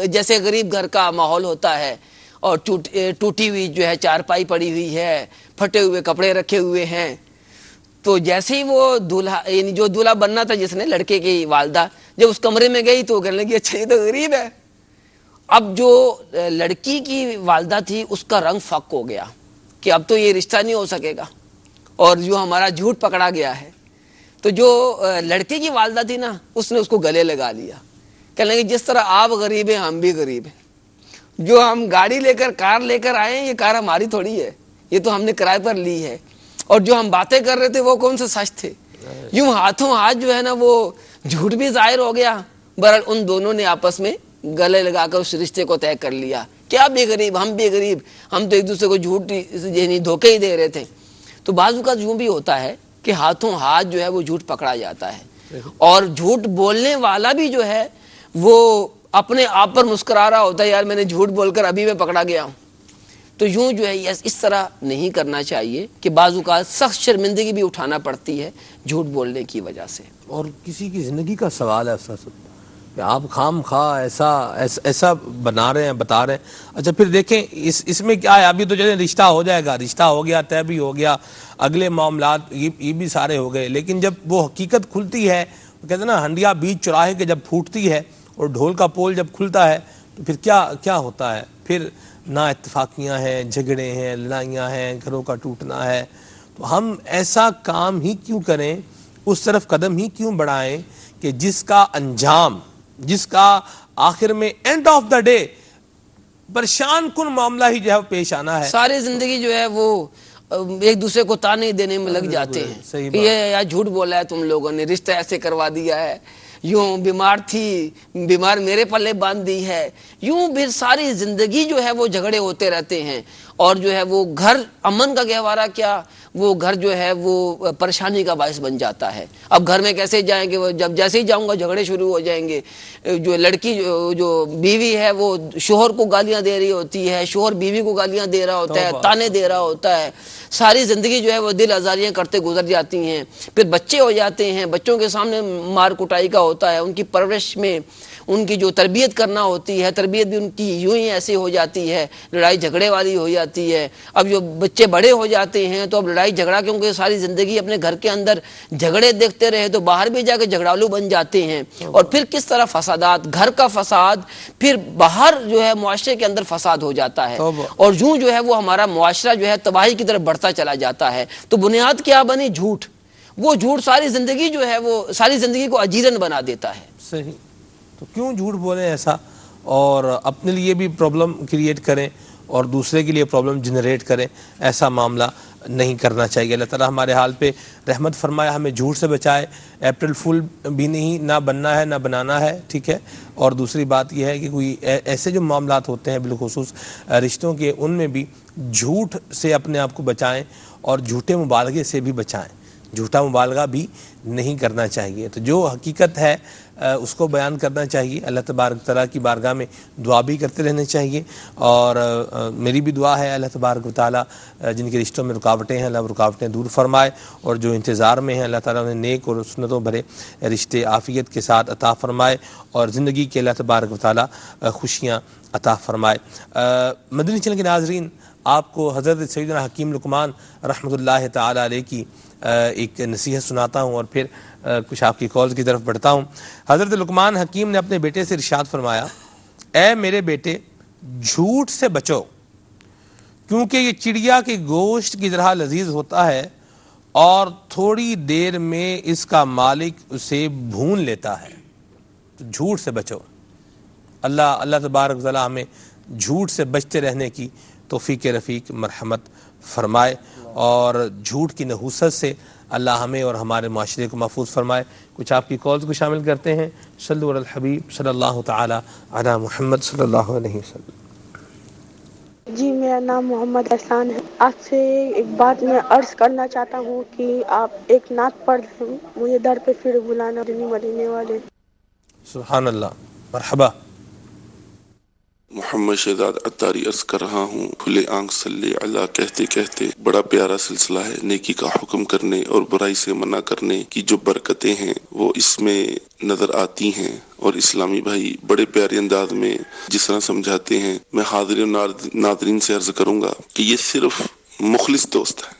جیسے غریب گھر کا ماحول ہوتا ہے, اور ٹوٹی ہوئی جو ہے چارپائی پڑی ہوئی ہے, پھٹے ہوئے کپڑے رکھے ہوئے ہیں. تو جیسے ہی وہ دولہا یعنی جو دولہا بننا تھا جس نے, لڑکے کی والدہ, جب اس کمرے میں گئی تو وہ کہنے لگی اچھا یہ تو غریب ہے. اب جو لڑکی کی والدہ تھی اس کا رنگ فک ہو گیا کہ اب تو یہ رشتہ نہیں ہو سکے گا, اور جو ہمارا جھوٹ پکڑا گیا ہے. تو جو لڑکے کی والدہ تھی نا, اس نے اس کو گلے لگا لیا, کہنے لگی جس طرح آپ غریب ہیں ہم بھی غریب ہیں, جو ہم گاڑی لے کر کار لے کر آئے ہیں یہ کار ہماری تھوڑی ہے, یہ تو ہم نے کرائے پر لی ہے, اور جو ہم باتیں کر رہے تھے وہ کون سے سچ تھے. یوں ہاتھوں ہاتھ جو ہے نا وہ جھوٹ بھی ظاہر ہو گیا. بہرحال ان دونوں نے آپس میں گلے لگا کر اس رشتے کو طے کر لیا کہ آپ بھی غریب ہم بھی غریب, ہم تو ایک دوسرے کو جھوٹ یعنی دھوکے ہی دے رہے تھے. تو بعض اوقات یوں بھی ہوتا ہے کہ ہاتھوں ہاتھ جو ہے وہ جھوٹ پکڑا جاتا ہے, اور جھوٹ بولنے والا بھی جو ہے وہ اپنے آپ پر مسکرا رہا ہوتا ہے, یار میں نے جھوٹ بول کر ابھی میں پکڑا گیا ہوں. تو یوں جو ہے اس طرح نہیں کرنا چاہیے کہ بعض اوقات سخت شرمندگی بھی اٹھانا پڑتی ہے جھوٹ بولنے کی وجہ سے. اور کسی کی زندگی کا سوال ہے استاذ کہ آپ خام خواہ ایسا بنا رہے ہیں, بتا رہے ہیں. اچھا پھر دیکھیں اس میں کیا ہے, ابھی تو جیسے رشتہ ہو جائے گا, رشتہ ہو گیا, طے بھی ہو گیا, اگلے معاملات یہ بھی سارے ہو گئے. لیکن جب وہ حقیقت کھلتی ہے, کہتے ہیں نا ہنڈیا بیچ چوراہے کے جب پھوٹتی ہے اور ڈھول کا پول جب کھلتا ہے, تو پھر کیا ہوتا ہے. پھر نا اتفاقیاں ہیں, جھگڑے ہیں, لڑائیاں ہیں, گھروں کا ٹوٹنا ہے. تو ہم ایسا کام ہی کیوں کریں, اس طرف قدم ہی کیوں بڑھائیں کہ جس کا انجام, جس کا آخر میں اینڈ آف دا ڈے پریشان کن معاملہ ہی جو ہے پیش آنا ہے. ساری زندگی جو ہے وہ ایک دوسرے کو تانے دینے میں لگ جاتے ہیں, یہ یا جھوٹ بولا ہے تم لوگوں نے, رشتہ ایسے کروا دیا ہے, یوں بیمار تھی, بیمار میرے پلے باندھ دی ہے. یوں پھر ساری زندگی جو ہے وہ جھگڑے ہوتے رہتے ہیں, اور جو ہے وہ گھر امن کا گہوارہ کیا, وہ گھر جو ہے وہ پریشانی کا باعث بن جاتا ہے. اب گھر میں کیسے جائیں گے, وہ جب جیسے ہی جاؤں گا جھگڑے شروع ہو جائیں گے. جو لڑکی جو بیوی ہے وہ شوہر کو گالیاں دے رہی ہوتی ہے, شوہر بیوی کو گالیاں دے رہا ہوتا ہے, تانے دے رہا ہوتا ہے. ساری زندگی جو ہے وہ دل آزاریاں کرتے گزر جاتی ہیں. پھر بچے ہو جاتے ہیں, بچوں کے سامنے مار کٹائی کا ہوتا ہے, ان کی پرورش میں ان کی جو تربیت کرنا ہوتی ہے, تربیت بھی ان کی یوں ہی ایسی ہو جاتی ہے, لڑائی جھگڑے والی ہو جاتی ہے. اب جو بچے بڑے ہو جاتے ہیں تو اب لڑائی جھگڑا, کیونکہ ساری زندگی اپنے گھر کے اندر جھگڑے دیکھتے رہے تو باہر بھی جا کے جھگڑالو بن جاتے ہیں. اور پھر کس طرح فسادات, گھر کا فساد, پھر باہر جو ہے معاشرے کے اندر فساد ہو جاتا ہے, اور یوں جو ہے وہ ہمارا معاشرہ جو ہے تباہی کی طرف بڑھتا چلا جاتا ہے. تو بنیاد کیا بنی, جھوٹ. وہ جھوٹ ساری زندگی جو ہے وہ ساری زندگی کو اجیرن بنا دیتا ہے. صحیح. تو کیوں جھوٹ بولیں ایسا, اور اپنے لیے بھی پرابلم کریٹ کریں اور دوسرے کے لیے پرابلم جنریٹ کریں, ایسا معاملہ نہیں کرنا چاہیے. اللہ تعالیٰ ہمارے حال پہ رحمت فرمائے, ہمیں جھوٹ سے بچائے. اپریل فول بھی نہیں, نہ بننا ہے نہ بنانا ہے, ٹھیک ہے. اور دوسری بات یہ ہے کہ کوئی ایسے جو معاملات ہوتے ہیں بالخصوص رشتوں کے, ان میں بھی جھوٹ سے اپنے آپ کو بچائیں اور جھوٹے مبالغے سے بھی بچائیں. جھوٹا مبالغہ بھی نہیں کرنا چاہیے. تو جو حقیقت ہے اس کو بیان کرنا چاہیے. اللہ تبارک تعالیٰ کی بارگاہ میں دعا بھی کرتے رہنے چاہیے. اور میری بھی دعا ہے اللہ تبارک تعالیٰ جن کے رشتوں میں رکاوٹیں ہیں اللہ رکاوٹیں دور فرمائے, اور جو انتظار میں ہیں اللہ تعالیٰ انہیں نیک اور سنتوں بھرے رشتے عافیت کے ساتھ عطا فرمائے, اور زندگی کے اللہ تبارک تعالیٰ خوشیاں عطا فرمائے. مدنی چینل کے ناظرین, آپ کو حضرت سیدنا حکیم لقمان رحمۃ اللہ تعالیٰ علیہ کی ایک نصیحت سناتا ہوں, اور پھر کچھ آپ کی کالز کی طرف بڑھتا ہوں. حضرت لقمان حکیم نے اپنے بیٹے سے ارشاد فرمایا, اے میرے بیٹے جھوٹ سے بچو, کیونکہ یہ چڑیا کے گوشت کی طرح لذیذ ہوتا ہے اور تھوڑی دیر میں اس کا مالک اسے بھون لیتا ہے. تو جھوٹ سے بچو. اللہ تبارک تعالیٰ ہمیں جھوٹ سے بچتے رہنے کی توفیق رفیق مرحمت فرمائے, اور جھوٹ کی نحوست سے اللہ ہمیں اور ہمارے معاشرے کو محفوظ فرمائے. کچھ آپ کی کالز کو شامل کرتے ہیں. صلو علی الحبیب صلی اللہ تعالی علی محمد صلی اللہ علیہ وسلم. جی میرا نام محمد احسان ہے. آپ سے ایک بات میں عرض کرنا چاہتا ہوں کہ آپ ایک نعت پڑھ دیں, مجھے در پہ پھر بلانا دنی مدینے والے. سبحان اللہ, مرحبا. محمد شہزاد اتاری عرض کر رہا ہوں. کھلے آنکھ صلی اللہ کہتے کہتے بڑا پیارا سلسلہ ہے. نیکی کا حکم کرنے اور برائی سے منع کرنے کی جو برکتیں ہیں وہ اس میں نظر آتی ہیں, اور اسلامی بھائی بڑے پیارے انداز میں جس طرح سمجھاتے ہیں. میں حاضرین ناظرین سے عرض کروں گا کہ یہ صرف مخلص دوست ہے.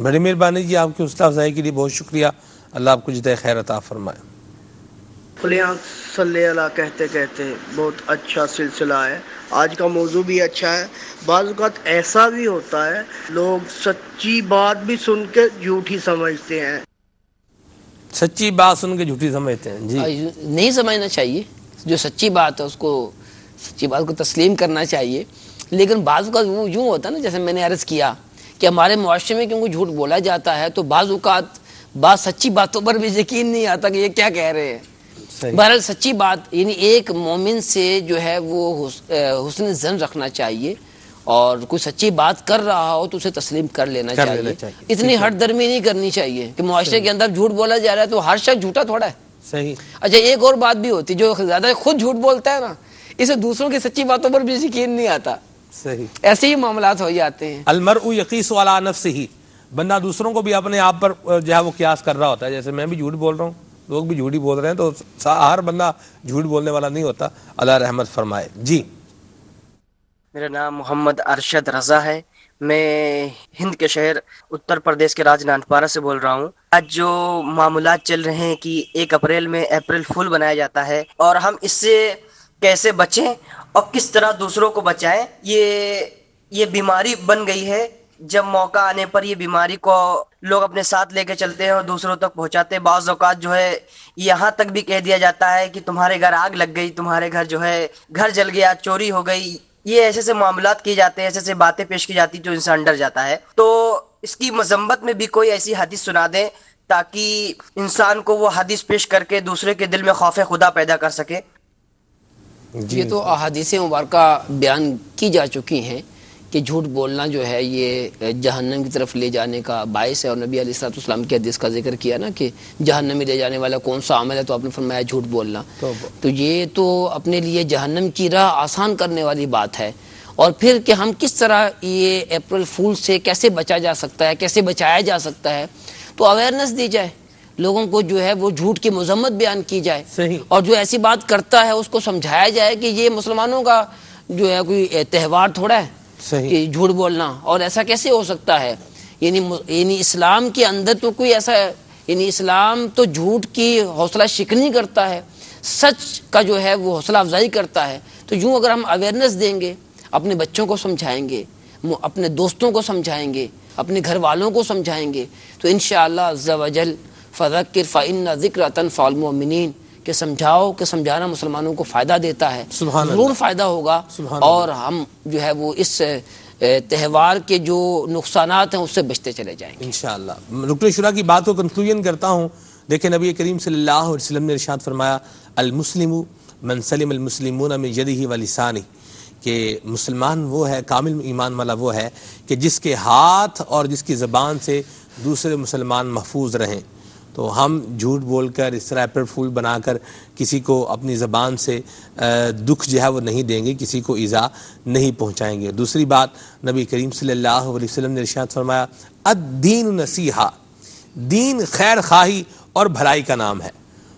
بڑی مہربانی جی, آپ کی حوصلہ افزائی کے لیے بہت شکریہ. اللہ آپ کو جزائے خیر عطا فرمائے. کھلے آنکھ صلی اللہ کہتے کہتے بہت اچھا سلسلہ ہے. آج کا موضوع بھی اچھا ہے. بعض اوقات ایسا بھی ہوتا ہے لوگ سچی بات بھی سن کے جھوٹی سمجھتے ہیں. سچی بات سن کے جھوٹی سمجھتے ہیں جی. نہیں سمجھنا چاہیے. جو سچی بات ہے اس کو سچی بات کو تسلیم کرنا چاہیے. لیکن بعض اوقات وہ یوں ہوتا ہے نا, جیسے میں نے عرض کیا کہ ہمارے معاشرے میں کیونکہ جھوٹ بولا جاتا ہے تو بعض اوقات بعض سچی باتوں پر بھی یقین نہیں آتا کہ یہ کیا کہہ رہے ہیں. بہرحال سچی بات, یعنی ایک مومن سے جو ہے وہ حسن ظن رکھنا چاہیے, اور کوئی سچی بات کر رہا ہو تو اسے تسلیم کر لینا چاہیے. اتنی ہٹ درمی نہیں کرنی چاہیے کہ معاشرے کے اندر جھوٹ بولا جا رہا ہے تو ہر شخص جھوٹا تھوڑا ہے. صحیح. اچھا ایک اور بات بھی ہوتی ہے, جو زیادہ خود جھوٹ بولتا ہے نا, اسے دوسروں کی سچی باتوں پر بھی یقین نہیں آتا. صحیح. ایسے ہی معاملات ہو جاتے ہیں. المرء یقیس علی نفسہ, بندہ دوسروں کو بھی اپنے آپ پر جو ہے وہ قیاس کر رہا ہوتا ہے. جیسے میں بھی جھوٹ بول رہا ہوں, لوگ بھی جھوٹ ہی بول رہے ہیں, تو ہر بندہ جھوٹ بولنے والا نہیں ہوتا. اللہ رحمت فرمائے. جی میرا نام محمد ارشد رضا ہے. میں ہند کے شہر اتر پردیش کے راج ناندپارا سے بول رہا ہوں. آج جو معاملات چل رہے ہیں کہ 1 اپریل میں اپریل فول بنایا جاتا ہے, اور ہم اس سے کیسے بچیں اور کس طرح دوسروں کو بچائیں, یہ بیماری بن گئی ہے. جب موقع آنے پر یہ بیماری کو لوگ اپنے ساتھ لے کے چلتے ہیں اور دوسروں تک پہنچاتے ہیں. بعض اوقات جو ہے یہاں تک بھی کہہ دیا جاتا ہے کہ تمہارے گھر آگ لگ گئی, تمہارے گھر جو ہے گھر جل گیا, چوری ہو گئی. یہ ایسے سے معاملات کیے جاتے ہیں, ایسے سے باتیں پیش کی جاتی جو انسان ڈر جاتا ہے. تو اس کی مذمت میں بھی کوئی ایسی حدیث سنا دیں تاکہ انسان کو وہ حدیث پیش کر کے دوسرے کے دل میں خوف خدا پیدا کر سکے. یہ تو احادیث مبارکہ بیان کی جا چکی ہیں کہ جھوٹ بولنا جو ہے یہ جہنم کی طرف لے جانے کا باعث ہے. اور نبی علیہ الصلوۃ والسلام کی حدیث کا ذکر کیا نا کہ جہنم میں لے جانے والا کون سا عمل ہے, تو آپ نے فرمایا جھوٹ بولنا. تو یہ تو اپنے لیے جہنم کی راہ آسان کرنے والی بات ہے. اور پھر کہ ہم کس طرح یہ اپریل فول سے کیسے بچا جا سکتا ہے, کیسے بچایا جا سکتا ہے, تو اویئرنیس دی جائے لوگوں کو, جو ہے وہ جھوٹ کی مذمت بیان کی جائے. اور جو ایسی بات کرتا ہے اس کو سمجھایا جائے کہ یہ مسلمانوں کا جو ہے کوئی تہوار تھوڑا ہے کہ جھوٹ بولنا, اور ایسا کیسے ہو سکتا ہے. یعنی اسلام کے اندر تو کوئی ایسا, یعنی اسلام تو جھوٹ کی حوصلہ شکنی کرتا ہے, سچ کا جو ہے وہ حوصلہ افزائی کرتا ہے. تو یوں اگر ہم اویئرنیس دیں گے, اپنے بچوں کو سمجھائیں گے, اپنے دوستوں کو سمجھائیں گے, اپنے گھر والوں کو سمجھائیں گے, تو انشاءاللہ عز و جل فذکر فإن الذکر تنفع المؤمنین, کہ سمجھاؤ کہ سمجھانا مسلمانوں کو فائدہ دیتا ہے. ضرور فائدہ ہوگا, اور ہم جو ہے وہ اس تہوار کے جو نقصانات ہیں اس سے بچتے چلے جائیں گے انشاءاللہ. رکن شورا کی بات کو کنکلوژن کرتا ہوں. دیکھیں نبی کریم صلی اللہ علیہ وسلم نے ارشاد فرمایا, المسلم من سلم المسلمون من یدہ و لسانہ, کہ مسلمان وہ ہے، کامل ایمان والا وہ ہے کہ جس کے ہاتھ اور جس کی زبان سے دوسرے مسلمان محفوظ رہیں. تو ہم جھوٹ بول کر اس طرح اپریل فول بنا کر کسی کو اپنی زبان سے دکھ جو ہے وہ نہیں دیں گے، کسی کو ایذا نہیں پہنچائیں گے. دوسری بات، نبی کریم صلی اللہ علیہ وسلم نے ارشاد فرمایا الدین نصیحہ، دین خیر خواہی اور بھلائی کا نام ہے.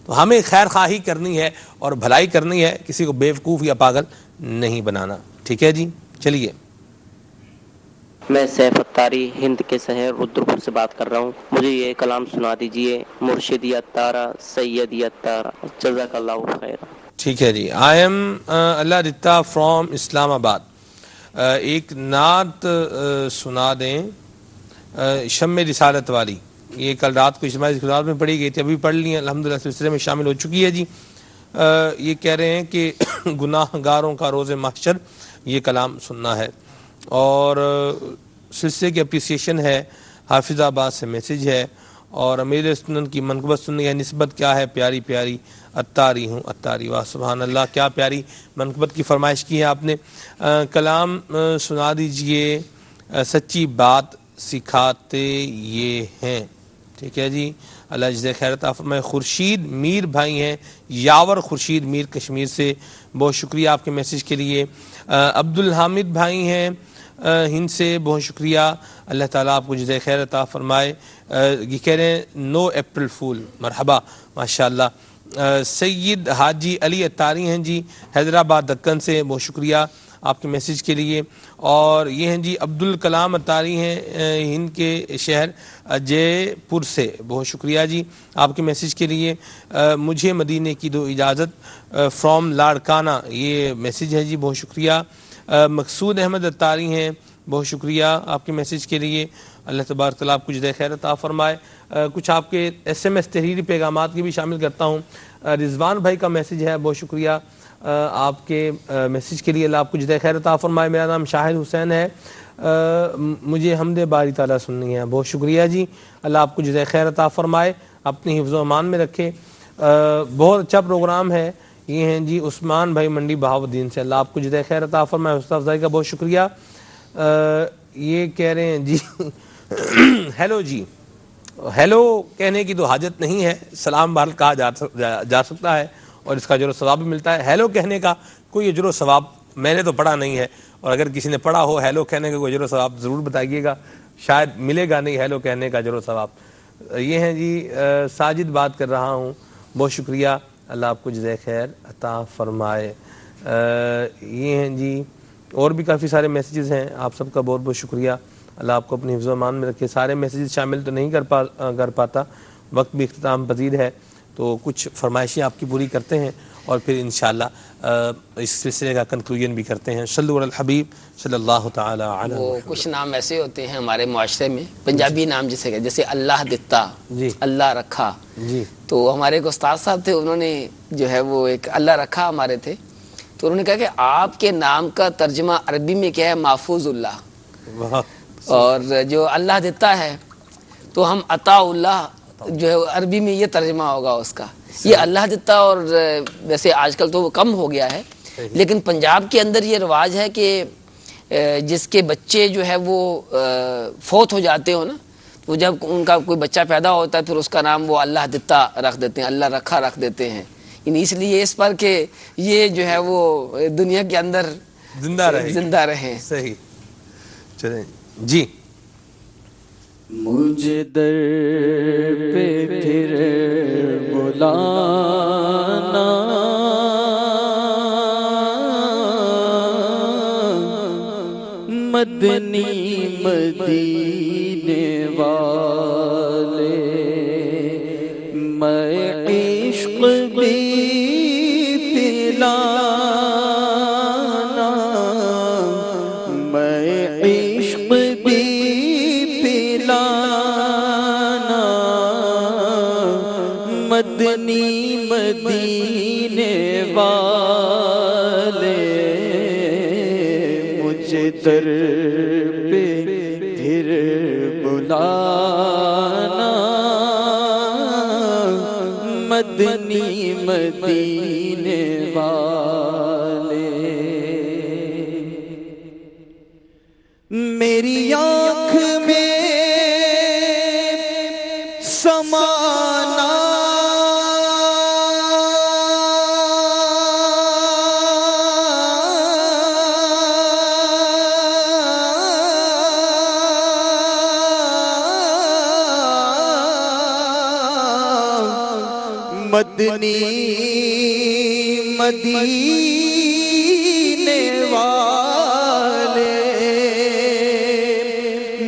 تو ہمیں خیر خواہی کرنی ہے اور بھلائی کرنی ہے، کسی کو بیوقوف یا پاگل نہیں بنانا. ٹھیک ہے جی، چلیے. میں سیف اتاری ہند کے شہر رودرپور سے بات کر رہا ہوں. مجھے یہ کلام سنا دیجئے، مرشدی اتارا سیدی اتارا، جزاک اللہ خیر. ٹھیک ہے جی. آئی ایم اللہ دتا فرام اسلام آباد. ایک نعت سنا دیں شم رسالت والی. یہ کل رات کو اجتماعی خدمات میں پڑھی گئی تھی، ابھی پڑھ لی ہیں الحمدللہ، سلسلے میں شامل ہو چکی ہے جی. یہ کہہ رہے ہیں کہ گناہ گاروں کا روز محشر، یہ کلام سننا ہے. اور سلسلے کی اپریسیشن ہے، حافظ آباد سے میسج ہے. اور امیر سنن کی منقبت سننی ہے، نسبت کیا ہے؟ پیاری پیاری اتاری ہوں اتاری. واہ سبحان اللہ، کیا پیاری منقبت کی فرمائش کی ہے آپ نے. کلام سنا دیجئے سچی بات سکھاتے یہ ہیں. ٹھیک ہے جی، اللہ جزائے خیر عطا فرمائے. خورشید میر بھائی ہیں، یاور خورشید میر کشمیر سے، بہت شکریہ آپ کے میسج کے لیے. عبدالحامد بھائی ہیں ہند سے، بہت شکریہ، اللہ تعالیٰ آپ کو جزائے خیر عطا فرمائے. یہ کہہ رہے ہیں نو اپریل فول، مرحبا ماشاءاللہ. سید حاجی علی اتاری ہیں جی، حیدرآباد دکن سے، بہت شکریہ آپ کے میسج کے لیے. اور یہ ہیں جی عبدالکلام اتاری ہیں ہند کے شہر جے پور سے، بہت شکریہ جی آپ کے میسج کے لیے. مجھے مدینے کی دو اجازت فرام لاڑکانہ، یہ میسج ہے جی، بہت شکریہ. مقصود احمد اتاری ہیں، بہت شکریہ آپ کے میسج کے لیے، اللہ تبارک تعالیٰ آپ کو جزائے خیر عطا فرمائے. کچھ آپ کے ایس ایم ایس تحریری پیغامات کی بھی شامل کرتا ہوں. رضوان بھائی کا میسج ہے، بہت شکریہ آپ کے میسج کے لیے، اللہ آپ کو جزائے خیر عطا فرمائے. میرا نام شاہد حسین ہے، مجھے حمد باری تعالیٰ سننی ہے. بہت شکریہ جی، اللہ آپ کو جزائے خیر عطا فرمائے، اپنی حفظ و امان میں رکھے. بہت اچھا پروگرام ہے. یہ ہیں جی عثمان بھائی منڈی بہاؤالدین سے، اللہ آپ کو جزائے خیر عطا فرمائے. حوصلہ افزائی کا بہت شکریہ. یہ کہہ رہے ہیں جی ہیلو جی، ہیلو کہنے کی تو حاجت نہیں ہے، سلام بہرحال کہا جا سکتا ہے اور اس کا اجر و ثواب بھی ملتا ہے. ہیلو کہنے کا کوئی اجر و ثواب میں نے تو پڑھا نہیں ہے، اور اگر کسی نے پڑھا ہو ہیلو کہنے کا کوئی اجر و ثواب ضرور بتائیے گا، شاید ملے گا نہیں ہیلو کہنے کا اجر و ثواب. یہ ہیں جی ساجد بات کر رہا ہوں، بہت شکریہ، اللہ آپ کو جزائے خیر عطا فرمائے. یہ ہیں جی اور بھی کافی سارے میسیجز ہیں، آپ سب کا بہت بہت شکریہ، اللہ آپ کو اپنی حفظ و امان میں رکھے. سارے میسیجز شامل تو نہیں کر پاتا، وقت بھی اختتام پذیر ہے، تو کچھ فرمائشیں آپ کی پوری کرتے ہیں اور پھر انشاءاللہ اس سلسلے کا کنکلوژن بھی کرتے ہیں. صلو علی الحبیب صلی اللہ تعالی علیہ وسلم. کچھ نام ایسے ہوتے ہیں ہمارے معاشرے میں، پنجابی نام جیسے اللہ دتا، اللہ رکھا. تو ہمارے ایک استاد صاحب تھے، انہوں نے جو ہے وہ ایک اللہ رکھا ہمارے تھے، تو انہوں نے کہا کہ آپ کے نام کا ترجمہ عربی میں کیا ہے؟ محفوظ اللہ. اور جو اللہ دیتا ہے تو ہم عطا اللہ جو ہے عربی میں یہ ترجمہ ہوگا اس کا. یہ اللہ دیتا، اور ویسے آج کل تو وہ کم ہو گیا ہے، لیکن پنجاب کے اندر یہ رواج ہے کہ جس کے بچے جو ہے وہ فوت ہو جاتے ہو نا، تو جب ان کا کوئی بچہ پیدا ہوتا ہے پھر اس کا نام وہ اللہ دیتا رکھ دیتے ہیں، اللہ رکھا رکھ دیتے ہیں. اس لیے اس پر کہ یہ جو ہے وہ دنیا کے اندر زندہ رہیں. صحیح. چلیں جی. مجھے در پہ پھر بلانا، مدنی مدینے والے، میں عشق بھی پلانا، میں عشق بھی پلانا، مدنی مدینے والے، مجھے در پہ پھر بلانا، مدنی مدینے والے. میری آنکھ میں سمانا مدنی مدینے والے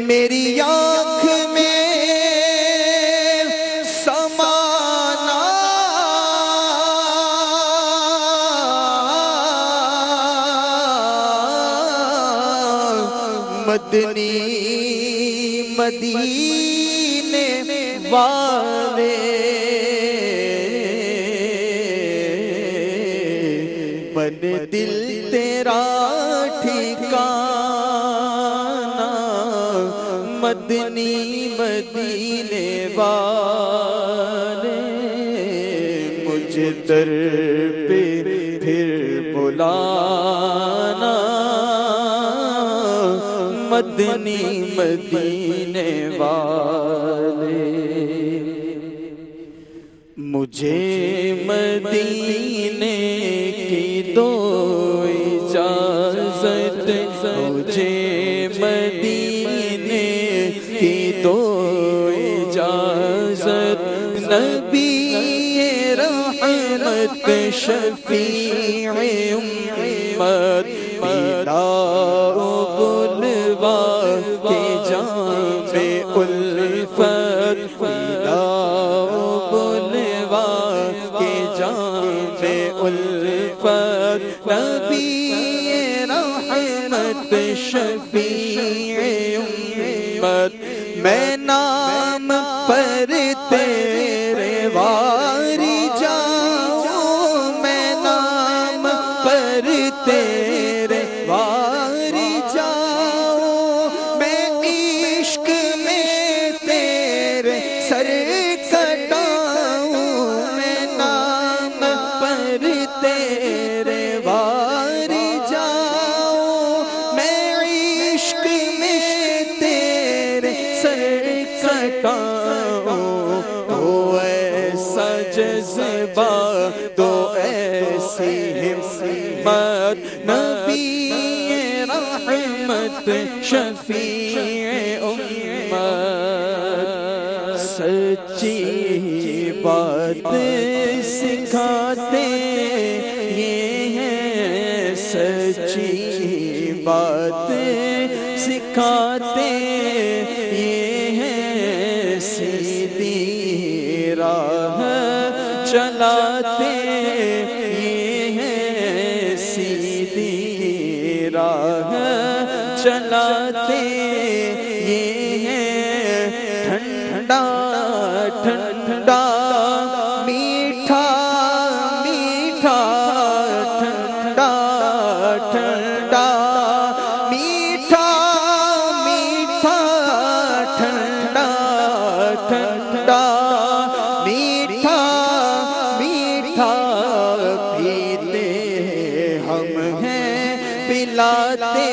میری آنکھ میں سمانا مدنی مدینے والے بن دل تیرا ٹھکانہ مدنی مدینے والے مجھے در پہ پھر بلانا مدنی مدینے والے مجھے مدینے کی دو اجازت مجھے مدینے کی دو اجازت نبی رحمت شفیع امت پیدا بلوا کے جام الفت پیدا بلوا کے جام الفت نبی رحمت شفیع امت میں نام پر تیرے واری جاؤں میں نام پر تیرے واری جاؤں میں عشق میں تیرے سر کٹاؤں میں نام پر تیرے واری جاؤں میں عشق میں تیرے سر کٹاؤں تو ایسا جذبہ تو ایسی ہمت نبی رحمت شفیع امت سچی بات سکھاتے یہ ہیں سچی بات سکھاتے یہ ہیں سیدھی راہ چلاتے یہ ہیں سیدھی راہ چلاتے یہ ہیں ٹھنڈا ٹھنڈا میٹھا میٹھا ٹھنڈا ٹھنڈا میٹھا میٹھا ٹھنڈا ٹھنڈا میٹھا میٹھا پیتے ہم ہیں پلاتے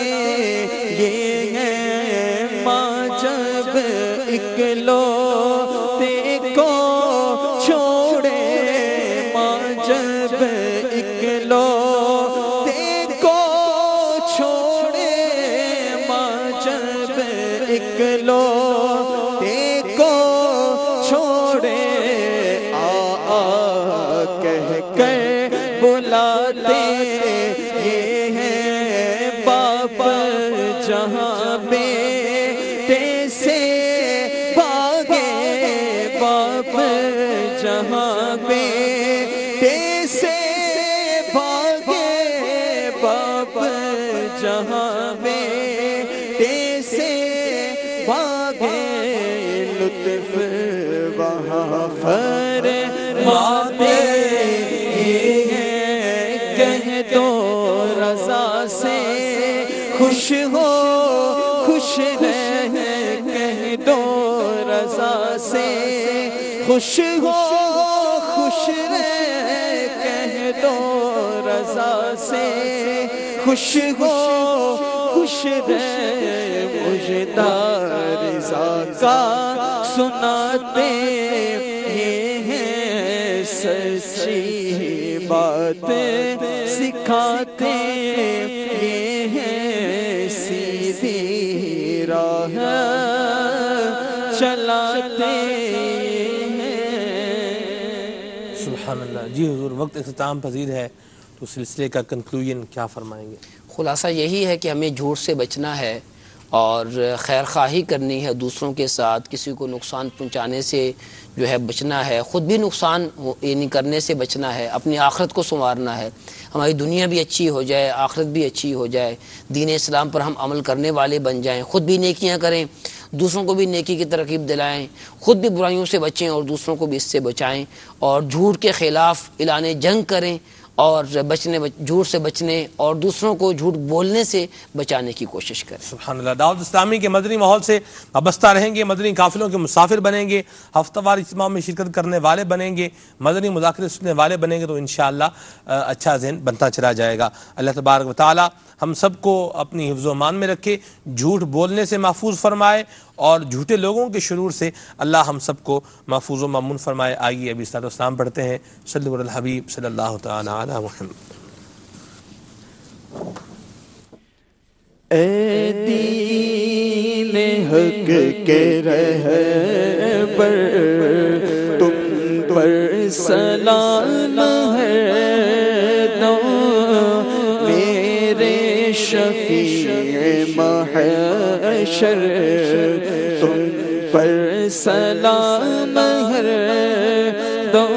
یہ ہیں ماں جب اکلوتے کو چھوڑے ماں جب اکلوتے کو چھوڑے ماں جب اکلوتے کو چھوڑے آ کہہ کر بلاتے یہ ہیں باپ جہاں بیٹے سے بھاگے باپ جہاں بیٹے سے بھاگے باپ جہاں بیٹے سے بھاگے لطف وہاں فرماتے کہہ دو رضا سے خوش ہو خوش رہ کہہ دو رضا سے خوش ہو خوش رہ کہہ دو رضا سے خوش ہو خوش رہ مجدار کا سناتے ہیں سچی باتیں سکھاتے ہیں سیدھی راہ چلاتے سبحان اللہ. جی حضور وقت اختتام پذیر ہے تو سلسلے کا کنکلوژن کیا فرمائیں گے؟ خلاصہ یہی ہے کہ ہمیں جھوٹ سے بچنا ہے اور خیر خواہی کرنی ہے دوسروں کے ساتھ، کسی کو نقصان پہنچانے سے جو ہے بچنا ہے، خود بھی نقصان یعنی کرنے سے بچنا ہے، اپنی آخرت کو سنوارنا ہے، ہماری دنیا بھی اچھی ہو جائے، آخرت بھی اچھی ہو جائے، دین اسلام پر ہم عمل کرنے والے بن جائیں، خود بھی نیکیاں کریں، دوسروں کو بھی نیکی کی ترغیب دلائیں، خود بھی برائیوں سے بچیں اور دوسروں کو بھی اس سے بچائیں، اور جھوٹ کے خلاف اعلان جنگ کریں اور جھوٹ سے بچنے اور دوسروں کو جھوٹ بولنے سے بچانے کی کوشش کریں. سبحان اللہ. دعوت اسلامی کے مدنی ماحول سے وابستہ رہیں گے، مدنی قافلوں کے مسافر بنیں گے، ہفتہ وار اجتماع میں شرکت کرنے والے بنیں گے، مدنی مذاکرے سننے والے بنیں گے، تو انشاءاللہ اچھا ذہن بنتا چلا جائے گا. اللہ تبارک و تعالی ہم سب کو اپنی حفظ و امان میں رکھے، جھوٹ بولنے سے محفوظ فرمائے اور جھوٹے لوگوں کے شرور سے اللہ ہم سب کو محفوظ و مامون فرمائے. آئیے ابھی صلاۃ و سلام پڑھتے ہیں صلی علی الحبیب صلی اللہ تعالی علی محمد. اے دین حق کے رہبر تم پر سلام ہے، میرے شفیع محشر تم پر سلام ہے، تم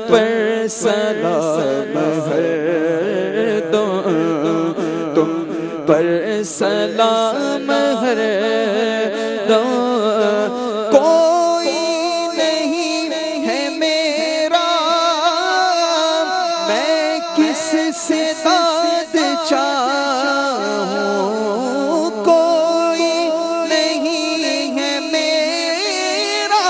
پر سلام ہے، تم پر سلام ہے، کوئی نہیں ہے میرا میں کس سے داد چاہوں، کوئی نہیں ہے میرا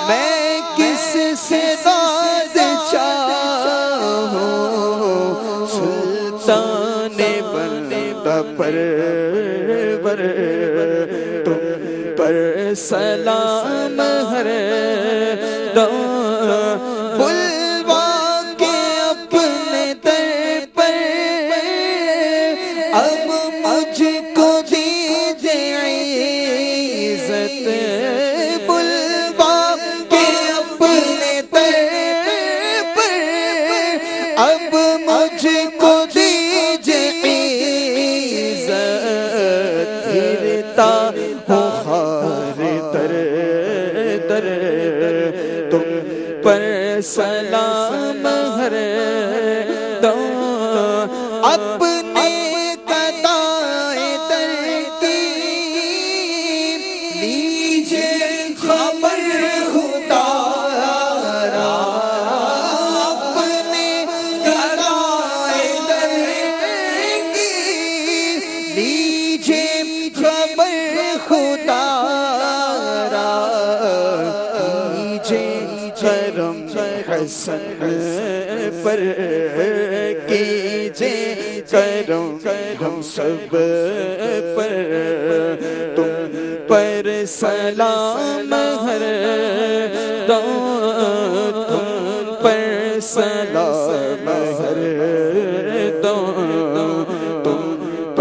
میں کس سے داد چاہوں، سلطان بندہ پرور تم پر سلام ہے، بلوا کے اپنے در پر اب مجھ کو دیجیے عزت، بلوا کے اپنے در پر اب مجھ کو دیجیے عزت، گرتا ہوں خار در در تم پر سلام ہے، اپنے قضائے در کی لیجیے خبر خدا را، اپنے قضائے در کی لیجیے خبر خدا را، کیجیے کرم حسن پر، کیجیے کرم ہم سب پر، تم پر سلام ہے، تم پر سلام ہے، تم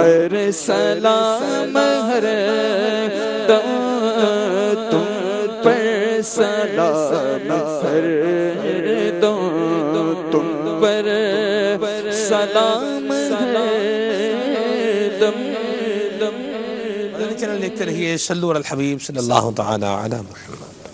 پر سلام ہے، تم پر سلام ہے، تم پر سلام ہے، چینل دیکھتے رہیے صلو علی الحبیب صلی اللہ تعالی علی محمد.